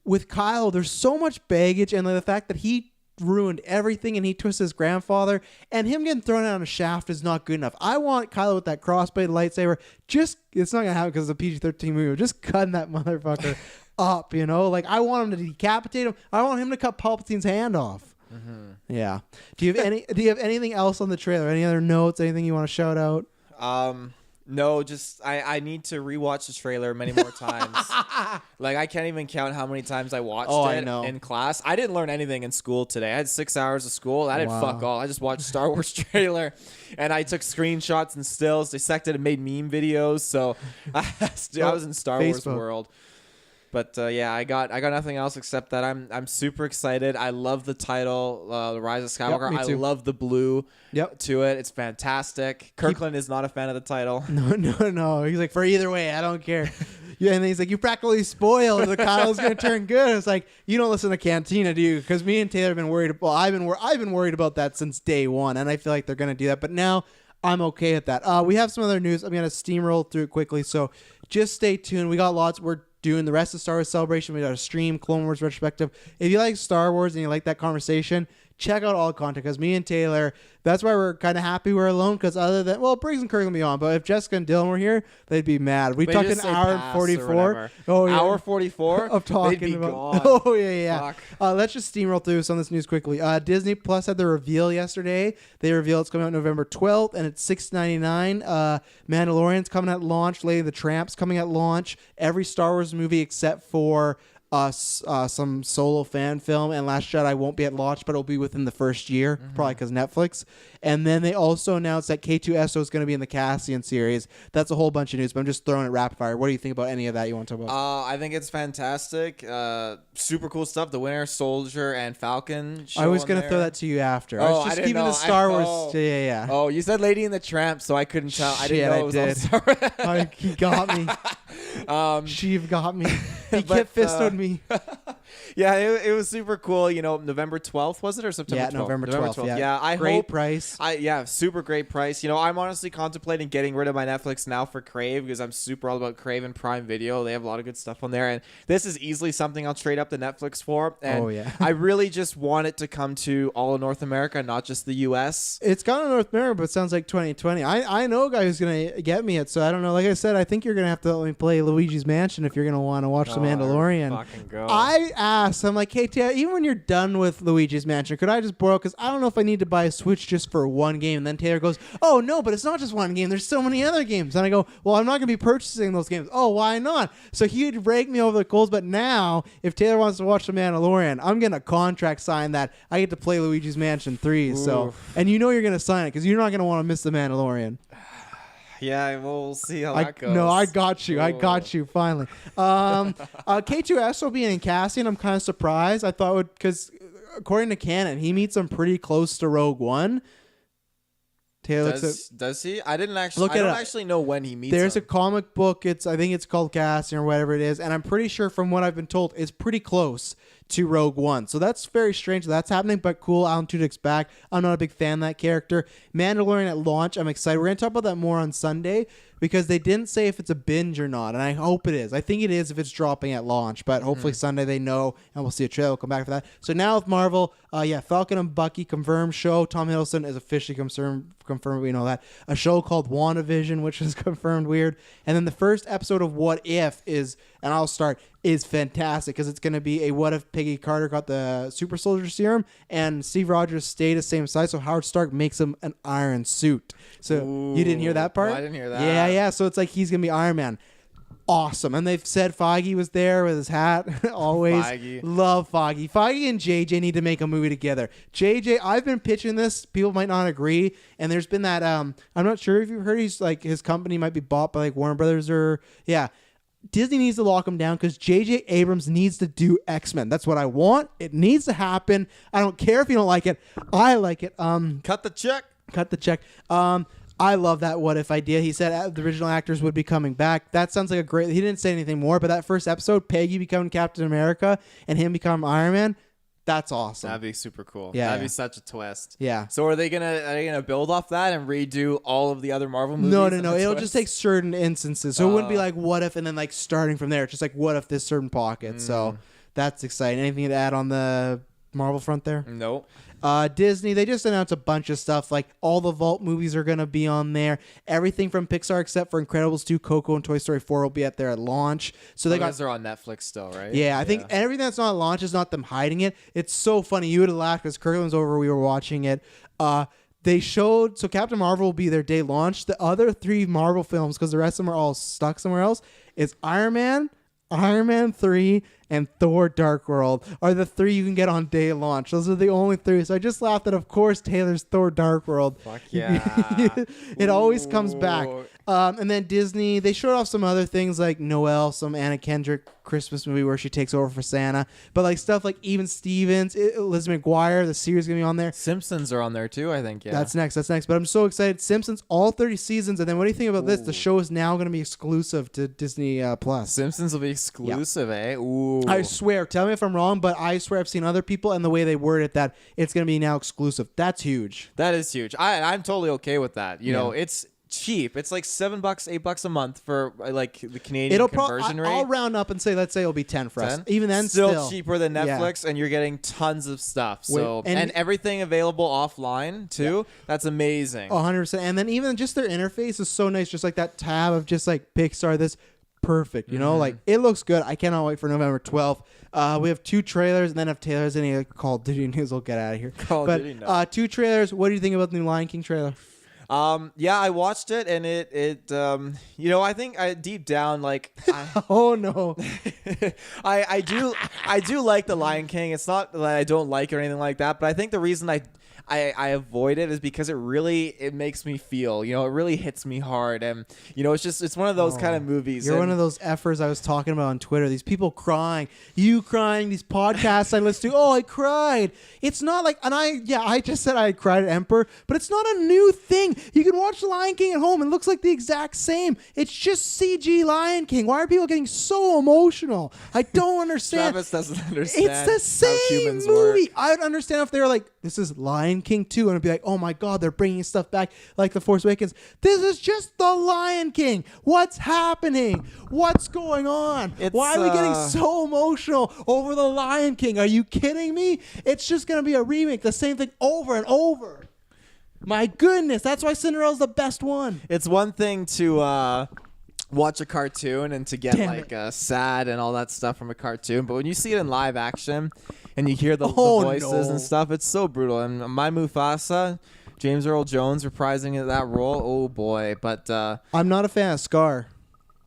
with Kylo, there's so much baggage, and like the fact that he ruined everything and he twisted his grandfather, and him getting thrown out on a shaft is not good enough. I want Kylo with that crossblade lightsaber. It's not gonna happen because it's a PG-13 movie. Just cutting that motherfucker up, Like I want him to decapitate him. I want him to cut Palpatine's hand off. Mm-hmm. Yeah. Do you have anything else on the trailer? Any other notes? Anything you want to shout out? No, just I need to rewatch the trailer many more times. Like I can't even count how many times I watched it in class. I didn't learn anything in school today. I had 6 hours of school. I didn't fuck all. I just watched Star Wars trailer, and I took screenshots and stills, dissected and made meme videos. So I was in Star Wars world. But I got nothing else except that I'm super excited. I love the title, The Rise of Skywalker. I love the blue to it. It's fantastic. Kirkland is not a fan of the title. No. He's like, for either way, I don't care. Yeah, and then he's like, you practically spoiled the Kylo's gonna turn good. It's like, you don't listen to Cantina, do you? Because me and Taylor have been worried. Well, I've been worried about that since day one, and I feel like they're gonna do that. But now I'm okay with that. We have some other news. I'm gonna steamroll through it quickly, so just stay tuned. We got lots. We're doing the rest of Star Wars Celebration. We got a stream, Clone Wars retrospective. If you like Star Wars and you like that conversation, check out all content, because me and Taylor, that's why we're kind of happy we're alone, because other than, Briggs and Kirk will be on, but if Jessica and Dylan were here, they'd be mad. We talked an hour and 44. Oh, yeah. Hour 44 of talking about. Gone. Oh, yeah. Let's just steamroll through some of this news quickly. Disney Plus had the reveal yesterday. They revealed it's coming out November 12th, and it's $6.99. Mandalorian's coming at launch. Lady of the Tramp's coming at launch. Every Star Wars movie except for some solo fan film, and Last Jedi won't be at launch, but it'll be within the first year, probably because Netflix. And then they also announced that K2SO is going to be in the Cassian series. That's a whole bunch of news, but I'm just throwing it rapid fire. What do you think about any of that you want to talk about? I think it's fantastic. Super cool stuff. The Winter Soldier and Falcon show. I was going to throw that to you after. I was just keeping the Star Wars. Yeah. Oh, you said Lady and the Tramp, so I couldn't tell. I didn't know it was all Star Wars. He got me. Sheev got me. He kept fisted me. Yeah, it was super cool. You know, November 12th, was it, or September 12th? Yeah, November 12th. Yeah, I great hope price. super great price. You know, I'm honestly contemplating getting rid of my Netflix now for Crave because I'm super all about Crave and Prime Video. They have a lot of good stuff on there, and this is easily something I'll trade up the Netflix for. And I really just want it to come to all of North America, not just the U.S. It's gone to North America, but it sounds like 2020. I know a guy who's gonna get me it, so I don't know. Like I said, I think you're gonna have to let me play Luigi's Mansion if you're gonna want to watch The Mandalorian. Fucking go. I asked, I'm like, hey, Tia, even when you're done with Luigi's Mansion, could I just borrow? Because I don't know if I need to buy a Switch just for one game. And then Taylor goes, oh no, but it's not just one game. There's so many other games. And I go, well, I'm not gonna be purchasing those games. Oh, why not? So he'd rake me over the coals. But now, if Taylor wants to watch The Mandalorian, I'm getting a contract signed that I get to play Luigi's Mansion 3. So, and you know you're gonna sign it because you're not gonna want to miss The Mandalorian. Yeah, we'll see how that goes. No, I got you. I got you, finally. K2S will be in casting. I'm kind of surprised. I thought because according to canon, he meets him pretty close to Rogue One. Taylor does he? I don't actually know when he meets There's him. a comic book. I think it's called Casting or whatever it is. And I'm pretty sure from what I've been told, it's pretty close to Rogue One. So that's very strange that's happening, but cool. Alan Tudyk's back. I'm not a big fan of that character. Mandalorian at launch, I'm excited. We're going to talk about that more on Sunday because they didn't say if it's a binge or not, and I hope it is. I think it is if it's dropping at launch, but hopefully Sunday they know, and we'll see a trailer. We'll come back for that. So now with Marvel, Falcon and Bucky confirmed show. Tom Hiddleston is officially confirmed. We know that. A show called WandaVision, which is confirmed weird. And then the first episode of What If is fantastic because it's going to be a what if Peggy Carter got the super soldier serum and Steve Rogers stayed the same size, so Howard Stark makes him an iron suit. So you didn't hear that part? No, I didn't hear that. Yeah. So it's like he's going to be Iron Man. Awesome. And they've said Feige was there with his hat. Always love Feige. Feige and JJ need to make a movie together. JJ, I've been pitching this. People might not agree. And there's been that, I'm not sure if you've heard his company might be bought by like Warner Brothers Disney needs to lock him down because J.J. Abrams needs to do X-Men. That's what I want. It needs to happen. I don't care if you don't like it. I like it. Cut the check. I love that what if idea. He said the original actors would be coming back. That sounds like a great... He didn't say anything more, but that first episode, Peggy becoming Captain America and him becoming Iron Man, that's awesome. That'd be super cool. Yeah, that'd be such a twist. Yeah. So are they gonna build off that and redo all of the other Marvel movies? No. It'll just take certain instances. So it wouldn't be like what if and then like starting from there. It's just like what if this certain pocket. So that's exciting. Anything to add on the Marvel front there? Nope. Disney, they just announced a bunch of stuff. Like all the Vault movies are going to be on there. Everything from Pixar except for Incredibles 2, Coco, and Toy Story 4 will be at there at launch. So they they're on Netflix still, right? Yeah, I think everything that's not at launch is not them hiding it. It's so funny. You would have laughed because Kirkland's over. We were watching it. They showed, so Captain Marvel will be their day launch. The other 3 Marvel films, because the rest of them are all stuck somewhere else, is Iron Man 3, and Thor Dark World are the 3 you can get on day launch. Those are the only 3. So I just laughed at, of course, Taylor's Thor Dark World. Fuck yeah. It always comes back. And then Disney, they showed off some other things like Noelle, some Anna Kendrick Christmas movie where she takes over for Santa. But like stuff like Even Stevens, Elizabeth McGuire, the series going to be on there. Simpsons are on there too, I think. Yeah. That's next. But I'm so excited. Simpsons, all 30 seasons. And then what do you think about this? The show is now going to be exclusive to Disney Plus. Simpsons will be exclusive, eh? Ooh. I swear. Tell me if I'm wrong, but I swear I've seen other people and the way they word it that it's going to be now exclusive. That's huge. That is huge. I'm totally okay with that. You know, it's cheap. It's like $7, $8 a month for like the Canadian conversion rate. I'll round up and say, let's say it'll be 10 for us. Even then, still cheaper than Netflix, and you're getting tons of stuff. So and everything available offline too. Yeah. That's amazing. 100%. And then even just their interface is so nice. Just like that tab of just like Pixar. This perfect. You know, like it looks good. I cannot wait for November 12th. We have 2 trailers, and then if Taylor's any Call of Duty news, we'll get out of here. But 2 trailers. What do you think about the new Lion King trailer? Yeah, I watched it, and it you know, I think deep down, like, oh no, I do like the Lion King. It's not that I don't like it or anything like that, but I think the reason I avoid it is because it makes me feel, it really hits me hard. And, it's one of those kind of movies. You're one of those effers I was talking about on Twitter. These people crying, you crying, these podcasts I listen to. Oh, I cried. It's not like, I just said I cried at Emperor, but it's not a new thing. You can watch The Lion King at home. It looks like the exact same. It's just CG Lion King. Why are people getting so emotional? I don't understand. Travis doesn't understand. It's the same movie. I would understand if they were like, this is Lion King 2, and it'd be like, oh my God, they're bringing stuff back like The Force Awakens. This is just The Lion King. What's happening? What's going on? Why are we getting so emotional over The Lion King? Are you kidding me? It's just going to be a remake, the same thing over and over. My goodness, that's why Cinderella's the best one. It's one thing to watch a cartoon and to get sad and all that stuff from a cartoon, but when you see it in live action and you hear the voices and stuff, it's so brutal. And my Mufasa, James Earl Jones reprising that role, oh boy. But I'm not a fan of Scar,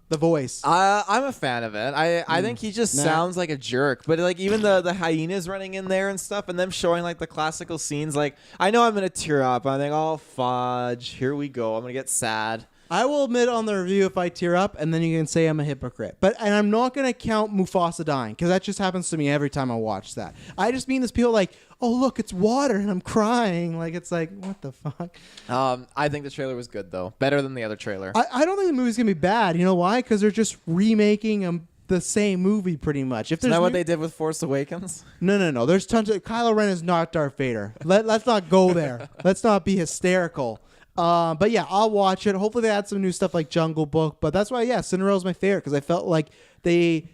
the voice. I'm a fan of it. I think he just sounds like a jerk. But like even the hyenas running in there and stuff, and them showing like the classical scenes, like I know I'm gonna tear up. I think, oh fudge, here we go. I'm gonna get sad. I will admit on the review if I tear up, and then you can say I'm a hypocrite. And I'm not going to count Mufasa dying, because that just happens to me every time I watch that. I just mean this people like, oh, look, it's water, and I'm crying. Like, it's like, what the fuck? I think the trailer was good, though. Better than the other trailer. I don't think the movie's going to be bad. You know why? Because they're just remaking the same movie pretty much. Isn't that what they did with Force Awakens? No. There's tons of... Kylo Ren is not Darth Vader. Let's not go there. Let's not be hysterical. But yeah, I'll watch it. Hopefully they add some new stuff like Jungle Book. But that's why, Cinderella's my favorite because I felt like they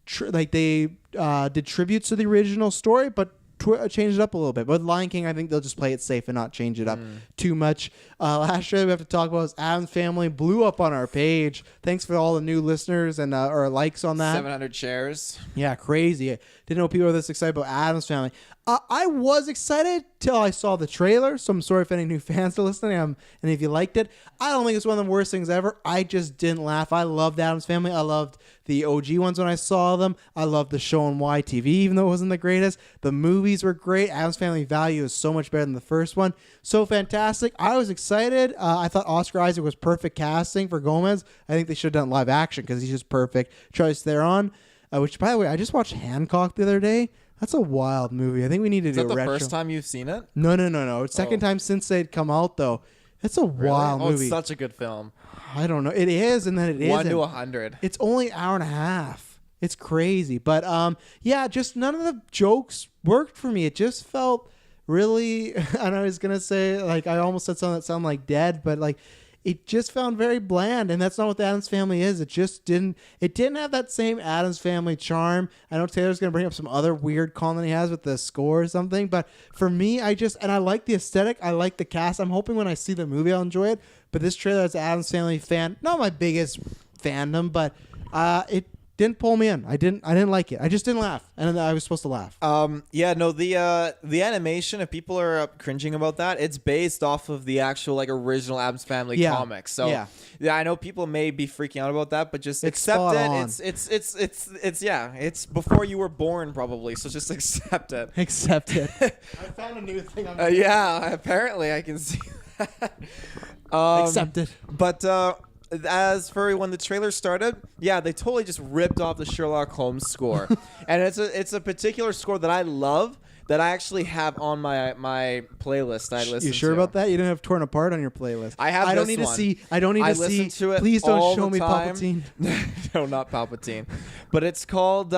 did tributes to the original story, but changed it up a little bit. But Lion King, I think they'll just play it safe and not change it up too much. Last trailer we have to talk about is Addams Family blew up on our page. Thanks for all the new listeners and or likes on that. 700 shares. Yeah, crazy. I didn't know people were this excited about Addams Family. I was excited till I saw the trailer, so I'm sorry if any new fans are listening and if you liked it. I don't think it's one of the worst things ever. I just didn't laugh. I loved Addams Family. I loved the OG ones when I saw them. I loved the show on YTV, even though it wasn't the greatest. The movies were great. Addams Family Value is so much better than the first one. So fantastic. I was excited. I thought Oscar Isaac was perfect casting for Gomez. I think they should have done live action because he's just perfect. Charlize Theron, which, by the way, I just watched Hancock the other day. That's a wild movie. I think we need to do a retro. Is that the first time you've seen it? No. It's second time since they'd come out, though. It's a wild movie. It's such a good film. I don't know. It is, and then it isn't. 1 to 100. It's only an hour and a half. It's crazy. But, just none of the jokes worked for me. It just felt really, and I was going to say, like, I almost said something that sounded like dead, but, like, it just found very bland, and that's not what the Addams Family is. It didn't have that same Addams Family charm. I know Taylor's going to bring up some other weird comment he has with the score or something, but for me, I like the aesthetic. I like the cast. I'm hoping when I see the movie, I'll enjoy it, but this trailer as an Addams Family fan, not my biggest fandom, but it didn't pull me in. I didn't like it. I just didn't laugh, and I was supposed to laugh. The animation, if people are cringing about that, it's based off of the actual like original Addams Family comics. So yeah, I know people may be freaking out about that, but just accept it. It's before you were born probably, so just accept it. Accept it. I found a new thing. Apparently I can see that. Accept it. But as for when the trailer started, they totally just ripped off the Sherlock Holmes score. And it's a particular score that I love that I actually have on my playlist. I listen to. You sure about that? You don't have Torn Apart on your playlist. I have. I don't need to see. To it. Please don't show me Palpatine. No, not Palpatine. But it's called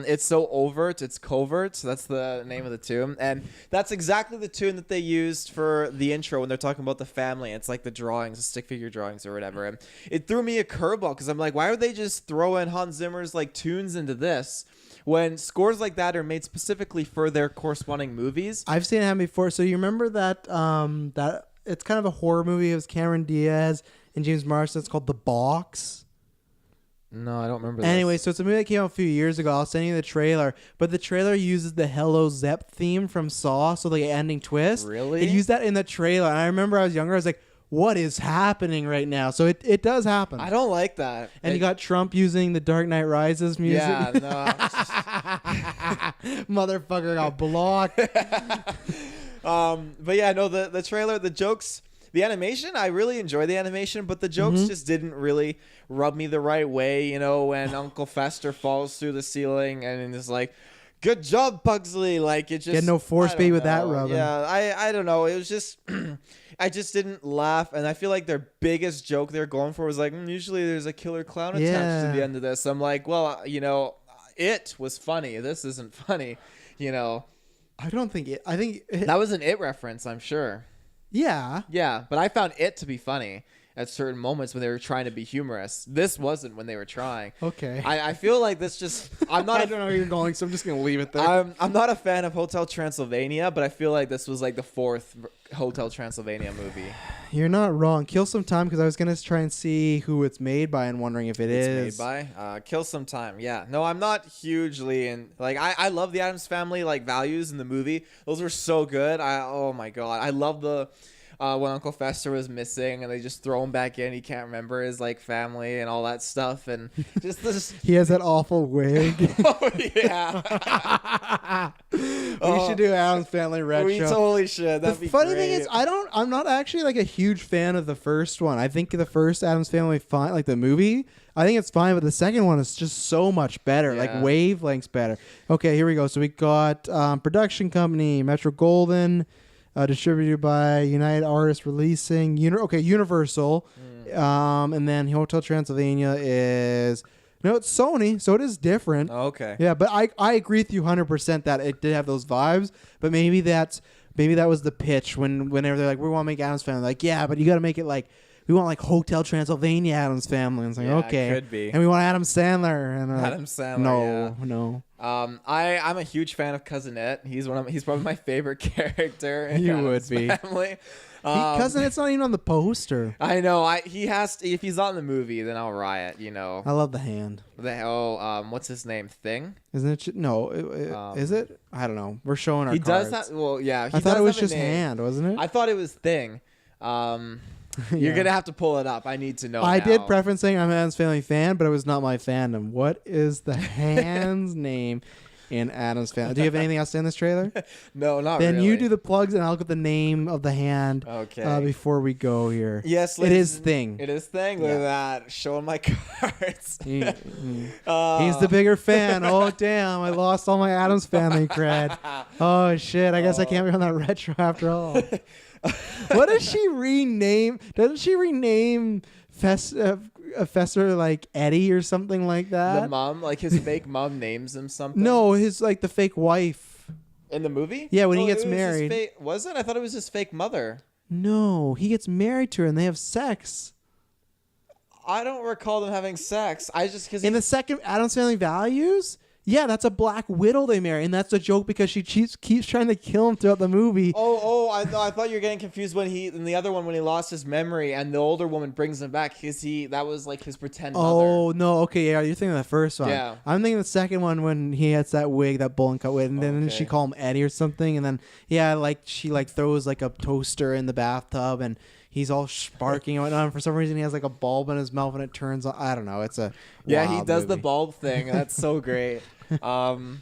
It's So Overt. It's Covert. That's the name of the tune, and that's exactly the tune that they used for the intro when they're talking about the family. It's like the drawings, the stick figure drawings or whatever. And it threw me a curveball because I'm like, why would they just throw in Hans Zimmer's like tunes into this? When scores like that are made specifically for their corresponding movies. I've seen it happen before. So you remember that it's kind of a horror movie. It was Cameron Diaz and James Marsden. It's called The Box. No, I don't remember Anyway, so it's a movie that came out a few years ago. I'll send you the trailer. But the trailer uses the Hello Zep theme from Saw, so the ending twist. Really? It used that in the trailer. And I remember I was younger. I was like, what is happening right now? So it does happen. I don't like that. And you got Trump using the Dark Knight Rises music. Yeah, no. Motherfucker got blocked. But yeah, no, the trailer, the jokes, the animation, I really enjoy the animation, but the jokes just didn't really rub me the right way. You know, when Uncle Fester falls through the ceiling and is like, "Good job, Pugsley!" Like it just Get no force feed with that, Robin. Yeah, I don't know. It was just I just didn't laugh, and I feel like their biggest joke they're going for was like, usually there's a killer clown attached to the end of this. I'm like, well, you know, it was funny. This isn't funny, you know. I don't think it. I think That was an It reference, I'm sure. Yeah. Yeah, but I found it to be funny at certain moments when they were trying to be humorous. This wasn't when they were trying. Okay. I feel like this just... I'm not I don't know where you're going, so I'm just going to leave it there. I'm not a fan of Hotel Transylvania, but I feel like this was like the fourth Hotel Transylvania movie. You're not wrong. Kill some time because I was going to try and see who it's made by and wondering if It's made by Kill Some Time. Yeah. No, I'm not hugely in... Like, I love the Addams Family, like, values in the movie. Those were so good. Oh, my God. I love the... when Uncle Fester was missing and they just throw him back in. He can't remember his like family and all that stuff. And just this. He has that awful wig. Oh, yeah. We should do Addams Family retro. We totally should. That'd The be funny great. thing is, I'm not actually like a huge fan of the first one. I think the first Addams Family fine, like the movie. I think it's fine, but the second one is just so much better, like wavelengths better. Okay, here we go. So we got production company Metro Golden. Distributed by United Artists Releasing. Universal. And then Hotel Transylvania is... No, it's Sony, so it is different. Oh, okay. Yeah, but I agree with you 100% that it did have those vibes, but maybe that was the pitch whenever they're like, we want to make Addams Family. Like, yeah, but you got to make it like... We want like Hotel Transylvania Addams Family. And it's like, okay. Could be. And we want Adam Sandler. And Adam Sandler, No. I'm a huge fan of Cousin It. He's probably my favorite character in You Addams would be. Family. Cousin It's not even on the poster. I know. He has to, if he's not in the movie, then I'll riot. You know. I love the hand. What's his name? Thing? Isn't it? No. Is it? I don't know. We're showing our He cards. does that. Well, yeah. I thought it was just hand, wasn't it? I thought it was Thing. You're gonna have to pull it up. I need to know. I now. did preference saying I'm an Addams Family fan, but it was not my fandom. What is the hand's name in Addams Family? Do you have anything else in this trailer? No, not then really. you do the plugs, and I'll get the name of the hand. Okay. Before we go here. Yes, it is Thing. It is Thing. Look at that. Showing my cards. He's the bigger fan. Oh damn! I lost all my Addams Family cred. Oh shit! I guess I can't be on that retro after all. What does she rename? Doesn't she rename Fester like Eddie or something like that? The mom, like his fake mom, names him something. No, his like the fake wife in the movie. Yeah, when he it gets was married. Was it? I thought it was his fake mother. No, he gets married to her and they have sex. I don't recall them having sex. I just because in the second Addams Family Values. Yeah, that's a Black Widow they marry, and that's a joke because she keeps trying to kill him throughout the movie. I thought you were getting confused in the other one when he lost his memory and the older woman brings him back. That was like his pretend mother. Oh no, okay, yeah, you're thinking of the first one. Yeah, I'm thinking the second one when he has that wig, that bowl and cut wig, and then she call him Eddie or something, and then she throws like a toaster in the bathtub and. He's all sparking and whatnot. And for some reason, he has like a bulb in his mouth and it turns on. I don't know. It's a he does movie. The bulb thing. That's so great.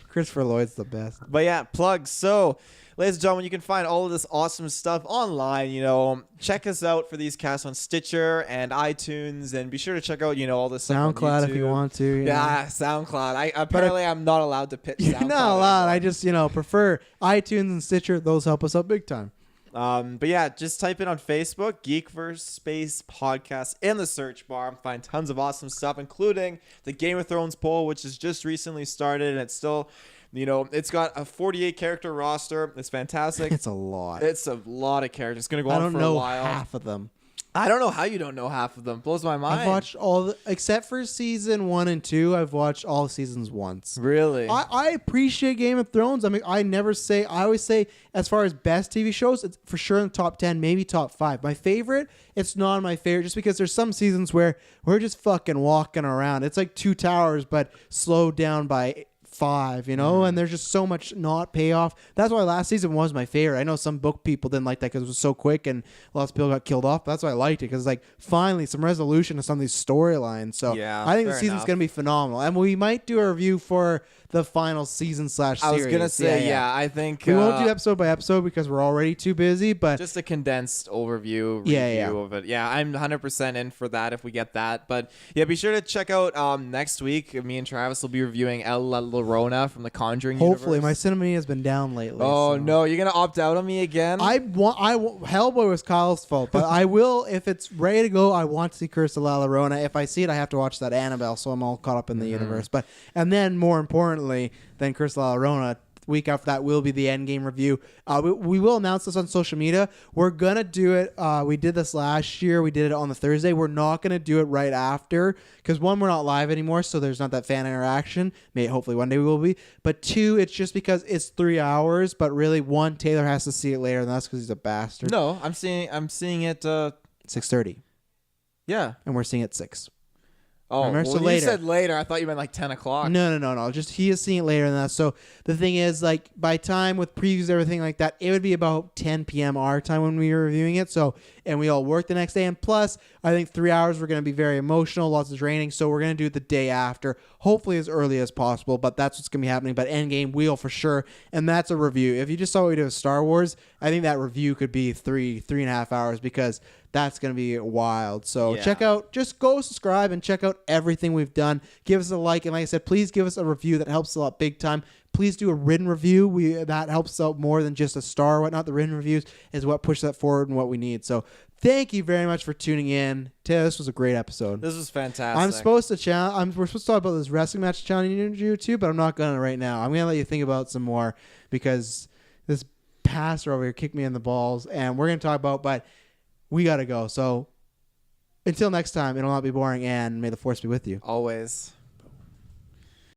Christopher Lloyd's the best. But yeah, plugs. So, ladies and gentlemen, you can find all of this awesome stuff online. You know, check us out for these casts on Stitcher and iTunes, and be sure to check out all this stuff SoundCloud on if you want to. Yeah, SoundCloud. I'm not allowed to pitch. You're SoundCloud not allowed. I just prefer iTunes and Stitcher. Those help us out big time. But yeah, just type in on Facebook, Geekverse Space Podcast in the search bar and find tons of awesome stuff, including the Game of Thrones poll, which has just recently started, and it's still, it's got a 48 character roster. It's fantastic. It's a lot. It's a lot of characters. It's going to go on for a while. I don't know half of them. I don't know how you don't know half of them. Blows my mind. I've watched except for season 1 and 2. I've watched all seasons once. Really? I appreciate Game of Thrones. I mean, I always say as far as best TV shows, it's for sure in the top 10, maybe top 5. My favorite, it's not my favorite just because there's some seasons where we're just fucking walking around. It's like Two Towers, but slowed down by 5, and there's just so much not payoff. That's why last season was my favorite. I know some book people didn't like that because it was so quick and lots of people got killed off. But that's why I liked it, because finally some resolution to some of these storylines. So I think the season's going to be phenomenal, and we might do a review for the final season / series. I was gonna say, I think we won't do episode by episode because we're already too busy, but just a condensed overview review of it. Yeah, I'm 100% in for that if we get that. But yeah, be sure to check out next week. Me and Travis will be reviewing El La Llorona from the Conjuring hopefully. universe. My Cinemania has been down lately. Oh no, you're gonna opt out on me again? Hellboy was Kyle's fault, but I will, if it's ready to go. I want to see Curse of La Llorona. If I see it, I have to watch that Annabelle, so I'm all caught up in the universe. And then more importantly than Curse of La Llorona, week after that will be the Endgame review. We will announce this on social media. We're gonna do it. We did this last year. We did it on the Thursday. We're not gonna do it right after because 1, we're not live anymore, so there's not that fan interaction. Maybe hopefully one day we will be. But 2, it's just because it's 3 hours. But really, 1, Taylor has to see it later, and that's because he's a bastard. No, I'm seeing it 6:30. Yeah, and we're seeing it 6. Oh, remember? Well, so you said later. I thought you meant like 10 o'clock. No. Just he is seeing it later than that. So the thing is, by time with previews and everything like that, it would be about 10 p.m. our time when we were reviewing it. So, and we all work the next day. And plus, I think 3 hours, we're going to be very emotional, lots of draining. So we're going to do it the day after, hopefully as early as possible. But that's what's going to be happening. But Endgame will for sure. And that's a review. If you just saw what we did with Star Wars, I think that review could be 3.5 hours because that's going to be wild. So check out, just go subscribe and check out everything we've done. Give us a like. And like I said, please give us a review. That helps a lot big time. Please do a written review. That helps out more than just a star or whatnot. The written reviews is what pushes that forward and what we need. So thank you very much for tuning in. Taylor, this was a great episode. This was fantastic. We're supposed to talk about this wrestling match challenge you too, but I'm not going to right now. I'm going to let you think about some more because this passer over here kicked me in the balls, and we're going to talk about, but we got to go. So until next time, it'll not be boring, and may the force be with you. Always.